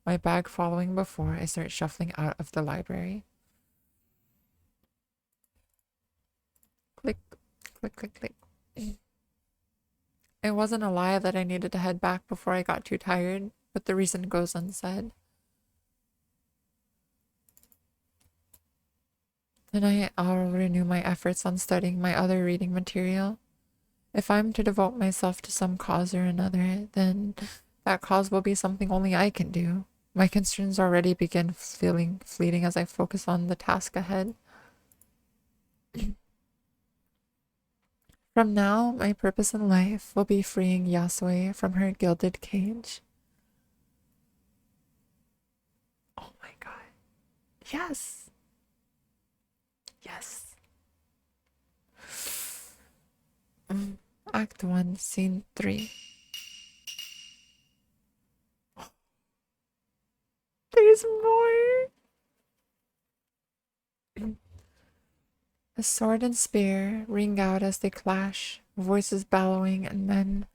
my bag following before I start shuffling out of the library. Click, click, click, click. It wasn't a lie that I needed to head back before I got too tired, but the reason goes unsaid. Tonight, I'll renew my efforts on studying my other reading material. If I'm to devote myself to some cause or another, then that cause will be something only I can do. My concerns already begin feeling fleeting as I focus on the task ahead. From now, my purpose in life will be freeing Yasue from her gilded cage. Oh my god. Yes! Yes. Act 1, Scene 3. There's more! A sword and spear ring out as they clash, voices bellowing and men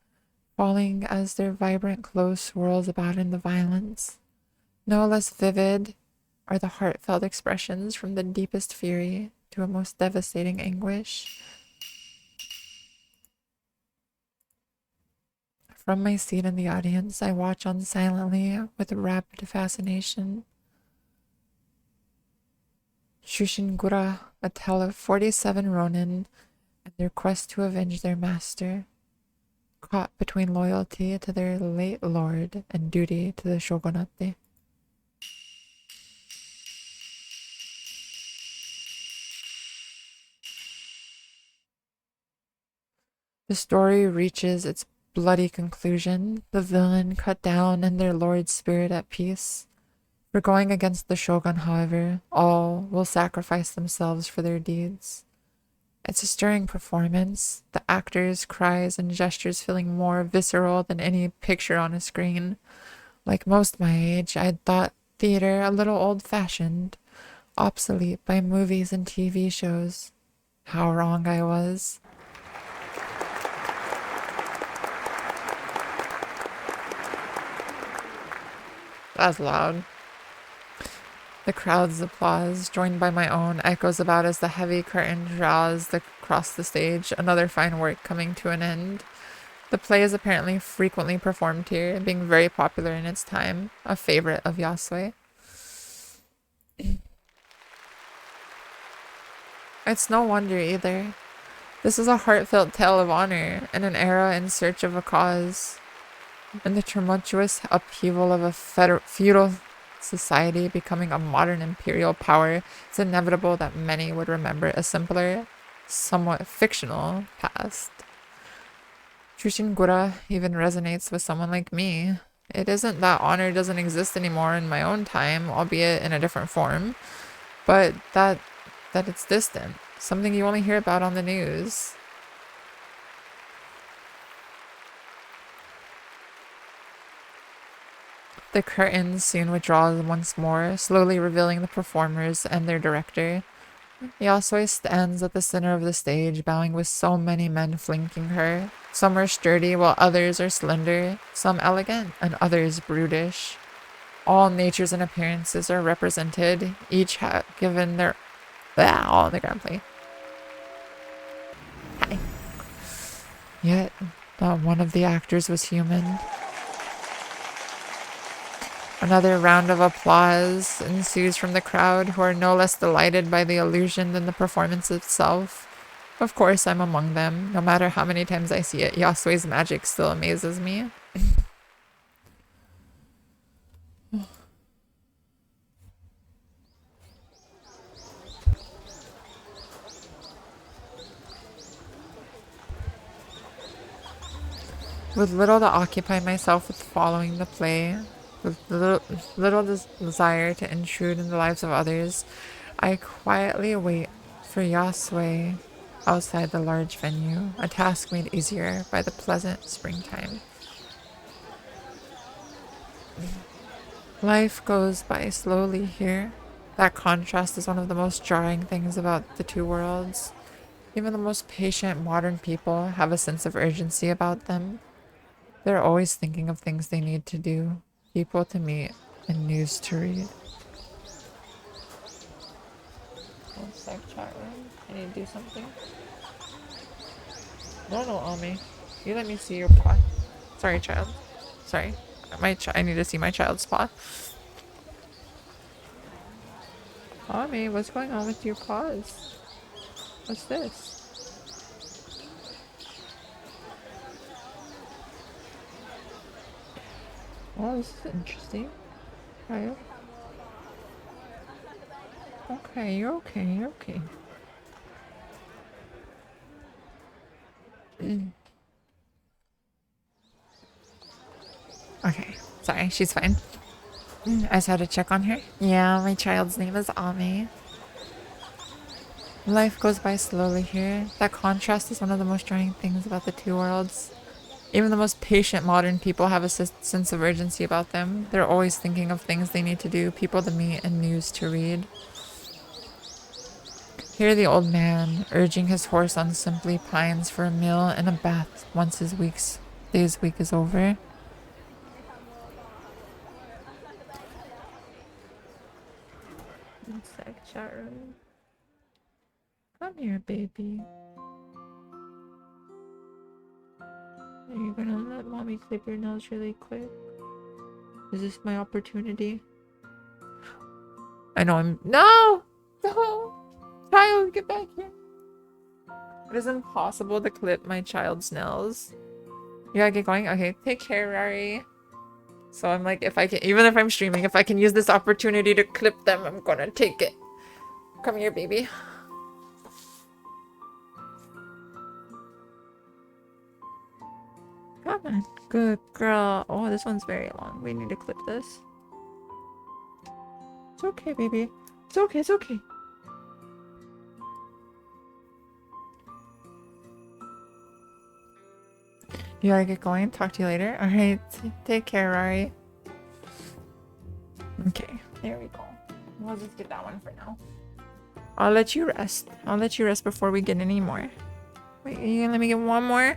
falling as their vibrant clothes swirls about in the violence. No less vivid are the heartfelt expressions from the deepest fury to a most devastating anguish. From my seat in the audience, I watch on silently with rapid fascination. Shushingura, a tale of 47 Ronin and their quest to avenge their master, caught between loyalty to their late lord and duty to the shogunate. The story reaches its bloody conclusion, the villain cut down and their lord's spirit at peace. For going against the shogun, however, all will sacrifice themselves for their deeds. It's a stirring performance, the actors' cries and gestures feeling more visceral than any picture on a screen. Like most my age, I'd thought theater a little old-fashioned, obsolete by movies and TV shows. How wrong I was. That's loud. The crowd's applause, joined by my own, echoes about as the heavy curtain draws across the stage, another fine work coming to an end. The play is apparently frequently performed here, being very popular in its time, a favorite of Yasue. It's no wonder either. This is a heartfelt tale of honor in an era in search of a cause. In the tumultuous upheaval of a feudal society becoming a modern imperial power, it's inevitable that many would remember a simpler, somewhat fictional past. Chushingura even resonates with someone like me. It isn't that honor doesn't exist anymore in my own time, albeit in a different form, but that it's distant, something you only hear about on the news. The curtain soon withdraws once more, slowly revealing the performers and their director. Yasui stands at the center of the stage, bowing with so many men flanking her. Some are sturdy, while others are slender, some elegant, and others brutish. All natures and appearances are represented, each given their all in the ground play. Hi. Yet, not one of the actors was human. Another round of applause ensues from the crowd, who are no less delighted by the illusion than the performance itself. Of course, I'm among them. No matter how many times I see it, Yasui's magic still amazes me. With little to occupy myself with following the play, with little desire to intrude in the lives of others, I quietly wait for Yasui outside the large venue, a task made easier by the pleasant springtime. Life goes by slowly here. That contrast is one of the most jarring things about the two worlds. Even the most patient modern people have a sense of urgency about them. They're always thinking of things they need to do, people to meet, and news to read. One sec, chat room. I need to do something. No, Ami. You let me see your paw. Sorry, child. Sorry. I need to see my child's paw. Ami, what's going on with your paws? What's this? Oh, this is interesting. Are you? Okay, you're okay, you're okay. Okay, sorry, she's fine. I just had to check on her. Yeah, my child's name is Ami. Life goes by slowly here. That contrast is one of the most jarring things about the two worlds. Even the most patient modern people have a sense of urgency about them. They're always thinking of things they need to do, people to meet, and news to read. Here the old man, urging his horse on, simply pines for a meal and a bath once his day's week is over. One sec, chat room. Come here, baby. Are you gonna let mommy clip your nails really quick? Is this my opportunity? I know I'm- No! No! Child, get back here! It is impossible to clip my child's nails. You gotta get going? Okay, take care, Rari. So I'm like, if I can- even if I'm streaming, if I can use this opportunity to clip them, I'm gonna take it. Come here, baby. Come on. Good girl. Oh, this one's very long. We need to clip this. It's okay, baby. It's okay, it's okay. You gotta get going. Talk to you later. Alright. Take care, Rari. Okay. There we go. We'll just get that one for now. I'll let you rest. I'll let you rest before we get any more. Wait, you gonna let me get one more?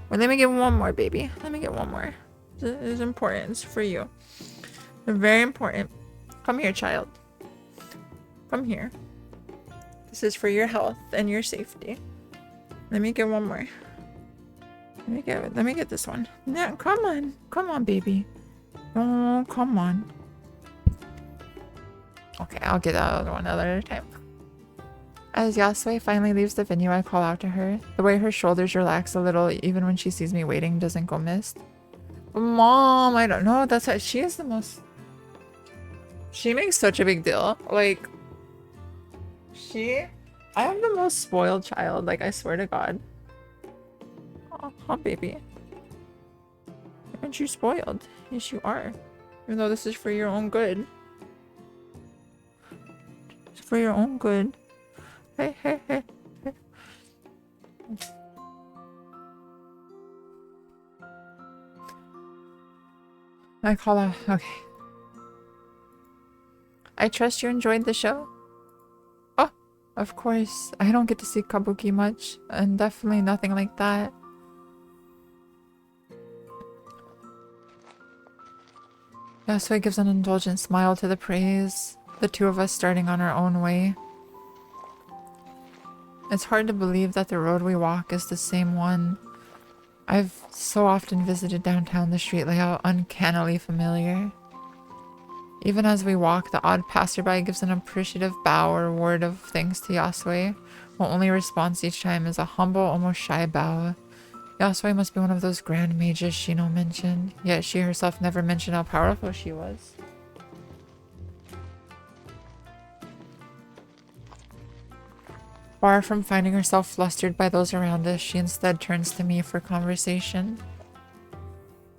Well, let me get one more, baby. Let me get one more. This is important. It's for you. They're very important. Come here, child. Come here. This is for your health and your safety. Let me get one more. Let me get this one. Yeah, come on. Come on, baby. Oh, come on. Okay, I'll get that other one another time. As Yasue finally leaves the venue, I call out to her. The way her shoulders relax a little even when she sees me waiting doesn't go missed. Mom, I don't know. That's how she is the most... She makes such a big deal. Like, I am the most spoiled child. Like, I swear to God. Oh, baby. Aren't you spoiled? Yes, you are. Even though this is for your own good. It's for your own good. Hey, hey, hey, hey. I call out. Okay. I trust you enjoyed the show? Oh, of course. I don't get to see kabuki much, and definitely nothing like that. Yasue gives an indulgent smile to the praise, the two of us starting on our own way. It's hard to believe that the road we walk is the same one. I've so often visited downtown, the street layout uncannily familiar. Even as we walk, the odd passerby gives an appreciative bow or word of thanks to Yasue, while only response each time is a humble, almost shy bow. Yasue must be one of those grand mages Shino mentioned, yet she herself never mentioned how powerful she was. Far from finding herself flustered by those around us, she instead turns to me for conversation.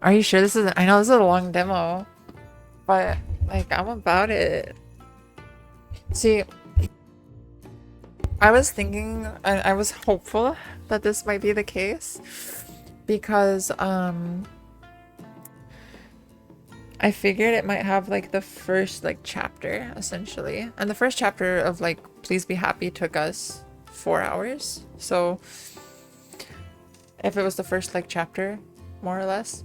Are you sure this is... I know this is a long demo, but, like, I'm about it. See, I was thinking, I was hopeful that this might be the case, because, I figured it might have, like, the first, like, chapter, essentially. And the first chapter of, like, Please Be Happy took us 4 hours. So, if it was the first, like, chapter, more or less,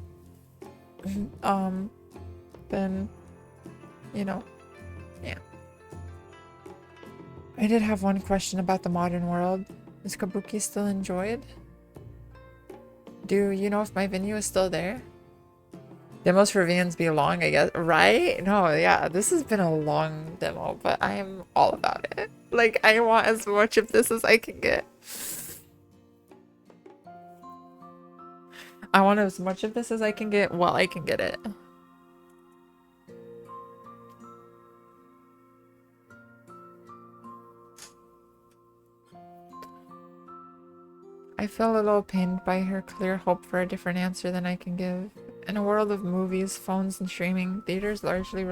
then, you know, yeah. I did have one question about the modern world. Is kabuki still enjoyed? Do you know if my venue is still there? Demos for VNs be long, I guess. Right? No, yeah, this has been a long demo, but I am all about it. Like, I want as much of this as I can get. I want as much of this as I can get while I can get it. I feel a little pained by her clear hope for a different answer than I can give. In a world of movies, phones, and streaming, theater is largely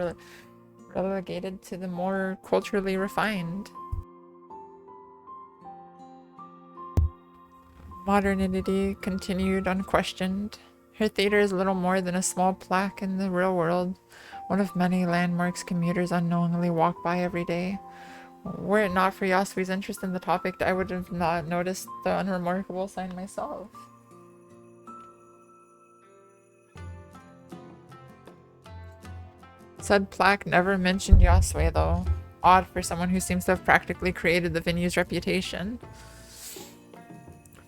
relegated to the more culturally refined. Modernity continued unquestioned. Her theater is little more than a small plaque in the real world, one of many landmarks commuters unknowingly walk by every day. Were it not for Yasui's interest in the topic, I would have not noticed the unremarkable sign myself. Said plaque never mentioned Yasue though. Odd for someone who seems to have practically created the venue's reputation.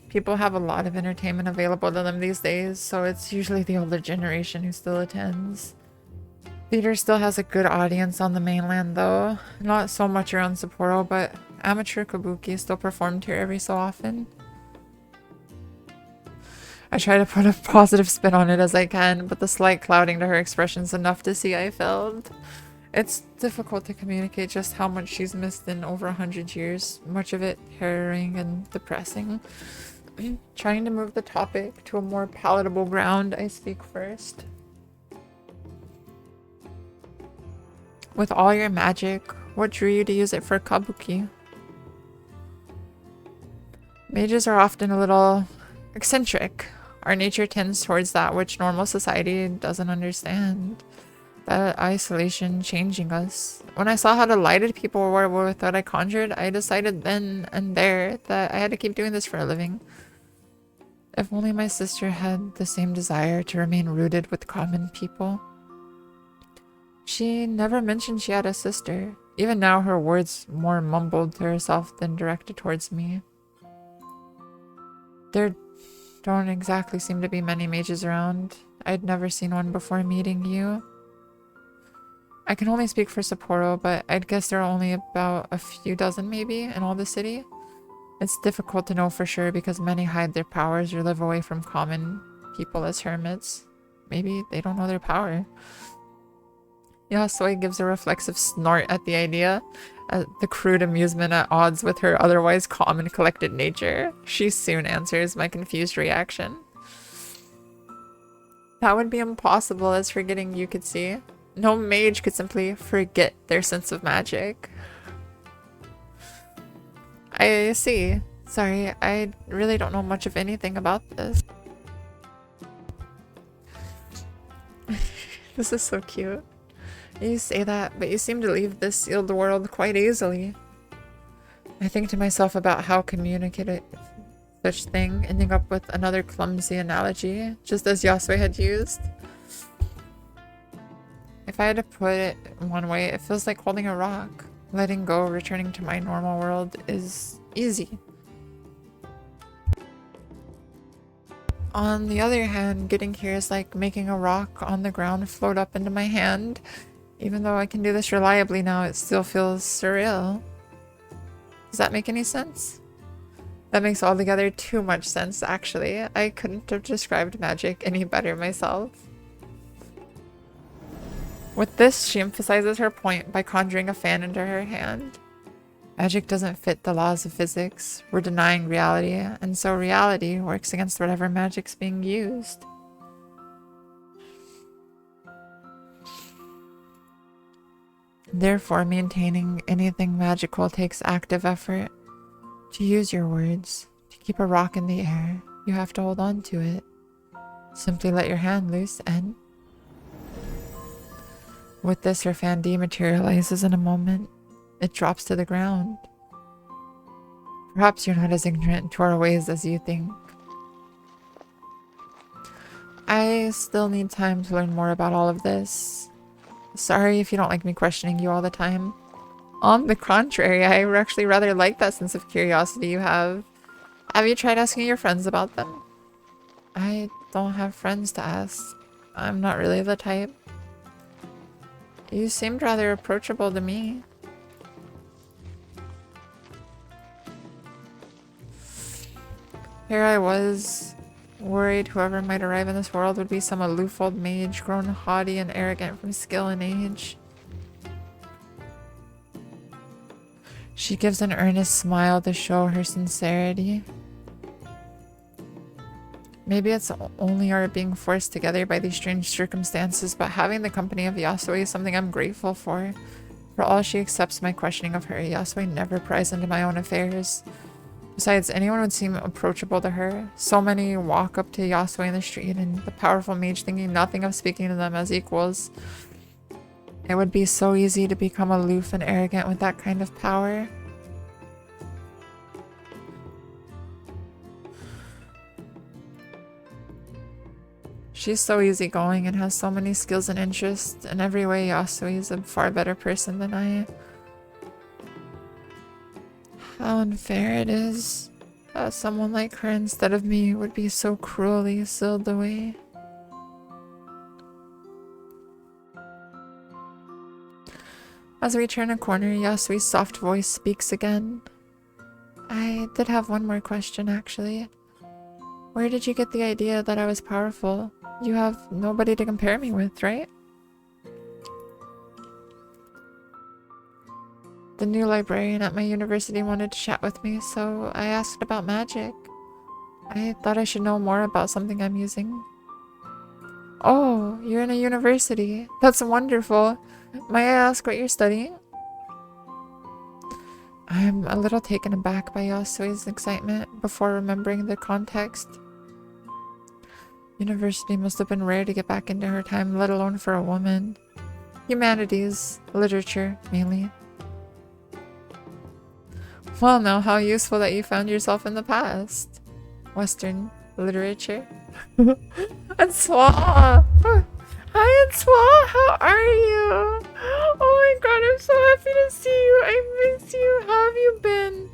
People have a lot of entertainment available to them these days, so it's usually the older generation who still attends. Theater still has a good audience on the mainland though. Not so much around Sapporo, but amateur kabuki is still performed here every so often. I try to put a positive spin on it as I can, but the slight clouding to her expression is enough to see I failed. It's difficult to communicate just how much she's missed in over 100 years, much of it harrowing and depressing. Trying to move the topic to a more palatable ground, I speak first. With all your magic, what drew you to use it for kabuki? Mages are often a little eccentric. Our nature tends towards that which normal society doesn't understand. That isolation changing us. When I saw how delighted people were with what I conjured, I decided then and there that I had to keep doing this for a living. If only my sister had the same desire to remain rooted with common people. She never mentioned she had a sister. Even now, her words more mumbled to herself than directed towards me. There don't exactly seem to be many mages around. I'd never seen one before meeting you. I can only speak for Sapporo, but I'd guess there are only about a few dozen maybe in all the city. It's difficult to know for sure because many hide their powers or live away from common people as hermits. Maybe they don't know their power. Yasui gives a reflexive snort at the idea, the crude amusement at odds with her otherwise calm and collected nature. She soon answers my confused reaction. That would be impossible, as forgetting you could see. No mage could simply forget their sense of magic. I see. Sorry, I really don't know much of anything about this. This is so cute. You say that, but you seem to leave this sealed world quite easily. I think to myself about how communicative such thing, ending up with another clumsy analogy, just as Yasui had used. If I had to put it one way, it feels like holding a rock. Letting go, returning to my normal world is easy. On the other hand, getting here is like making a rock on the ground float up into my hand. Even though I can do this reliably now, it still feels surreal. Does that make any sense? That makes altogether too much sense, actually. I couldn't have described magic any better myself. With this, she emphasizes her point by conjuring a fan into her hand. Magic doesn't fit the laws of physics. We're denying reality, and so reality works against whatever magic's being used. Therefore, maintaining anything magical takes active effort. To use your words, to keep a rock in the air, you have to hold on to it. Simply let your hand loose and... With this, her fan dematerializes in a moment. It drops to the ground. Perhaps you're not as ignorant to our ways as you think. I still need time to learn more about all of this. Sorry if you don't like me questioning you all the time. On the contrary, I actually rather like that sense of curiosity you have. Have you tried asking your friends about them? I don't have friends to ask. I'm not really the type. You seemed rather approachable to me. Here I was, worried whoever might arrive in this world would be some aloof old mage grown haughty and arrogant from skill and age. She gives an earnest smile to show her sincerity. Maybe it's only our being forced together by these strange circumstances, but having the company of Yasui is something I'm grateful for. For all she accepts my questioning of her, Yasui never pries into my own affairs. Besides, anyone would seem approachable to her. So many walk up to Yasui in the street, and the powerful mage thinking nothing of speaking to them as equals. It would be so easy to become aloof and arrogant with that kind of power. She's so easygoing and has so many skills and interests. In every way, Yasui is a far better person than I am. How unfair it is that someone like her instead of me would be so cruelly sealed away. As we turn a corner, Yasui's soft voice speaks again. I did have one more question, actually. Where did you get the idea that I was powerful? You have nobody to compare me with, right? The new librarian at my university wanted to chat with me, so I asked about magic. I thought I should know more about something I'm using. Oh, you're in a university. That's wonderful. May I ask what you're studying? I'm a little taken aback by Yasui's excitement before remembering the context. University must have been rare to get back into her time, let alone for a woman. Humanities, literature, mainly. Well, now how useful that you found yourself in the past. Western literature. And Swa! Hi, Swa! How are you? Oh my god, I'm so happy to see you. I miss you. How have you been?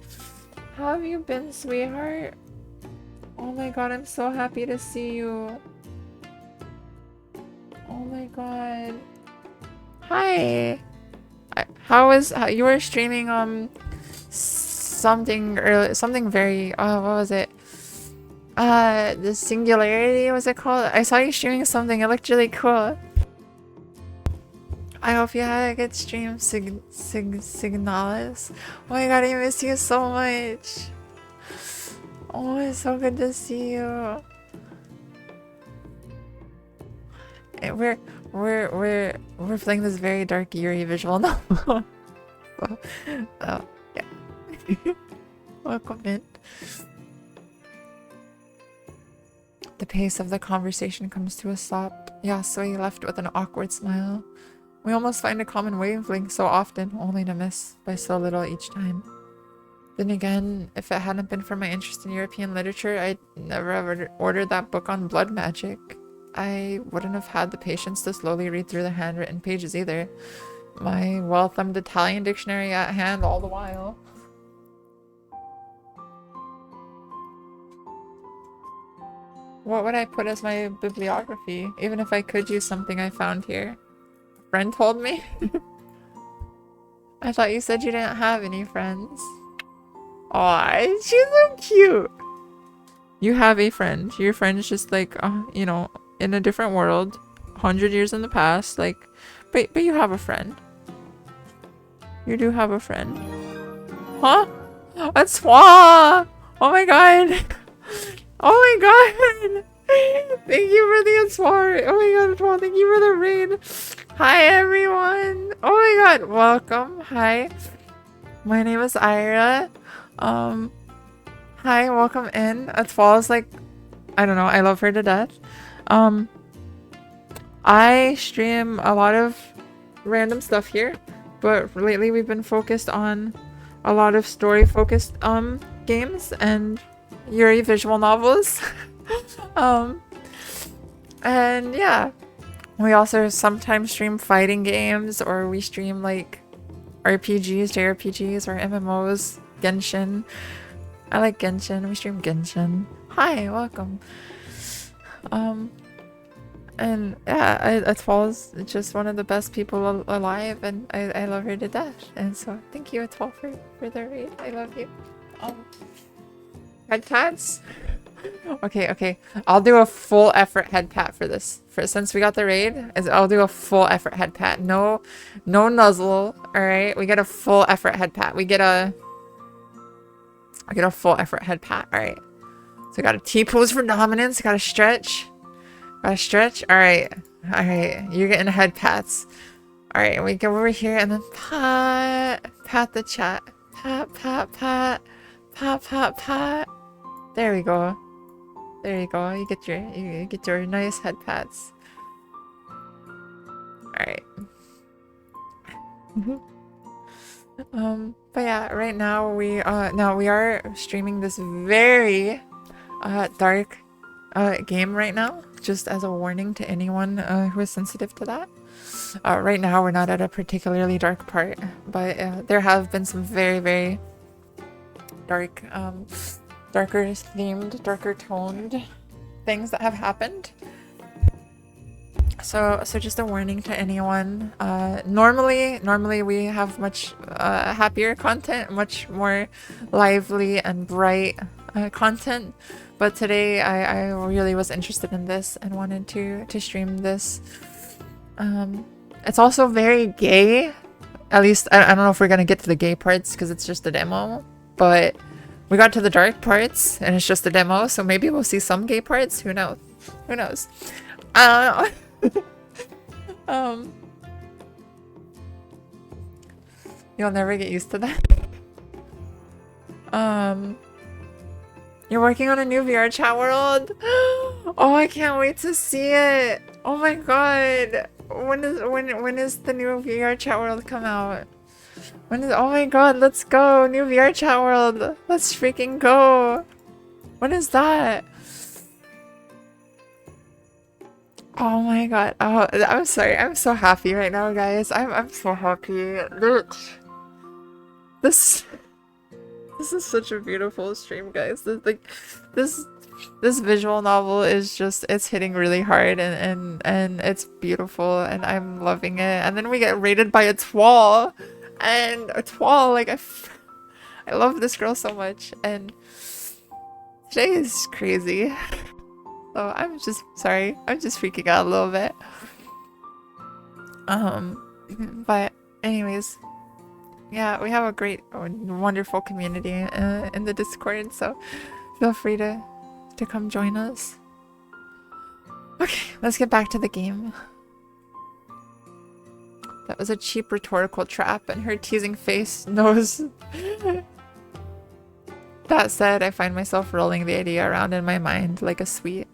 How have you been, sweetheart? Oh my god, I'm so happy to see you. Oh my god. Hi. How you were streaming something early, something very what was it? The Singularity, was it called? I saw you streaming something. It looked really cool. I hope you had a good stream, Signalis. Oh my god, I miss you so much. Oh, it's so good to see you. Eh, we're playing this very dark Yuri visual novel. Oh, yeah. Welcome in. The pace of the conversation comes to a stop. Yasui left with an awkward smile. We almost find a common wavelength so often, only to miss by so little each time. Then again, if it hadn't been for my interest in European literature, I'd never have ordered that book on blood magic. I wouldn't have had the patience to slowly read through the handwritten pages either. My well-thumbed Italian dictionary at hand all the while. What would I put as my bibliography, even if I could use something I found here? A friend told me? I thought you said you didn't have any friends. Aw, she's so cute! You have a friend. Your friend's just like, you know, in a different world. 100 years in the past, like... But you have a friend. You do have a friend. Huh? That's Swa! Oh my god! Oh my god! Thank you for the Answar! Oh my god, Swa, thank you for the raid! Hi everyone! Oh my god, welcome. Hi. My name is Ira. Hi, welcome in. Atwal is like, I don't know, I love her to death. I stream a lot of random stuff here, but lately we've been focused on a lot of story-focused games and Yuri visual novels. And yeah, we also sometimes stream fighting games, or we stream like RPGs, JRPGs, or MMOs, Genshin. I like Genshin. We stream Genshin. Hi, welcome. And yeah, Atwal is just one of the best people alive, and I love her to death. And so thank you, Atwal, for the raid. I love you. Head pats? Okay. I'll do a full effort head pat for this. Since we got the raid, I'll do a full effort head pat. No nuzzle. Alright, we get a full effort head pat. I get a full effort head pat. Alright. So I got a T-pose for dominance. Got to stretch. Alright. You're getting head pats. Alright, we go over here and then pat the chat. Pat. There we go. You get your nice head pats. Alright. But yeah, right now we are streaming this very dark game right now, just as a warning to anyone who is sensitive to that. Right now we're not at a particularly dark part, but there have been some very, very dark, darker themed, darker toned things that have happened. So just a warning to anyone. Normally we have much happier content, much more lively and bright content. But today I really was interested in this and wanted to stream this. It's also very gay. At least I don't know if we're gonna get to the gay parts because it's just a demo. But we got to the dark parts and it's just a demo, so maybe we'll see some gay parts. Who knows? You'll never get used to that. You're working on a new VR chat world? Oh, I can't wait to see it. Oh my god. When is the new VR chat world come out? Oh my god, let's go. New VR chat world. Let's freaking go. When is that? Oh my god. Oh, I'm sorry. I'm so happy right now, guys. I'm so happy. Look. This This is such a beautiful stream, guys. This this visual novel is just, it's hitting really hard, and it's beautiful, and I'm loving it. And then we get rated by a twal, and a twal, like I love this girl so much, and today is crazy. So I'm just sorry. I'm just freaking out a little bit. But anyways, yeah, we have a great, wonderful community in the Discord, so feel free to come join us. Okay, let's get back to the game. That was a cheap rhetorical trap, and her teasing face knows. That said, I find myself rolling the idea around in my mind like a sweet.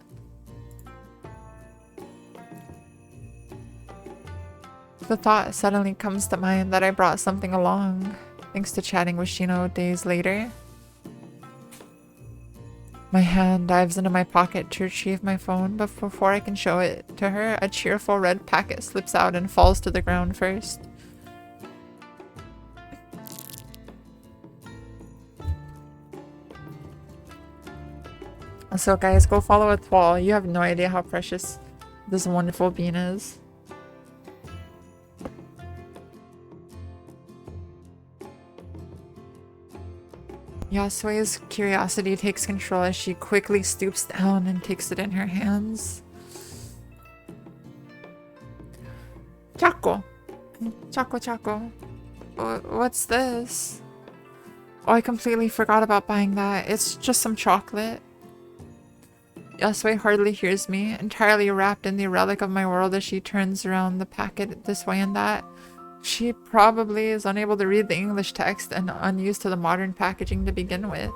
The thought suddenly comes to mind that I brought something along, thanks to chatting with Shino days later. My hand dives into my pocket to retrieve my phone, but before I can show it to her, a cheerful red packet slips out and falls to the ground first. So guys, go follow a twal. You have no idea how precious this wonderful bean is. Yasue's curiosity takes control as she quickly stoops down and takes it in her hands. Chaco! Chaco, Chaco. What's this? Oh, I completely forgot about buying that. It's just some chocolate. Yasue hardly hears me, entirely wrapped in the relic of my world as she turns around the packet this way and that. She probably is unable to read the English text and unused to the modern packaging to begin with.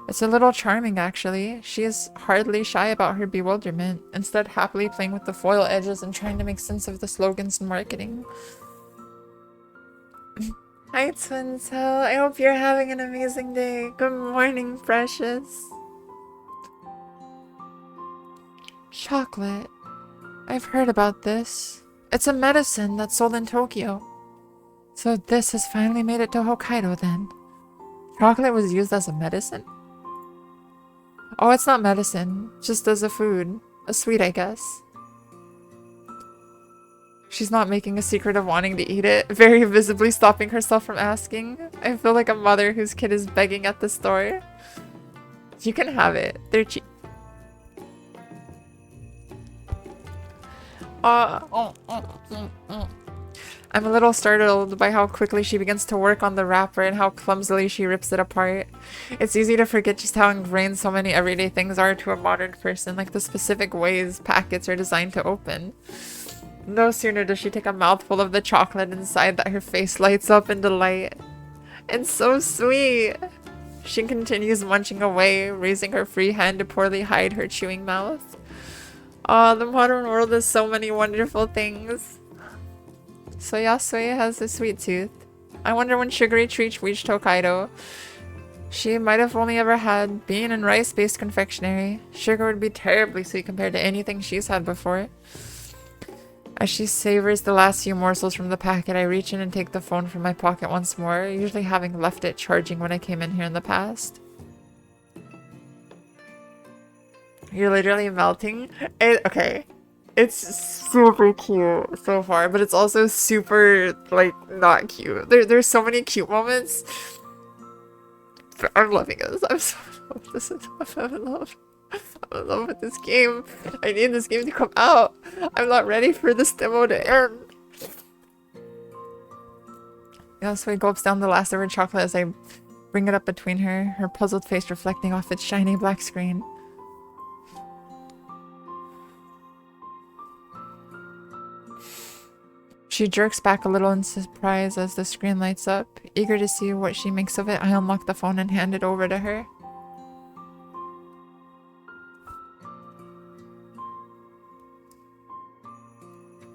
It's a little charming, actually. She is hardly shy about her bewilderment, instead happily playing with the foil edges and trying to make sense of the slogans and marketing. Hi, Twinsel. I hope you're having an amazing day. Good morning, precious. Chocolate. I've heard about this. It's a medicine that's sold in Tokyo. So this has finally made it to Hokkaido then. Chocolate was used as a medicine? Oh, it's not medicine. Just as a food. A sweet, I guess. She's not making a secret of wanting to eat it, very visibly stopping herself from asking. I feel like a mother whose kid is begging at the store. You can have it. They're cheap. I'm a little startled by how quickly she begins to work on the wrapper and how clumsily she rips it apart. It's easy to forget just how ingrained so many everyday things are to a modern person, like the specific ways packets are designed to open. No sooner does she take a mouthful of the chocolate inside that her face lights up in delight. It's so sweet! She continues munching away, raising her free hand to poorly hide her chewing mouth. Oh, the modern world has so many wonderful things. So Yasue has a sweet tooth. I wonder when sugary treats reached Hokkaido. She might have only ever had bean and rice-based confectionery. Sugar would be terribly sweet compared to anything she's had before. As she savors the last few morsels from the packet, I reach in and take the phone from my pocket once more, usually having left it charging when I came in here in the past. You're literally melting. Okay. It's super cute so far, but it's also super, like, not cute. There's so many cute moments. But I'm loving this. I'm so in love with this. I'm in love. I'm in love with this game. I need this game to come out. I'm not ready for this demo to end. Yasue gulps down the last of her chocolate as I bring it up between her puzzled face reflecting off its shiny black screen. She jerks back a little in surprise as the screen lights up. Eager to see what she makes of it, I unlock the phone and hand it over to her.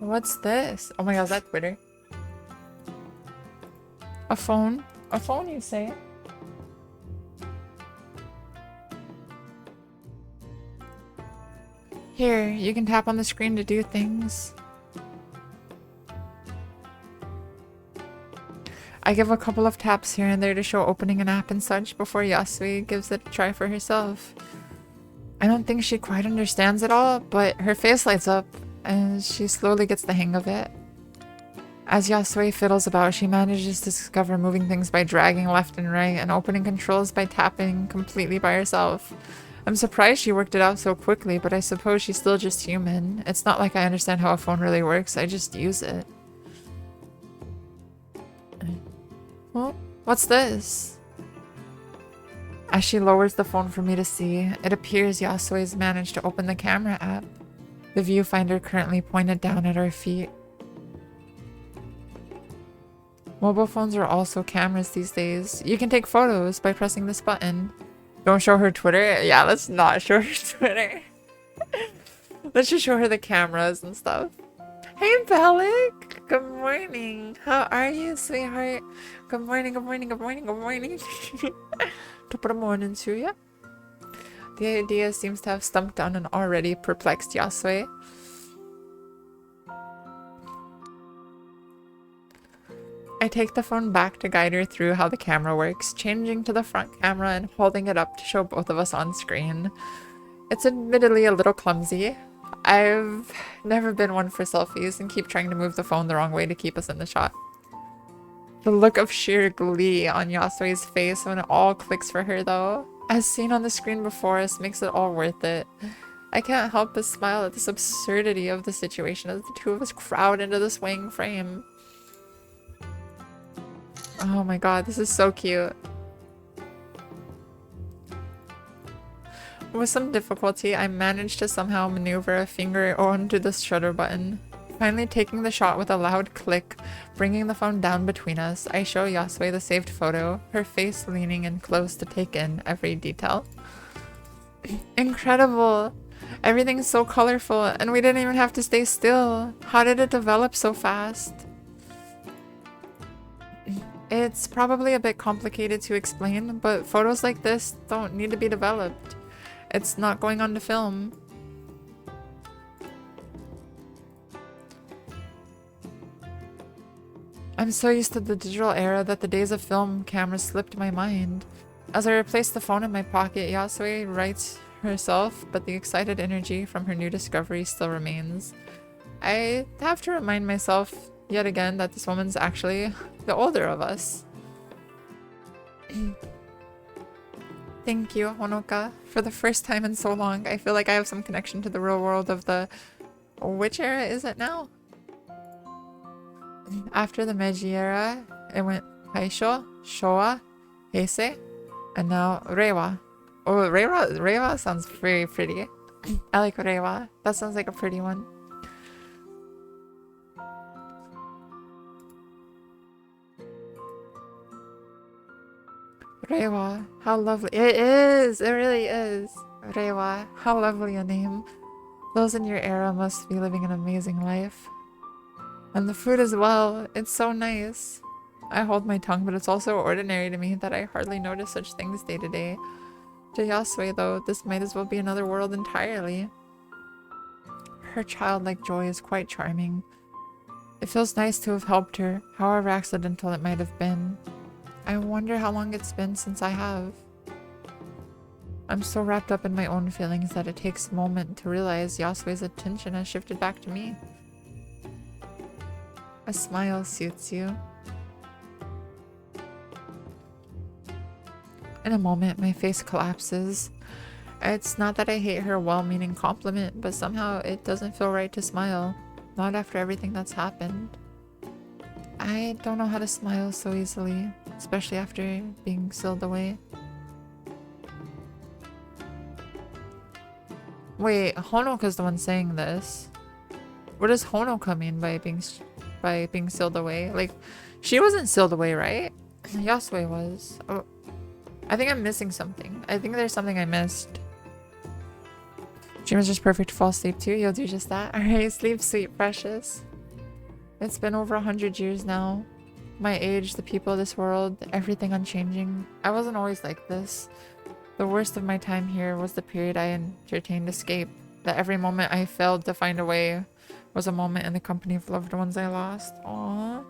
What's this? Oh my god, is that Twitter? A phone? A phone, you say? Here, you can tap on the screen to do things. I give a couple of taps here and there to show opening an app and such before Yasui gives it a try for herself. I don't think she quite understands it all, but her face lights up and she slowly gets the hang of it. As Yasui fiddles about, she manages to discover moving things by dragging left and right and opening controls by tapping completely by herself. I'm surprised she worked it out so quickly, but I suppose she's still just human. It's not like I understand how a phone really works, I just use it. Well, what's this? As she lowers the phone for me to see, it appears Yasui's managed to open the camera app. The viewfinder currently pointed down at our feet. Mobile phones are also cameras these days. You can take photos by pressing this button. Don't show her Twitter? Yeah, let's not show her Twitter. Let's just show her the cameras and stuff. Hey, Bellic! Good morning. How are you, sweetheart? Good morning, good morning, good morning, good morning. Top of the morning to you. The idea seems to have stumped down an already perplexed Yasui. I take the phone back to guide her through how the camera works, changing to the front camera and holding it up to show both of us on screen. It's admittedly a little clumsy. I've never been one for selfies and keep trying to move the phone the wrong way to keep us in the shot. The look of sheer glee on Yasui's face when it all clicks for her though, as seen on the screen before us, makes it all worth it. I can't help but smile at this absurdity of the situation as the two of us crowd into the swaying frame. Oh my god, this is so cute. With some difficulty, I managed to somehow maneuver a finger onto the shutter button. Finally taking the shot with a loud click, bringing the phone down between us, I show Yasui the saved photo, her face leaning in close to take in every detail. Incredible! Everything's so colorful, and we didn't even have to stay still. How did it develop so fast? It's probably a bit complicated to explain, but photos like this don't need to be developed. It's not going on to film. I'm so used to the digital era that the days of film cameras slipped my mind. As I replace the phone in my pocket, Yasui writes herself, but the excited energy from her new discovery still remains. I have to remind myself yet again that this woman's actually the older of us. Thank you, Honoka. For the first time in so long, I feel like I have some connection to the real world of the... Which era is it now? After the Meiji era, it went Taisho, Showa, Heisei, and now Reiwa. Oh, Reiwa sounds very pretty. I like Reiwa. That sounds like a pretty one. Reiwa, how lovely. It is! It really is. Reiwa, how lovely a name. Those in your era must be living an amazing life. And the food as well. It's so nice. I hold my tongue, but it's also ordinary to me that I hardly notice such things day to day. To Yasui, though, this might as well be another world entirely. Her childlike joy is quite charming. It feels nice to have helped her, however accidental it might have been. I wonder how long it's been since I have. I'm so wrapped up in my own feelings that it takes a moment to realize Yasui's attention has shifted back to me. A smile suits you. In a moment, my face collapses. It's not that I hate her well-meaning compliment, but somehow it doesn't feel right to smile. Not after everything that's happened. I don't know how to smile so easily, especially after being sealed away. Wait, Honoka's the one saying this. What does Honoka mean by being sealed away? Like, she wasn't sealed away, right? Yasui was. Oh, I think I'm missing something. I think there's something I missed. Dream is just perfect to fall asleep too. You'll do just that. Alright, sleep sweet, precious. It's been over 100 years now. My age, the people of this world, everything unchanging. I wasn't always like this. The worst of my time here was the period I entertained escape. That every moment I failed to find a way was a moment in the company of loved ones I lost. Aww.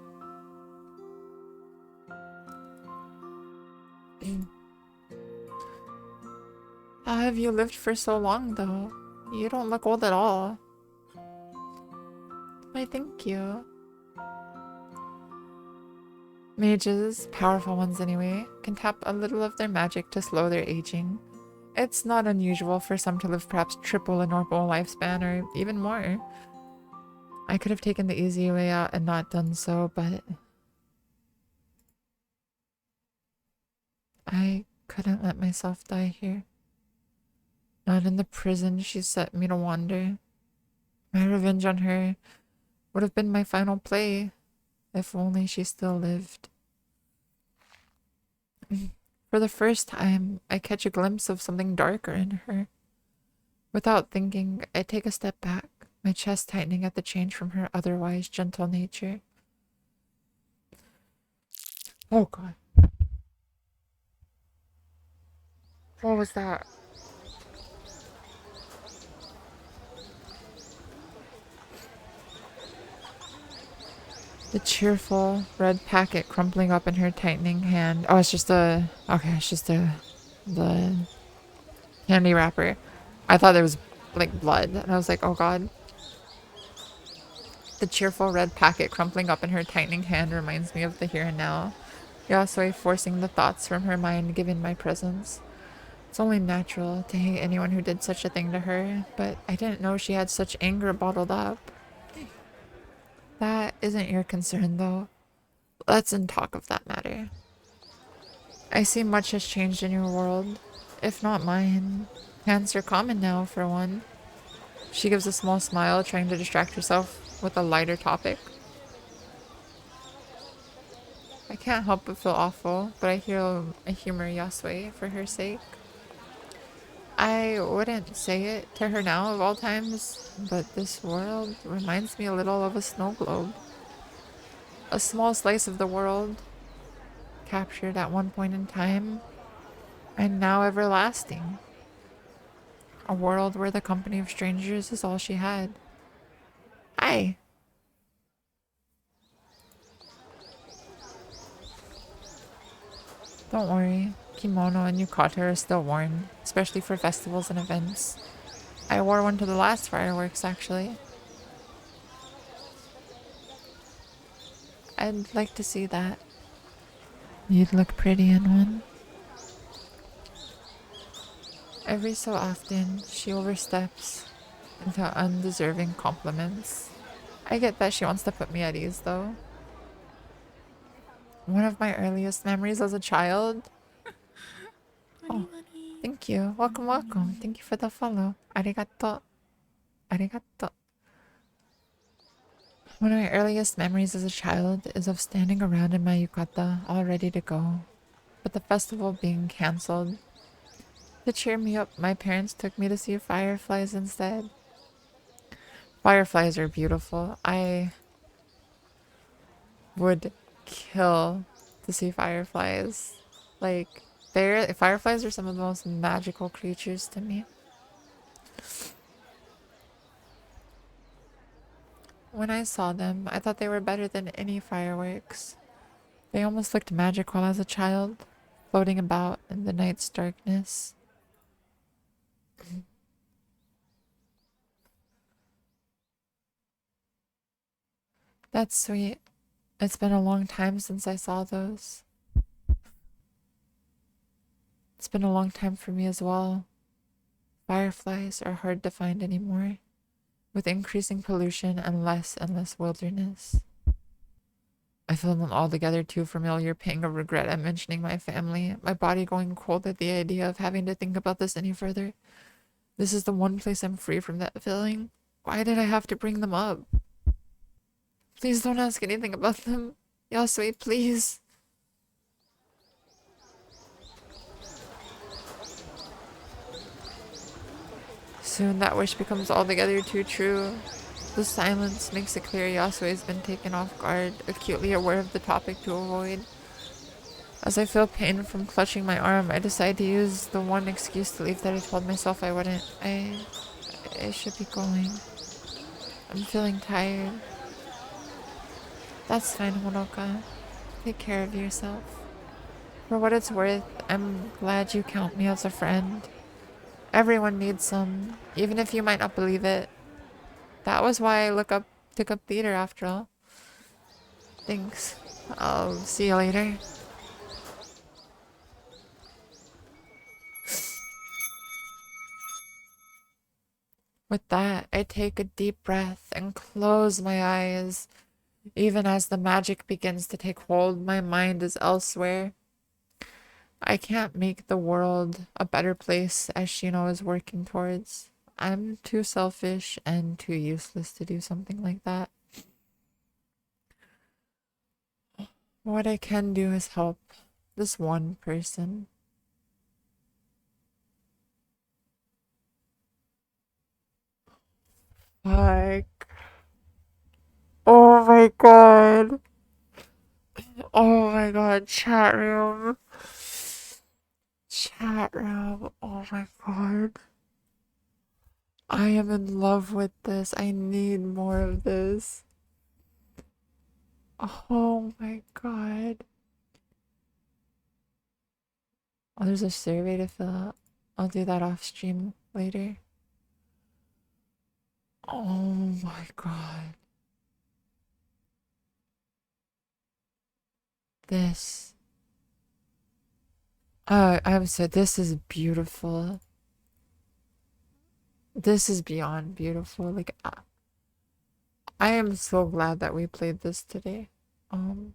How have you lived for so long, though? You don't look old at all. Why, thank you. Mages, powerful ones anyway, can tap a little of their magic to slow their aging. It's not unusual for some to live perhaps triple a normal lifespan or even more. I could have taken the easy way out and not done so, but I couldn't let myself die here. Not in the prison she set me to wander. My revenge on her would have been my final play, if only she still lived. For the first time, I catch a glimpse of something darker in her. Without thinking, I take a step back, my chest tightening at the change from her otherwise gentle nature. Oh god. What was that? The cheerful red packet crumpling up in her tightening hand. Oh, it's just a... Okay, it's just a... the candy wrapper. I thought there was, like, blood. And I was like, oh god. The cheerful red packet crumpling up in her tightening hand reminds me of the here and now. Yasui forcing the thoughts from her mind given my presence. It's only natural to hate anyone who did such a thing to her, but I didn't know she had such anger bottled up. That isn't your concern, though. Let's talk of that matter. I see much has changed in your world, if not mine. Hands are common now, for one. She gives a small smile, trying to distract herself with a lighter topic. I can't help but feel awful, but I humor Yasui for her sake. I wouldn't say it to her now of all times, but this world reminds me a little of a snow globe. A small slice of the world, captured at one point in time, and now everlasting. A world where the company of strangers is all she had. Hi! Don't worry, kimono and yukata are still worn, especially for festivals and events. I wore one to the last fireworks, actually. I'd like to see that. You'd look pretty in one. Every so often, she oversteps into undeserving compliments. I get that she wants to put me at ease, though. One of my earliest memories as a child. Oh, thank you. Welcome, welcome. Thank you for the follow. Arigato. Arigato. One of my earliest memories as a child is of standing around in my yukata, all ready to go, but the festival being cancelled. To cheer me up, my parents took me to see fireflies instead. Fireflies are beautiful. I would kill to see fireflies. Like, fireflies are some of the most magical creatures to me. When I saw them, I thought they were better than any fireworks. They almost looked magical as a child, floating about in the night's darkness. That's sweet. It's been a long time since I saw those. It's been a long time for me as well. Fireflies are hard to find anymore, with increasing pollution and less wilderness. I feel an altogether too familiar pang of regret at mentioning my family, my body going cold at the idea of having to think about this any further. This is the one place I'm free from that feeling. Why did I have to bring them up? Please don't ask anything about them. Yasui, please. Soon that wish becomes altogether too true. The silence makes it clear Yasui has been taken off guard, acutely aware of the topic to avoid. As I feel pain from clutching my arm, I decide to use the one excuse to leave that I told myself I wouldn't. I should be going. I'm feeling tired. That's fine, Honoka. Take care of yourself. For what it's worth, I'm glad you count me as a friend. Everyone needs some, even if you might not believe it. That was why I took up theater after all. Thanks. I'll see you later. With that, I take a deep breath and close my eyes. Even as the magic begins to take hold, my mind is elsewhere. I can't make the world a better place as Shino is working towards. I'm too selfish and too useless to do something like that. What I can do is help this one person. Fuck. Oh my god. Oh my god, chat room. Chat room. Oh my god. I am in love with this. I need more of this. Oh my god. Oh, there's a survey to fill out. I'll do that off stream later. Oh my god. This. I'm so this is beautiful. This is beyond beautiful. Like I am so glad that we played this today. Um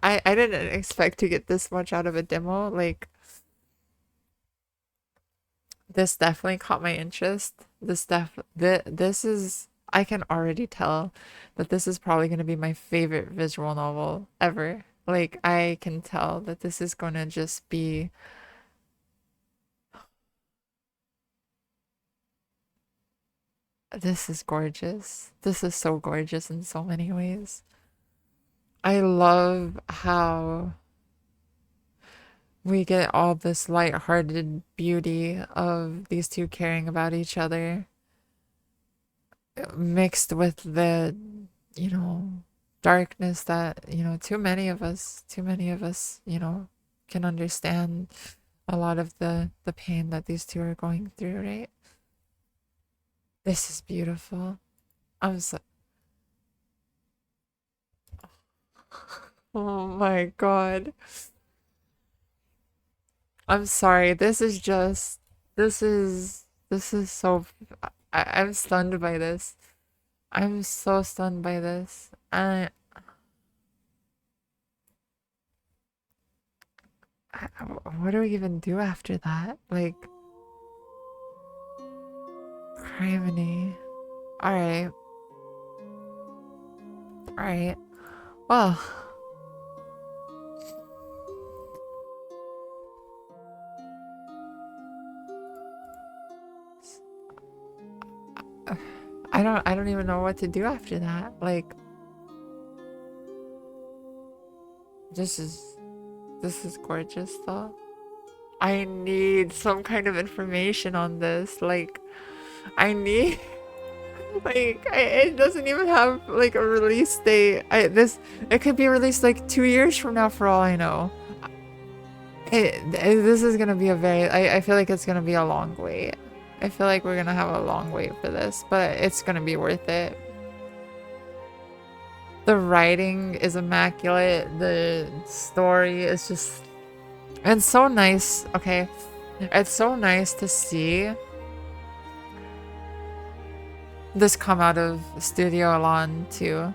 I didn't expect to get this much out of a demo. Like this definitely caught my interest. This is I can already tell that this is probably going to be my favorite visual novel ever. Like I can tell that this is going to just be this is gorgeous. This is so gorgeous in so many ways. I love how we get all this light-hearted beauty of these two caring about each other mixed with the, you know, darkness that, you know, too many of us, you know, can understand a lot of the pain that these two are going through, right? This is beautiful. I'm so Oh my god. I'm sorry. This is so I'm stunned by this. I'm so stunned by this. What do we even do after that? Like, criminy. Alright. Alright. Well, I don't even know what to do after that. Like, this is this is gorgeous though. I need some kind of information on this. Like, I need like it doesn't even have like a release date. It could be released like 2 years from now for all I know. This is gonna be a very I feel like it's gonna be a long wait. I feel like we're gonna have a long wait for this, but it's gonna be worth it. The writing is immaculate. The story is just it's so nice. Okay. It's so nice to see this come out of Studio Alon too.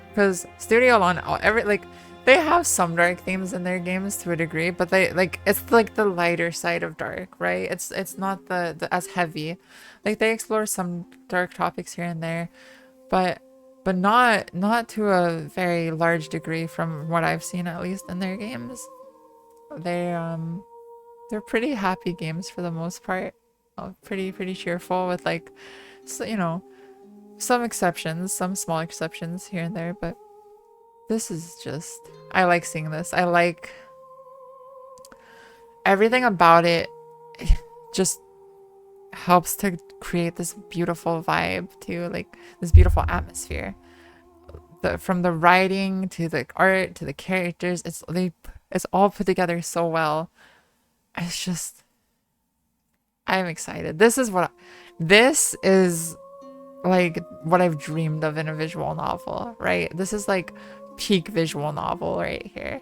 Because Studio Alon every like they have some dark themes in their games to a degree, but they like it's like the lighter side of dark, right? It's not the as heavy. Like they explore some dark topics here and there, but not to a very large degree from what I've seen at least in their games. They they're pretty happy games for the most part. Pretty cheerful with like so, you know, some exceptions, some small exceptions here and there, but this is just I like seeing this. I like everything about it just helps to create this beautiful vibe too, like this beautiful atmosphere. From the writing to the art to the characters, It's all put together so well. It's just, I'm excited. This is like what I've dreamed of in a visual novel, right? This is like peak visual novel right here.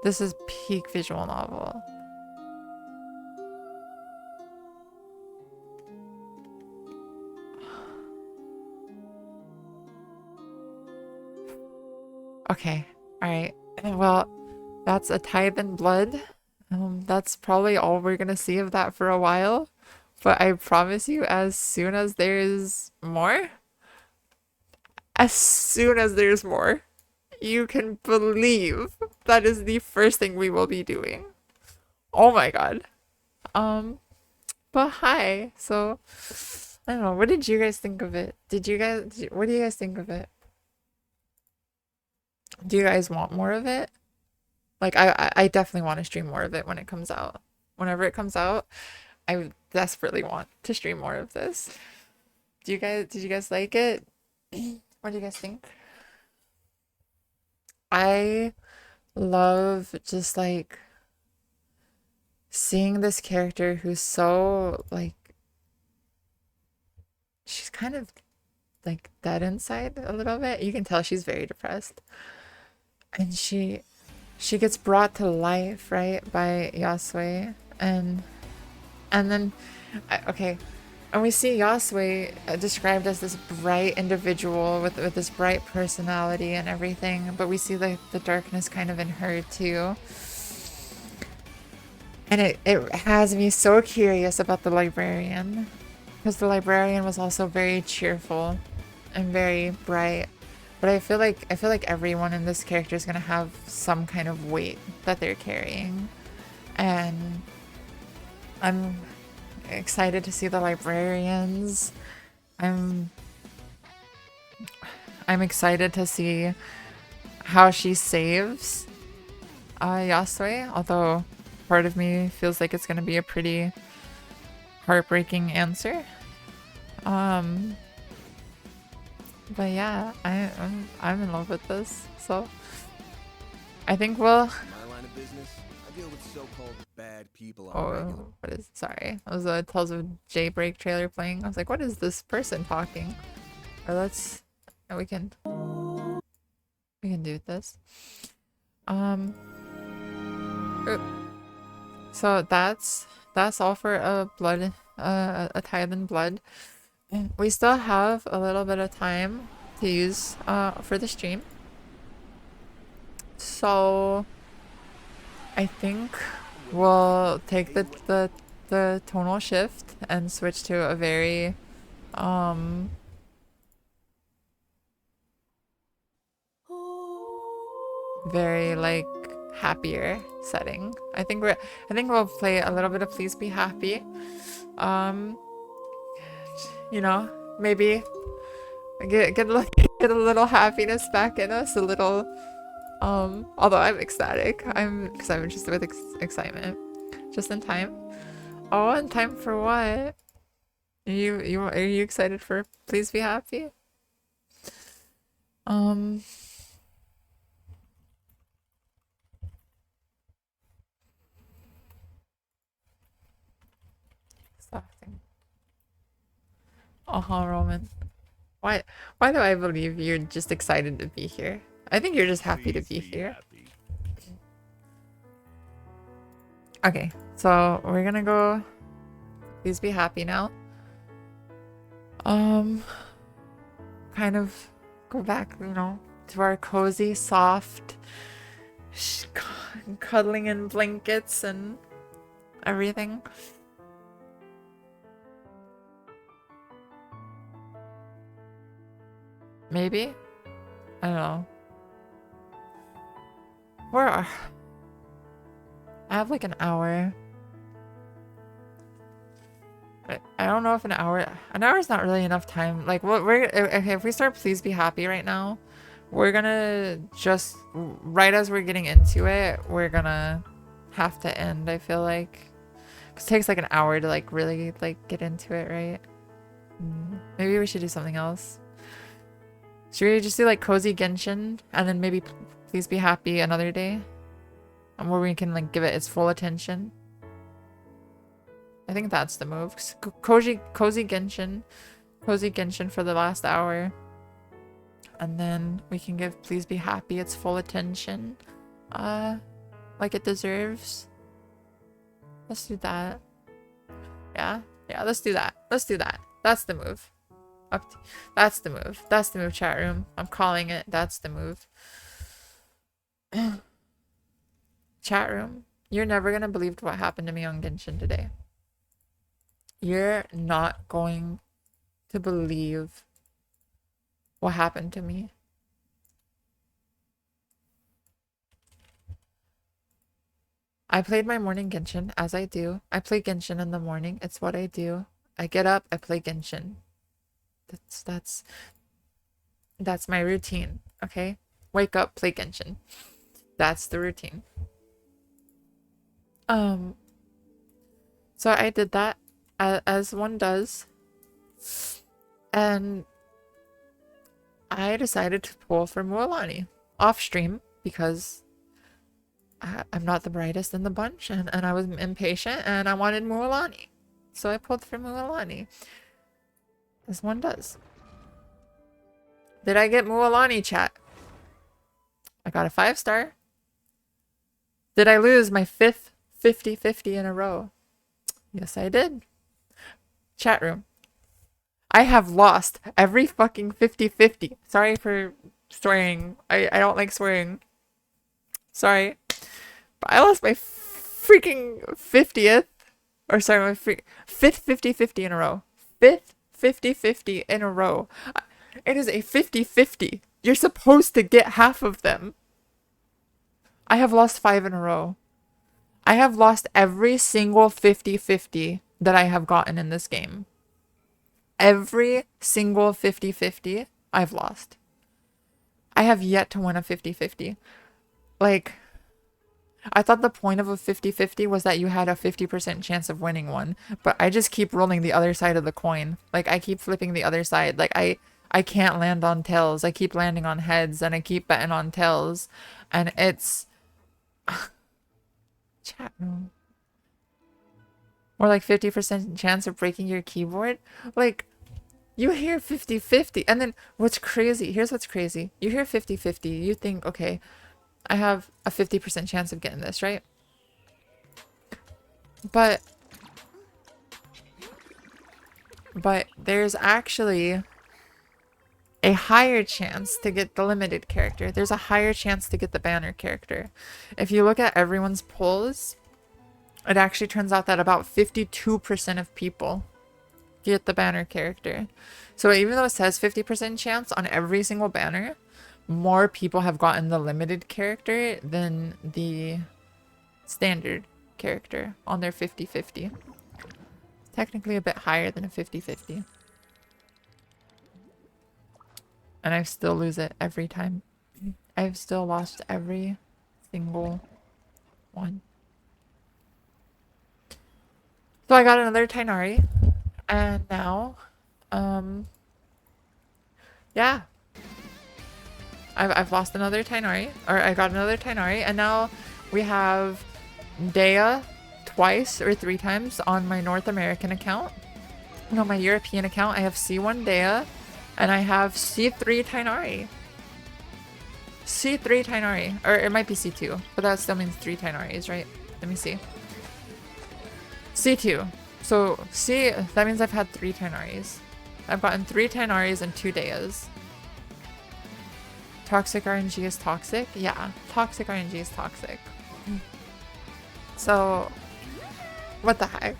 This is peak visual novel. Okay, all right. Well, that's a Tithe in Blood. That's probably all we're gonna see of that for a while. But I promise you, as soon as there's more, you can believe that is the first thing we will be doing. Oh my god. Um, but hi. So, I don't know. What did you guys think of it? What do you guys think of it? Do you guys want more of it? Like, I definitely want to stream more of it when it comes out. Whenever it comes out, I desperately want to stream more of this. Did you guys like it? What do you guys think? I love just like seeing this character who's so like she's kind of like dead inside a little bit. You can tell she's very depressed. And she gets brought to life, right, by Yasue. And then okay, and we see Yasue described as this bright individual with this bright personality and everything, but we see the darkness kind of in her too. And it has me so curious about the librarian, because the librarian was also very cheerful and very bright. But I feel like everyone in this character is gonna have some kind of weight that they're carrying. And I'm excited to see the librarians. I'm excited to see how she saves Yasue, although part of me feels like it's gonna be a pretty heartbreaking answer. But yeah, I'm in love with this, so I think we'll. My line of business, I deal with so-called bad people on regular. Oh, what is? Sorry, that was a Tales of Jaybreak trailer playing. I was like, what is this person talking? Or let's. We can do this. So that's all for a Tithe in Blood. We still have a little bit of time to use for the stream. So I think we'll take the tonal shift and switch to a very very like happier setting. I think we'll play a little bit of Please Be Happy. You know, maybe get a little happiness back in us, a little although I'm ecstatic. Because I'm just with excitement. Just in time. Oh, in time for what? Are you excited for Please Be Happy? Exhausting. Roman. Why do I believe you're just excited to be here? I think you're just happy to be here. Okay, so we're gonna go Please Be Happy now. Kind of go back, you know, to our cozy, soft, cuddling in blankets and everything. Maybe? I don't know. I have like an hour. I don't know if an hour is not really enough time. Like, okay, if we start Please Be Happy right now, we're gonna just, right as we're getting into it, we're gonna have to end, I feel like. 'Cause it takes like an hour to like really like get into it, right? Maybe we should do something else. Should we just do like cozy Genshin and then maybe please be happy another day? And where we can like give it its full attention. I think that's the move. Cozy Genshin. Cozy Genshin for the last hour. And then we can give please be happy its full attention. Like it deserves. Let's do that. Yeah, let's do that. Let's do that. That's the move. That's the move. That's the move, chat room. I'm calling it. That's the move. Chat room, you're never gonna believe what happened to me on Genshin today. You're not going to believe what happened to me. I played my morning Genshin, as I do. I play Genshin in the morning. It's what I do. I get up, I play Genshin. That's my routine, okay? Wake up, play Genshin. That's the routine. So I did that as one does. And I decided to pull for Mualani off stream because I'm not the brightest in the bunch and I was impatient and I wanted Mualani. So I pulled for Mualani. As one does. Did I get Mualani, chat? I got a 5-star. Did I lose my 5th 50-50 in a row? Yes, I did. Chat room. I have lost every fucking 50-50. Sorry for swearing. I don't like swearing. Sorry. But I lost my freaking 50th. Or sorry, my 5th 50-50 in a row. 5th 50-50 in a row. It is a 50-50. You're supposed to get half of them. I have lost 5 in a row. I have lost every single 50-50 that I have gotten in this game. Every single 50-50 I've lost. I have yet to win a 50-50. Like, I thought the point of a 50-50 was that you had a 50% chance of winning one. But I just keep rolling the other side of the coin. Like, I keep flipping the other side. Like, I can't land on tails. I keep landing on heads and I keep betting on tails. And it's... Chat room. Or like 50% chance of breaking your keyboard. Like, you hear 50-50. And then what's crazy, here's what's crazy. You hear 50-50. You think, okay, I have a 50% chance of getting this, right? But there's actually a higher chance to get the limited character. There's a higher chance to get the banner character. If you look at everyone's polls, it actually turns out that about 52% of people get the banner character. So even though it says 50% chance on every single banner, more people have gotten the limited character than the standard character on their 50-50. Technically a bit higher than a 50-50. And I still lose it every time. I've still lost every single one. So I got another Tainari. And now, yeah. I've lost another Tainari. Or I got another Tainari. And now we have Dea twice or 3 times on my North American account. And on my European account, I have C1 Dea. And I have C3 Tainari. C3 Tainari. Or it might be C2. But that still means 3 Tainaris, right? Let me see. C2. So, C, that means I've had 3 Tainaris. I've gotten 3 Tainaris and 2 Deas. Toxic RNG is toxic? Yeah, toxic RNG is toxic. So, what the heck?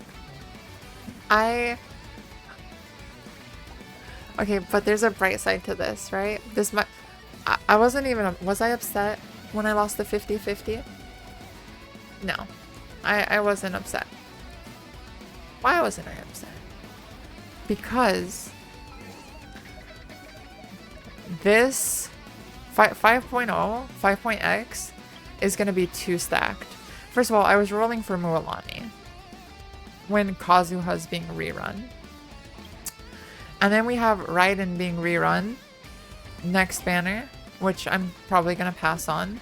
Okay, but there's a bright side to this, right? I wasn't even... Was I upset when I lost the 50-50? No. I wasn't upset. Why wasn't I upset? Because this 5.0, 5.x is going to be 2 stacked. First of all, I was rolling for Mualani when Kazuha's being rerun. And then we have Raiden being rerun next banner, which I'm probably gonna pass on.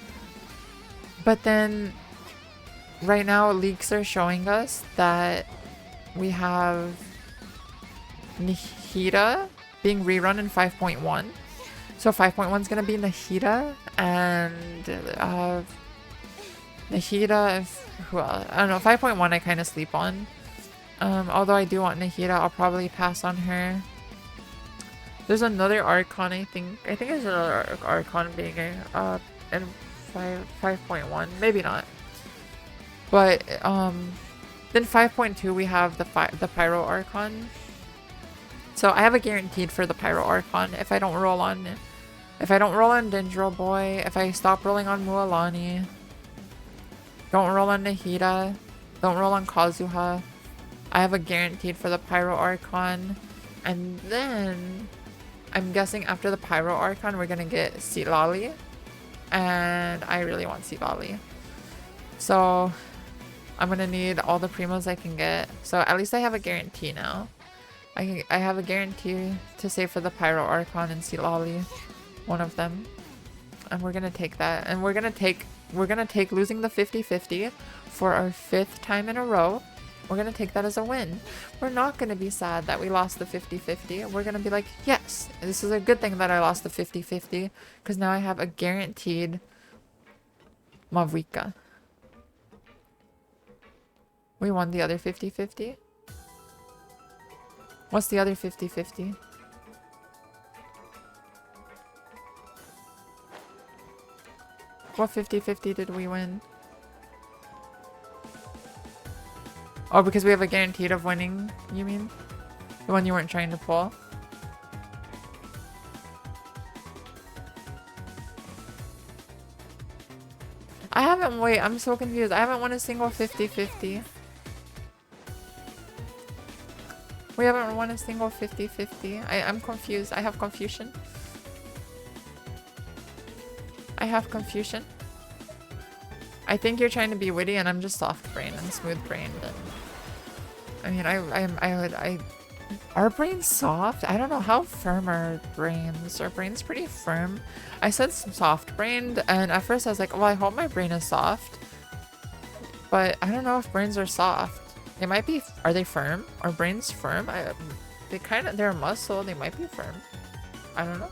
But then right now leaks are showing us that we have Nahida being rerun in 5.1. So 5.1 is gonna be Nahida and Nahida, well, I don't know, 5.1 I kind of sleep on. Although I do want Nahida, I'll probably pass on her. There's another Archon, I think there's another Archon being in 5.1, maybe not. But then 5.2 we have the Pyro Archon. So I have a guaranteed for the Pyro Archon if I don't roll on Dendro Boy, if I stop rolling on Mualani, don't roll on Nahida, don't roll on Kazuha, I have a guaranteed for the Pyro Archon. And then I'm guessing after the Pyro Archon we're gonna get Silali, and I really want Silali. So I'm gonna need all the primos I can get. So at least I have a guarantee now. I have a guarantee to save for the Pyro Archon and Silali, one of them. And we're gonna take that. And we're gonna take losing the 50-50 for our 5th time in a row. We're gonna take that as a win. We're not gonna be sad that we lost the 50-50. We're gonna be like, yes, this is a good thing that I lost the 50-50, because now I have a guaranteed Mavrika. We won the other 50-50. What's the other 50-50? What 50-50 did we win? Oh, because we have a guaranteed of winning, you mean? The one you weren't trying to pull? Wait, I'm so confused. I haven't won a single 50-50. We haven't won a single 50-50. I'm confused. I have confusion. I think you're trying to be witty and I'm just soft-brained and smooth-brained. And I mean, our brain's soft? I don't know how firm our brains. Our brain's pretty firm. I said soft-brained, and at first I was like, well, I hope my brain is soft. But I don't know if brains are soft. They might be. Are they firm? Are brains firm? They're a muscle. They might be firm. I don't know.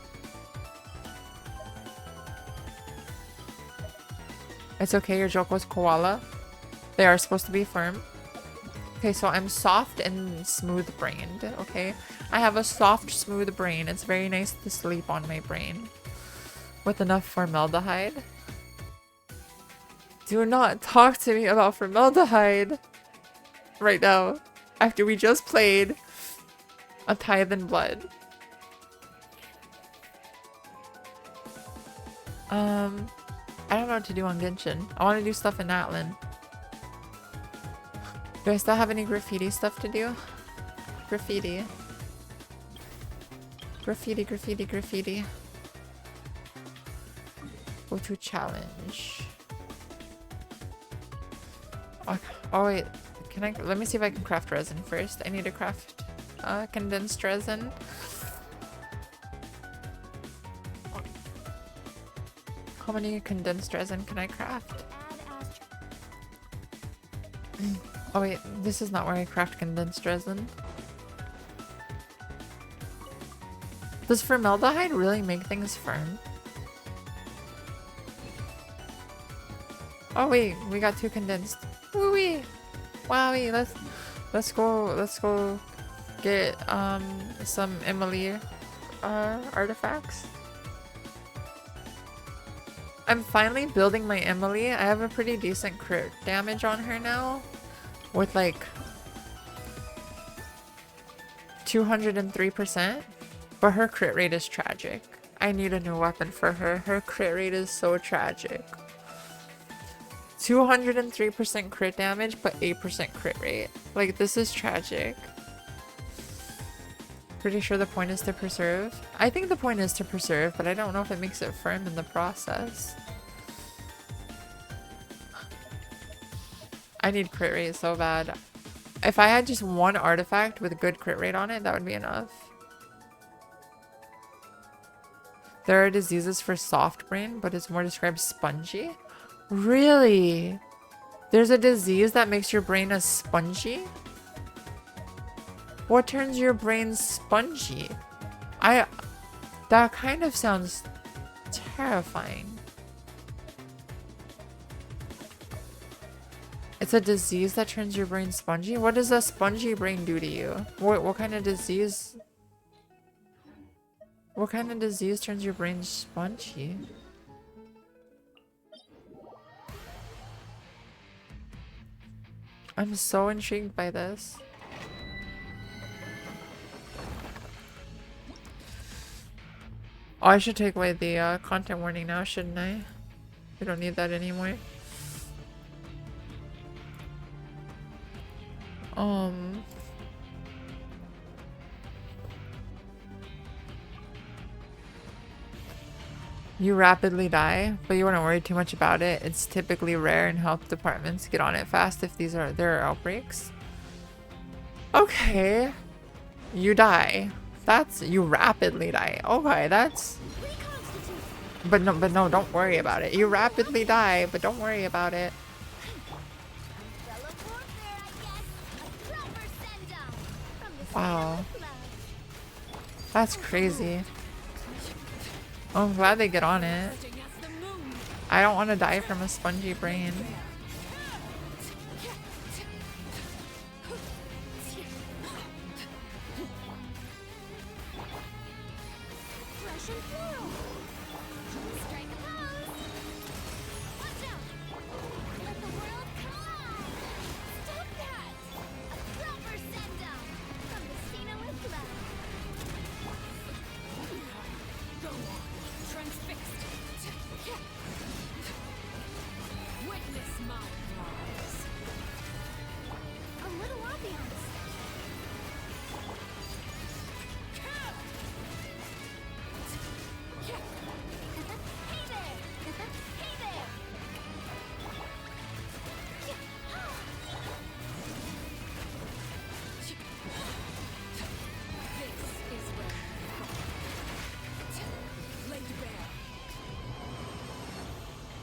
It's okay, your joke was koala. They are supposed to be firm. Okay, so I'm soft and smooth-brained, okay? I have a soft, smooth brain. It's very nice to sleep on my brain. With enough formaldehyde. Do not talk to me about formaldehyde right now. After we just played a Tithe in Blood. I don't know what to do on Genshin. I want to do stuff in Atlan. Do I still have any graffiti stuff to do? Graffiti. Graffiti, graffiti, graffiti. Go to challenge. Oh wait, let me see if I can craft resin first. I need to craft condensed resin. How many condensed resin can I craft? Oh wait, this is not where I craft condensed resin. Does formaldehyde really make things firm? Oh wait, we got 2 condensed. Woo-wee! Wowie, let's go get some Emily artifacts. I'm finally building my Emily. I have a pretty decent crit damage on her now. With like 203%. But her crit rate is tragic. I need a new weapon for her. Her crit rate is so tragic. 203% crit damage, but 8% crit rate. Like, this is tragic. Pretty sure the point is to preserve. I think the point is to preserve, but I don't know if it makes it firm in the process. I need crit rate so bad. If I had just one artifact with a good crit rate on it, that would be enough. There are diseases for soft brain, but it's more described spongy. Really? There's a disease that makes your brain as spongy? What turns your brain spongy? That kind of sounds terrifying. It's a disease that turns your brain spongy? What does a spongy brain do to you? What kind of disease? What kind of disease turns your brain spongy? I'm so intrigued by this. Oh, I should take away the content warning now, shouldn't I? We don't need that anymore. You rapidly die, but you wouldn't worry too much about it. It's typically rare and health departments get on it fast if there are outbreaks. Okay. You die. You rapidly die. Okay, that's... But no, don't worry about it. You rapidly die, but don't worry about it. Wow. That's crazy. Oh, I'm glad they get on it. I don't want to die from a spongy brain.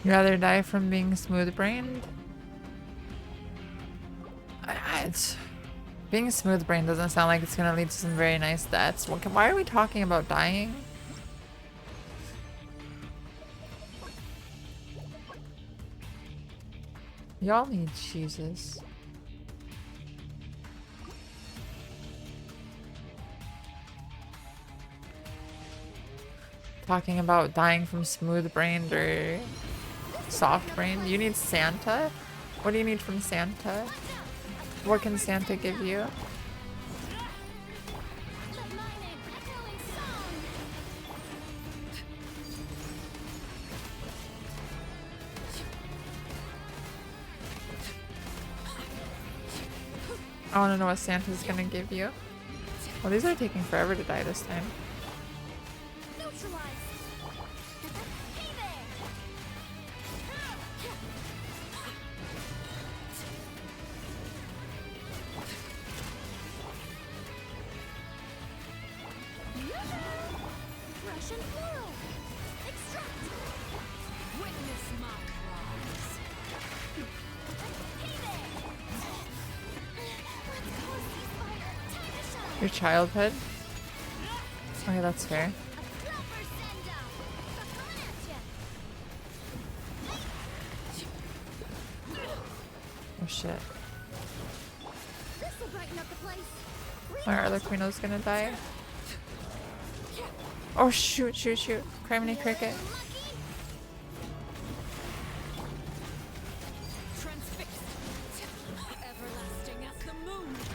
You'd rather die from being smooth-brained? Being smooth-brained doesn't sound like it's gonna lead to some very nice deaths. Why are we talking about dying? Y'all need Jesus. Talking about dying from smooth-brained or soft-brained. You need Santa? What do you need from Santa? What can Santa give you? I want to know what Santa's gonna give you. Well, these are taking forever to die this time. Your childhood? Okay, that's fair. Oh shit. Our other Quino's gonna die. Oh shoot, shoot, shoot. Criminy Cricket.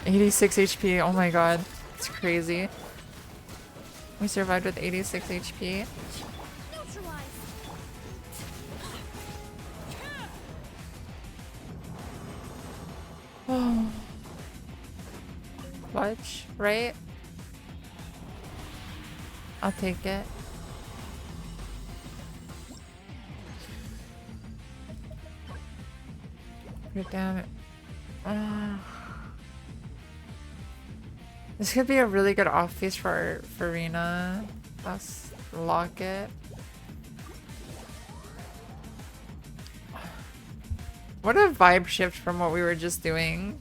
86 HP, oh my god. It's crazy. We survived with 86 HP. Oh. Clutch, right? I'll take it. God damn it. This could be a really good off piece for Rena. lock it. What a vibe shift from what we were just doing.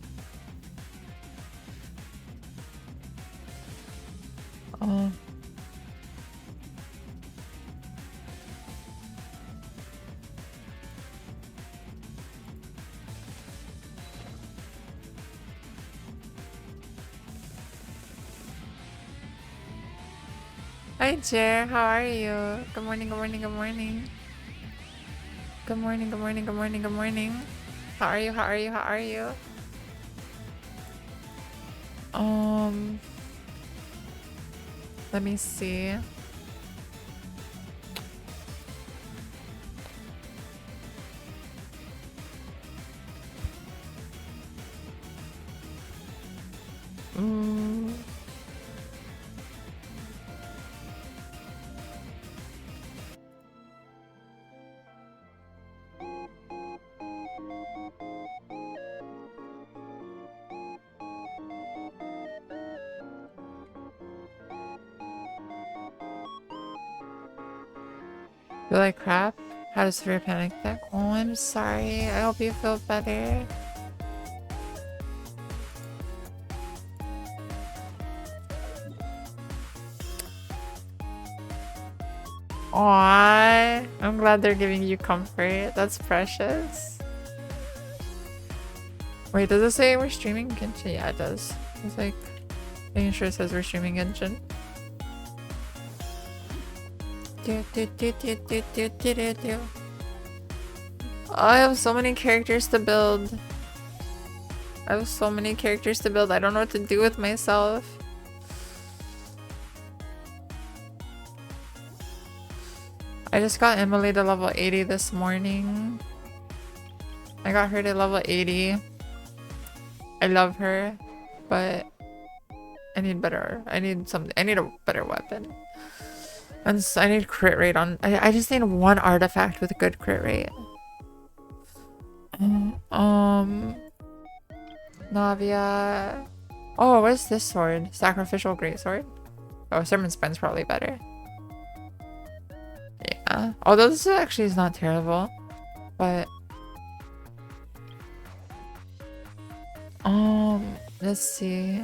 Oh. Hi Jer, how are you? Good morning, good morning, good morning. Good morning, good morning, good morning, good morning. How are you? How are you? How are you? Let me see. Feel like crap? How does severe panic attack? Oh, I'm sorry. I hope you feel better. Aww, I'm glad they're giving you comfort. That's precious. Wait, does it say we're streaming Genshin? Yeah, it does. It's like making sure it says we're streaming Genshin. I have so many characters to build. I have so many characters to build. I don't know what to do with myself. I just got Emily to level 80 this morning. I got her to level 80. I love her, but I need better. I need a better weapon. And so I need crit rate on. I just need one artifact with a good crit rate. Navia. Oh, what's this sword? Sacrificial greatsword. Oh, Sermon Spine's probably better. Yeah. Although this actually is not terrible, but let's see.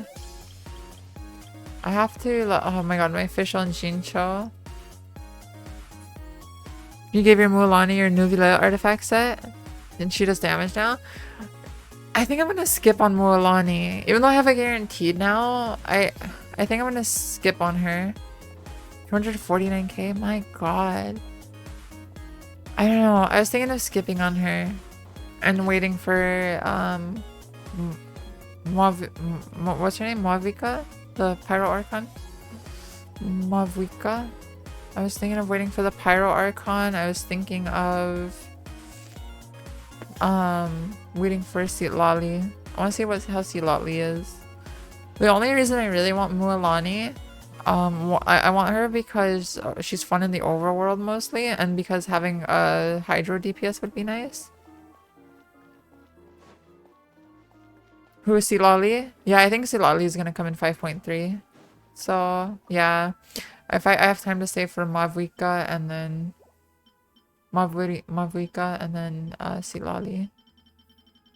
I have to. Oh my god, my fish on Jincho. You gave your Mulan your Nuvula artifact set, and she does damage now. I think I'm gonna skip on Mulan, even though I have a guaranteed now. I think I'm gonna skip on her. 249k. My god. I don't know. I was thinking of skipping on her and waiting for what's her name? Mavika, the Pyro Archon. Mavika. I was thinking of waiting for the Pyro Archon. I was thinking of waiting for Lolly. I want to see how Lolly is. The only reason I really want Mualani, I want her because she's fun in the overworld mostly, and because having a Hydro DPS would be nice. Who is Lolly? Yeah, I think Lolly is gonna come in 5.3. So yeah. If I have time to save for Mavwika and then Mavwika and then Silali.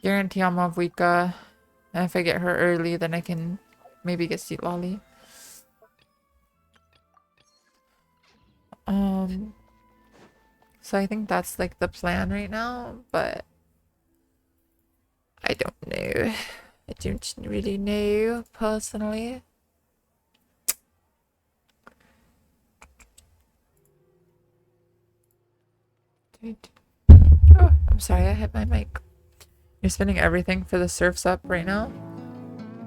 Guarantee on Mavwika. And if I get her early, then I can maybe get Silali. So I think that's like the plan right now, but I don't know. I don't really know personally. Oh, I'm sorry, I hit my mic. You're spinning everything for the surfs up right now?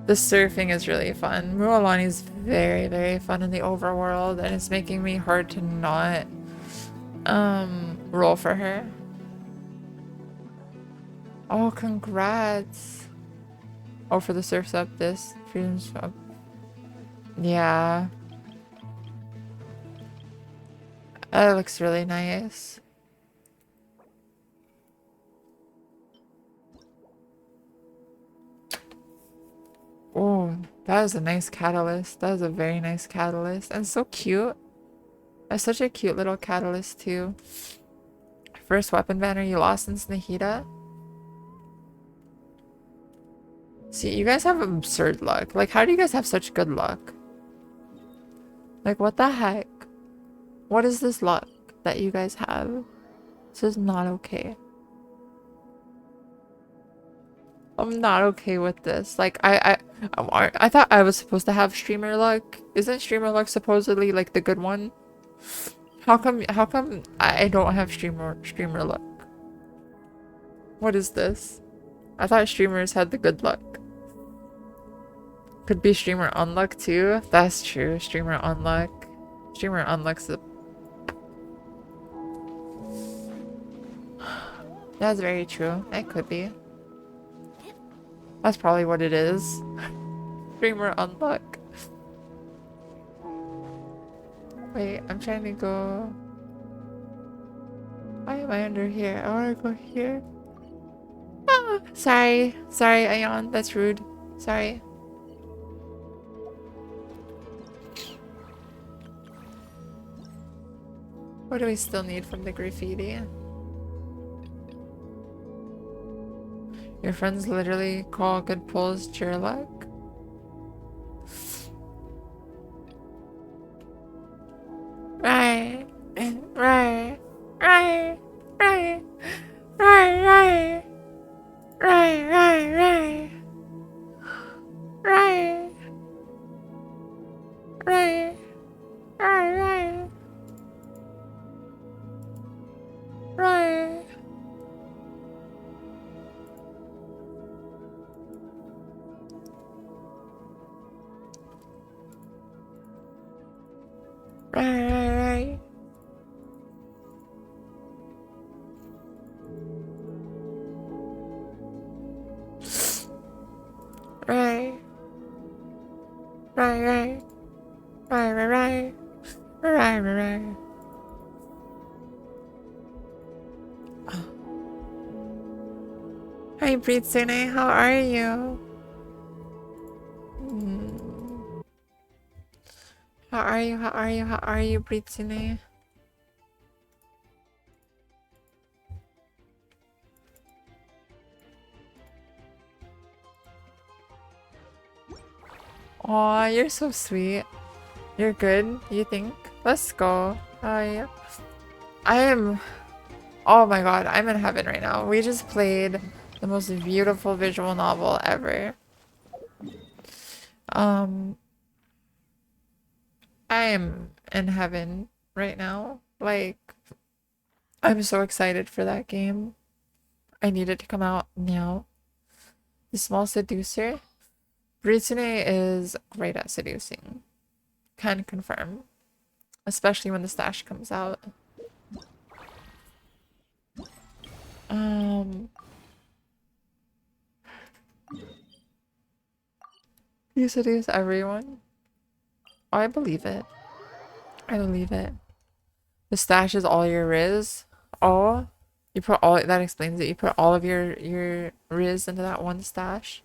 The surfing is really fun. Mualani is very, very fun in the overworld, and it's making me hard to not roll for her. Oh, congrats. Oh, for the surfs up, this freedom's up. Yeah. That looks really nice. Oh, that is a nice catalyst. That is a very nice catalyst. And so cute. That's such a cute little catalyst too. First weapon banner you lost since Nahida. See, you guys have absurd luck. Like, how do you guys have such good luck? Like, what the heck? What is this luck that you guys have? This is not okay. I'm not okay with this. Like, I thought I was supposed to have streamer luck. Isn't streamer luck supposedly like the good one? How come I don't have streamer luck? What is this? I thought streamers had the good luck. Could be streamer unluck too. That's true. Streamer unluck. Streamer unluck's the... That's very true. It could be. That's probably what it is. Streamer unluck. Wait, I'm trying to go... Why am I under here? I wanna go here. Ah, sorry. Sorry, Ayan. That's rude. Sorry. What do we still need from the graffiti? Your friends literally call good pulls cheer luck. Right. Right. Right. Right. Right. Right. Right. Right. Right. Right. Right. Right. Right. Right. Right. Right. Right. Right. Hi, Britsune, how are you? How are you, Britsune? Aw, you're so sweet. You're good, you think? Let's go. I am... Oh my god, I'm in heaven right now. We just played the most beautiful visual novel ever. I am in heaven right now. Like, I'm so excited for that game. I need it to come out now. The Small Seducer. Britsune is great at seducing. Can confirm. Especially when the stash comes out. You seduce everyone? Oh, I believe it. I believe it. The stash is all your Riz. Oh, you put all, that explains it. You put all of your Riz into that one stash.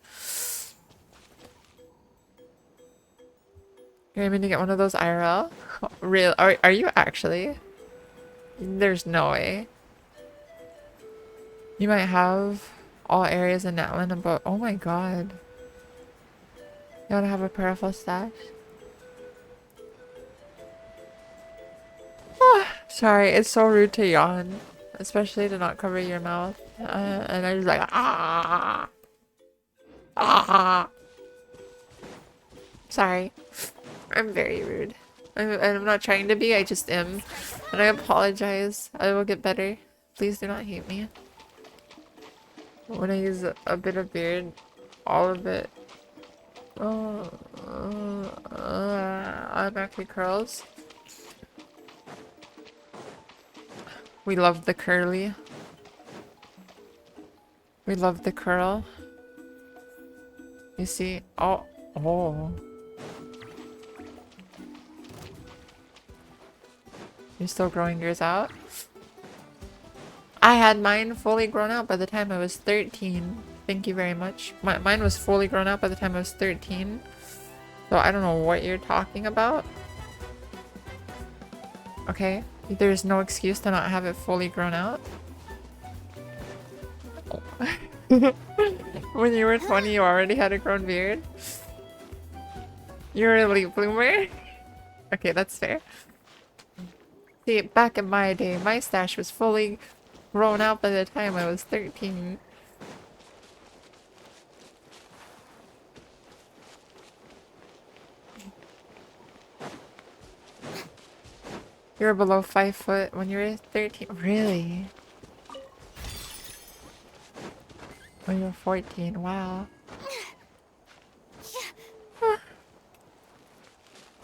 You're aiming to get one of those IRL? Real? Are you actually? There's no way. You might have all areas in Natlan, but oh my god. You wanna have a powerful stash? Sorry, it's so rude to yawn. Especially to not cover your mouth. And I just like, ah. Ah. Sorry. I'm very rude. I'm not trying to be, I just am. And I apologize. I will get better. Please do not hate me. When I use a bit of beard, all of it. Automatically curls. We love the curly. We love the curl. You see? Oh. You're still growing yours out? I had mine fully grown out by the time I was 13. Thank you very much. Mine was fully grown out by the time I was 13. So I don't know what you're talking about. Okay? There's no excuse to not have it fully grown out. When you were 20, you already had a grown beard? You're a late bloomer? Okay, that's fair. See, back in my day, my stash was fully grown out by the time I was 13. You were below 5 foot when you were 13? Really? When you were 14, wow.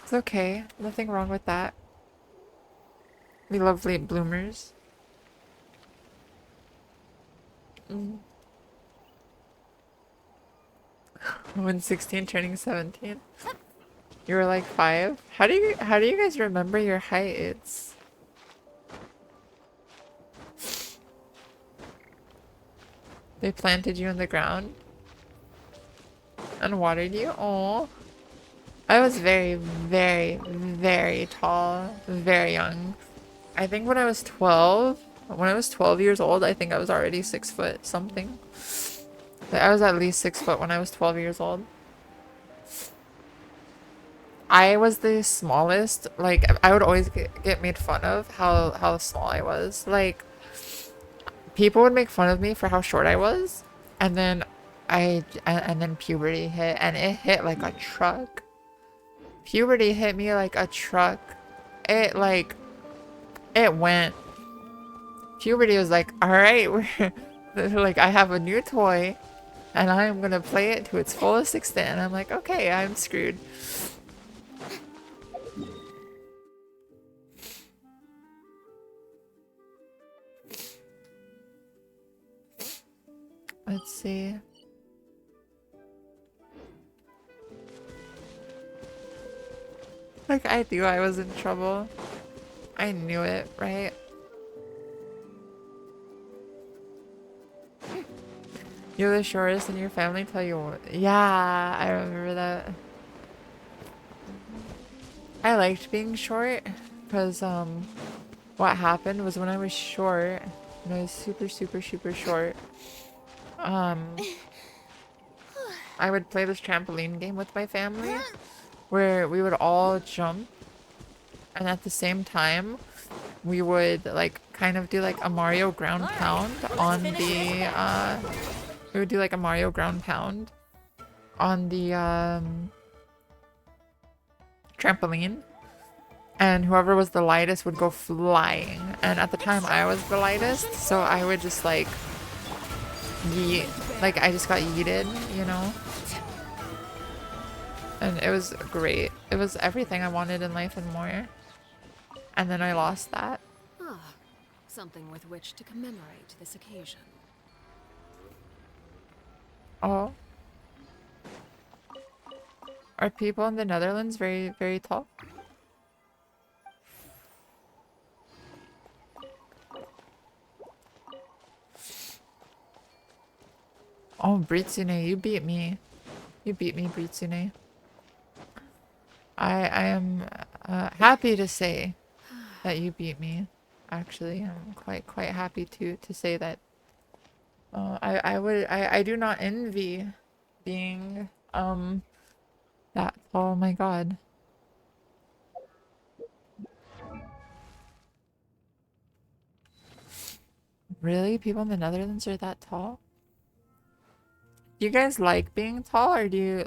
It's okay, nothing wrong with that. We love late bloomers. Mm. When 16 turning 17. You were like 5? How do you guys remember your heights? They planted you in the ground and watered you? Oh. I was very, very, very tall, very young. I think when I was 12 years old, I think I was already 6 foot something. But I was at least 6 foot when I was 12 years old. I was the smallest. Like, I would always get made fun of how small I was. Like, people would make fun of me for how short I was, and then and then puberty hit, and it hit like a truck. Puberty hit me like a truck. It like it went. Puberty was like, all right, we're like, I have a new toy, and I am gonna play it to its fullest extent. And I'm like, okay, I'm screwed. Let's see. Like, I knew I was in trouble. I knew it, right? You're the shortest in your family till you what? Yeah, I remember that. I liked being short because what happened was when I was short, when I was super super super short, um I would play this trampoline game with my family where we would all jump, and at the same time we would like kind of do like a Mario ground pound on the we would do like a Mario ground pound on the trampoline, and whoever was the lightest would go flying. And at the time I was the lightest, so I would just like yeet, like I just got yeeted, you know? And it was great. It was everything I wanted in life and more. And then I lost that. Ah, something with which to commemorate this occasion. Oh. Are people in the Netherlands very, very tall? Oh, Britsune, you beat me. You beat me, Britsune. I am happy to say that you beat me. Actually, I'm quite happy to say that. I do not envy being that tall. Oh my god. Really? People in the Netherlands are that tall? Do you guys like being tall, or do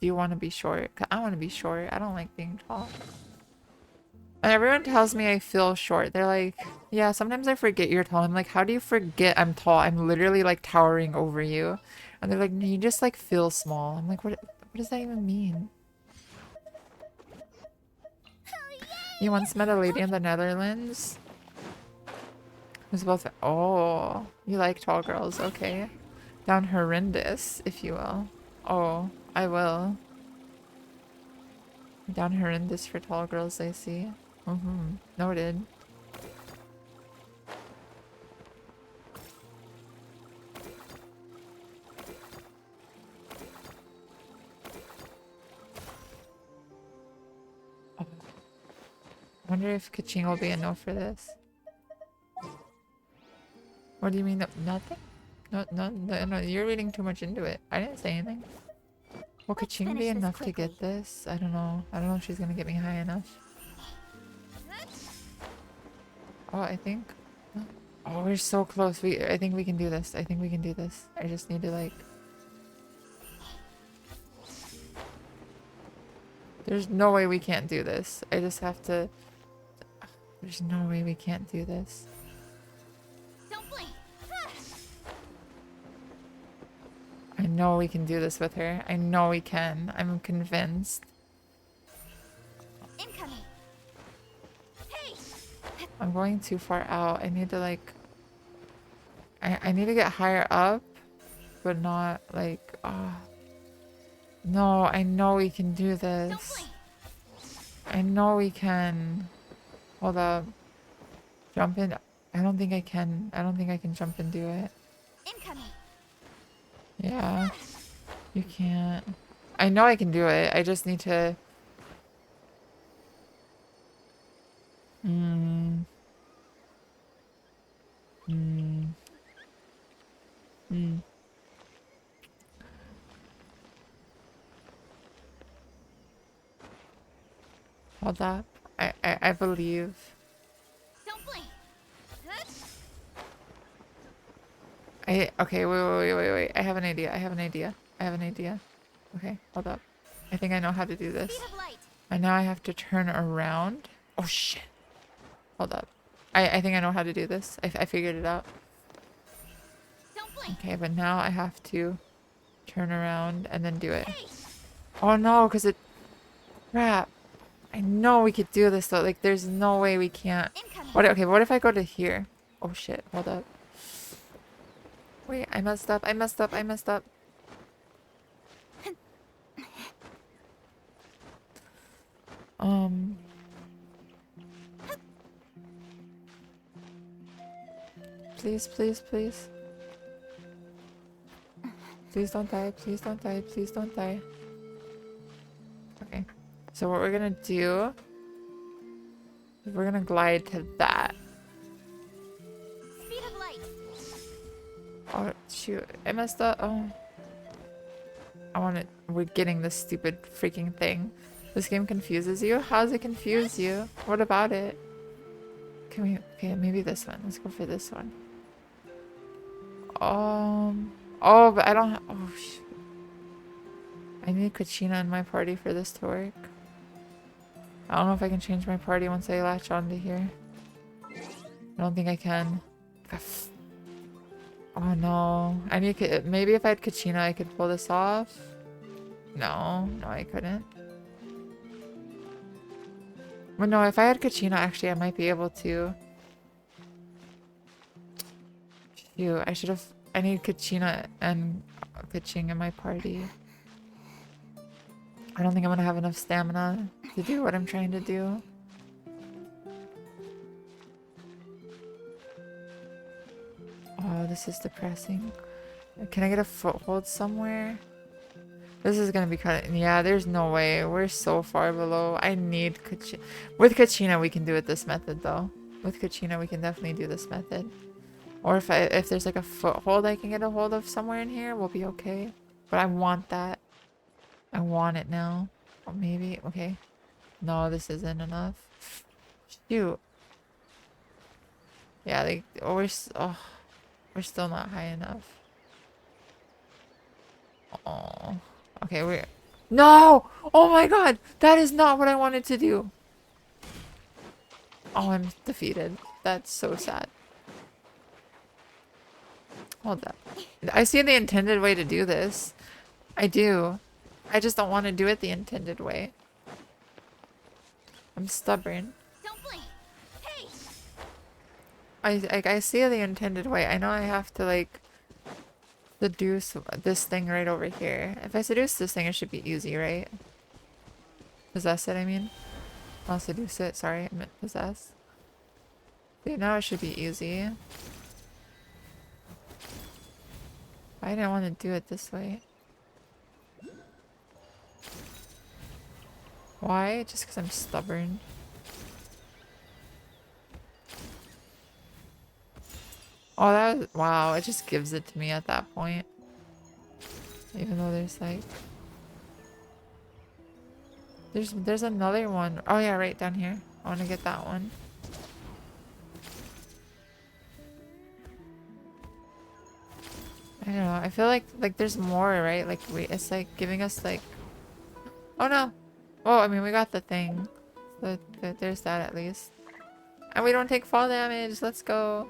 you want to be short? 'Cause I want to be short. I don't like being tall. And everyone tells me I feel short. They're like, yeah, sometimes I forget you're tall. I'm like, how do you forget I'm tall? I'm literally like towering over you. And they're like, no, you just like feel small. I'm like, what does that even mean? You once met a lady in the Netherlands who's both, oh, you like tall girls, okay. Down horrendous, if you will. Oh, I will. Down horrendous for tall girls, I see. Mm-hmm. Noted. wonder if Kaching will be a no for this. What do you mean? No, nothing? No, you're reading too much into it. I didn't say anything. Will Let's Kaching be finish this enough to quickly. get this? I don't know. I don't know if she's gonna get me high enough. Oh, I think. Oh, we're so close. I think we can do this. I think we can do this. I just need to like. There's no way we can't do this. I just have to. There's no way we can't do this. Don't blink. I know we can do this with her. I know we can. I'm convinced. Incoming. Hey. I'm going too far out. I need to like. I need to get higher up, but not like. No, I know we can do Don't this. blink. I know we can. Hold up. Jump in. I don't think I can. I don't think I can jump and do it. Incoming. Yeah. You can't. I know I can do it. I just need to. Hmm. Hmm. Hmm. Hold up. I believe. Don't blink. Okay, wait. I have an idea. I have an idea. I have an idea. Okay, hold up. I think I know how to do this. Speed of light. And now I have to turn around. Oh shit. Hold up. I think I know how to do this. I figured it out. Don't blink. Okay, but now I have to turn around and then do it. Hey. Oh no, because it... Crap. I know we could do this though. Like, there's no way we can't. Incoming. What? Okay, what if I go to here? Oh shit, hold up. Wait, I messed up. I messed up. I messed up. Please, please, please. Please don't die. Please don't die. Please don't die. Okay. So what we're gonna do is we're gonna glide to that. Speed of light. Oh shoot. I messed up. Oh. I want it. We're getting this stupid freaking thing. This game confuses you? How does it confuse you? What about it? Can we... Okay, maybe this one. Let's go for this one. Oh, but I don't have... Oh, shoot. I need Kachina in my party for this to work. I don't know if I can change my party once I latch onto here. I don't think I can. Oh no. I need... Maybe if I had Kachina, I could pull this off. No, I couldn't. Well, no, if I had Kachina, actually, I might be able to. Shoot, I should have... I need Kachina and Kaching in my party. I don't think I'm gonna have enough stamina to do what I'm trying to do. Oh, this is depressing. Can I get a foothold somewhere? This is gonna be kind of... Yeah, there's no way. We're so far below. I need Kachina. With Kachina, we can do it this method, though. With Kachina, we can definitely do this method. Or if there's like a foothold I can get a hold of somewhere in here, we'll be okay. But I want that. I want it now. Or maybe... Okay. No, this isn't enough. Shoot. Yeah, like... Oh, we're still not high enough. Oh. Okay, we're... No! Oh my god! That is not what I wanted to do. Oh, I'm defeated. That's so sad. Hold up. I see the intended way to do this. I do. I just don't want to do it the intended way. I'm stubborn. Don't blink. Hey. I see the intended way. I know I have to like seduce this thing right over here. If I seduce this thing, it should be easy, right? Possess it, I mean. I'll seduce it. Sorry, I meant possess. See, now it should be easy. I didn't want to do it this way. Why? Just because I'm stubborn. Oh, that was, wow, it just gives it to me at that point. Even though there's like... There's another one. Oh yeah, right down here. I want to get that one. I don't know. I feel like there's more, right? Like it's like giving us like... Oh no! Oh, I mean, we got the thing. So there's that at least. And we don't take fall damage. Let's go.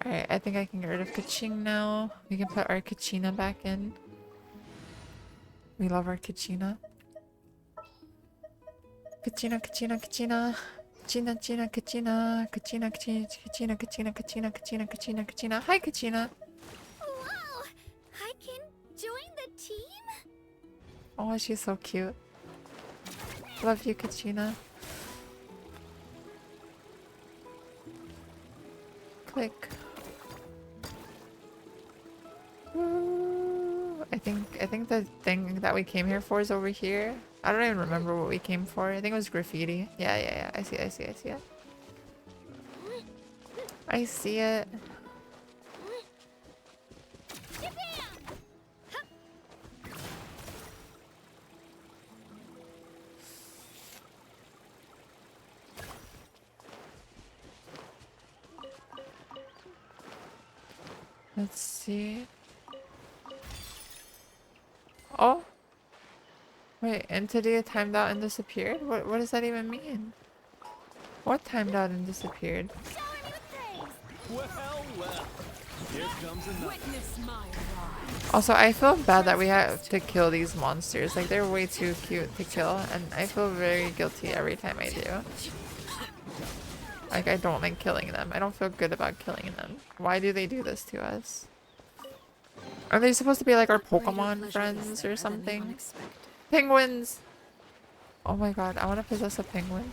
Alright, I think I can get rid of Kaching now. We can put our Kachina back in. We love our Kachina. Kachina, Kachina, Kachina. Kachina, Kachina, Kachina. Kachina, Kachina, Kachina, Kachina, Kachina, Kachina, Kachina, Kachina. Hi, Kachina. Wow! I can join the team? Oh, she's so cute. Love you, Kachina. Click. Woo. I think the thing that we came here for is over here. I don't even remember what we came for. I think it was graffiti. Yeah. I see it. I see it. Let's see. Oh. Wait, entity timed out and disappeared? What does that even mean? What timed out and disappeared? Shower me with praise! Well. Here comes another. Witness my rise. Also, I feel bad that we have to kill these monsters. Like, they're way too cute to kill, and I feel very guilty every time I do. Like, I don't like killing them. I don't feel good about killing them. Why do they do this to us? Are they supposed to be like our Pokemon friends or something? Penguins! Oh my god, I want to possess a penguin.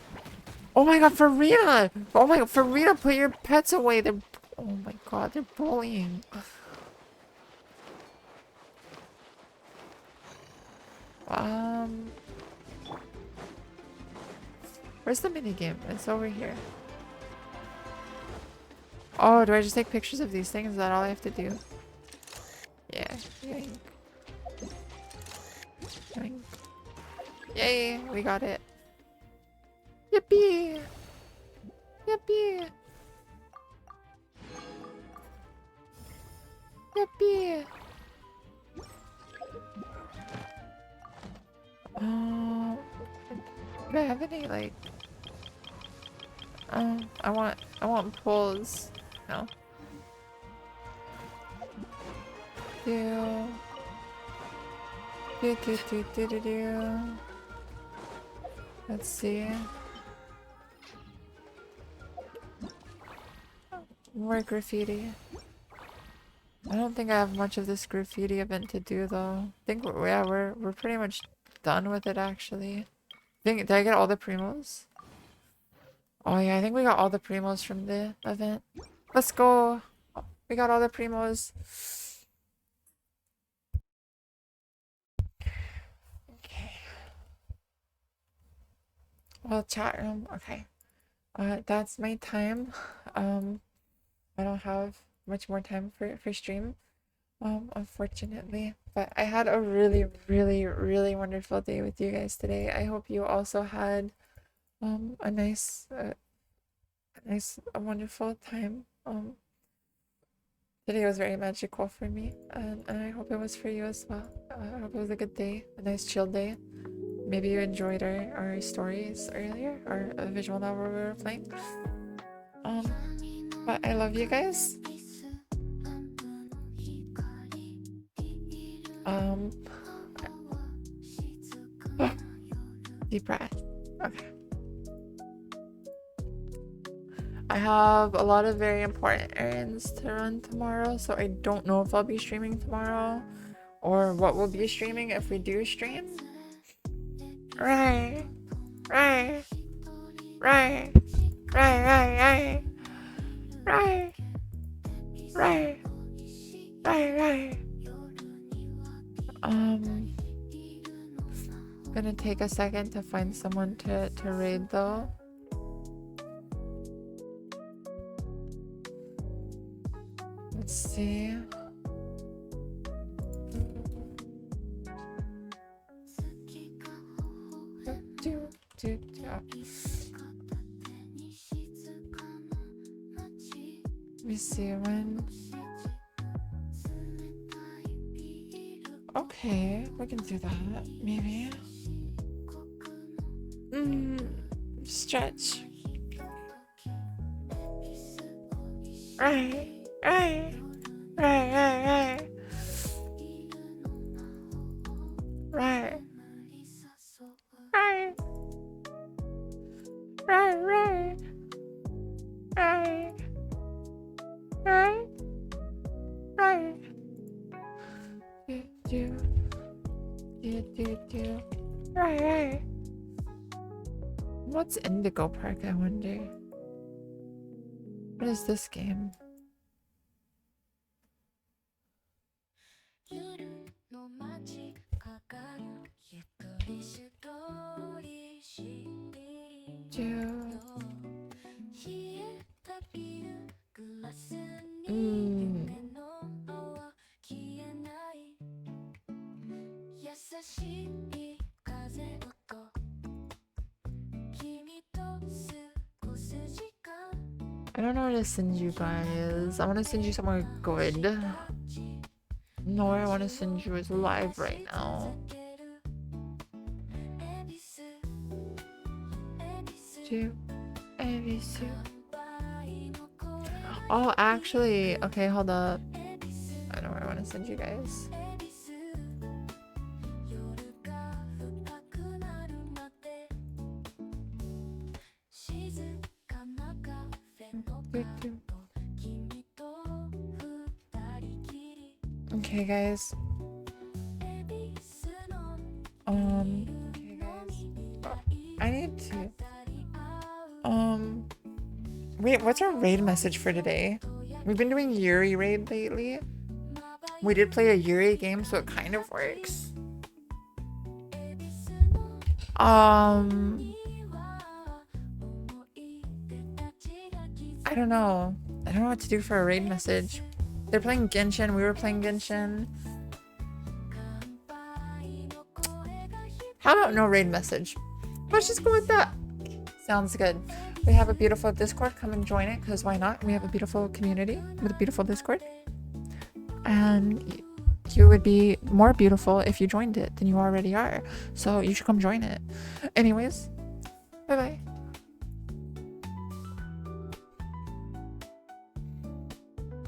Oh my god, Farina! Oh my god, Farina, put your pets away! They're... Oh my god, they're bullying. Where's the minigame? It's over here. Oh, do I just take pictures of these things? Is that all I have to do? Yeah. Yoink. Yoink. Yay, we got it. Yippee! Yippee! Yippee! Do I have any like? I want pulls. No. Do. Let's see. More graffiti. I don't think I have much of this graffiti event to do though. I think we're pretty much done with it actually. Did I get all the primos? Oh yeah, I think we got all the primos from the event. Let's go. We got all the primos. Okay. Well, chat room. Okay. That's my time. I don't have much more time for stream. Unfortunately, but I had a really wonderful day with you guys today. I hope you also had a nice a wonderful time. Today was very magical for me, and I hope it was for you as well. I hope it was a good day, a nice chill day. Maybe you enjoyed our stories earlier, our visual novel we were playing. But I love you guys. Deep breath. Okay. I have a lot of very important errands to run tomorrow, so I don't know if I'll be streaming tomorrow or what we'll be streaming if we do stream. Right. Gonna take a second to find someone to raid though. Let's see. Let me see when. Okay, we can do that, maybe. Stretch. Right. Right. Right. Right. Right. Right. Right. Right. Right. Do. Right. What's Indigo Park, I wonder? What is this game? I don't know where to send you guys. I want to send you somewhere good. No, where I want to send you is live right now. Oh, actually, okay, hold up. I know where I want to send you guys. Okay, guys. Okay, guys. Oh, I need to. Wait, what's our raid message for today? We've been doing Yuri raid lately. We did play a Yuri game, so it kind of works. I don't know. I don't know what to do for a raid message. They're playing Genshin. We were playing Genshin. How about no raid message? Let's just go with that. Sounds good. We have a beautiful Discord. Come and join it, because why not? We have a beautiful community with a beautiful Discord. And you would be more beautiful if you joined it than you already are. So you should come join it. Anyways, bye-bye.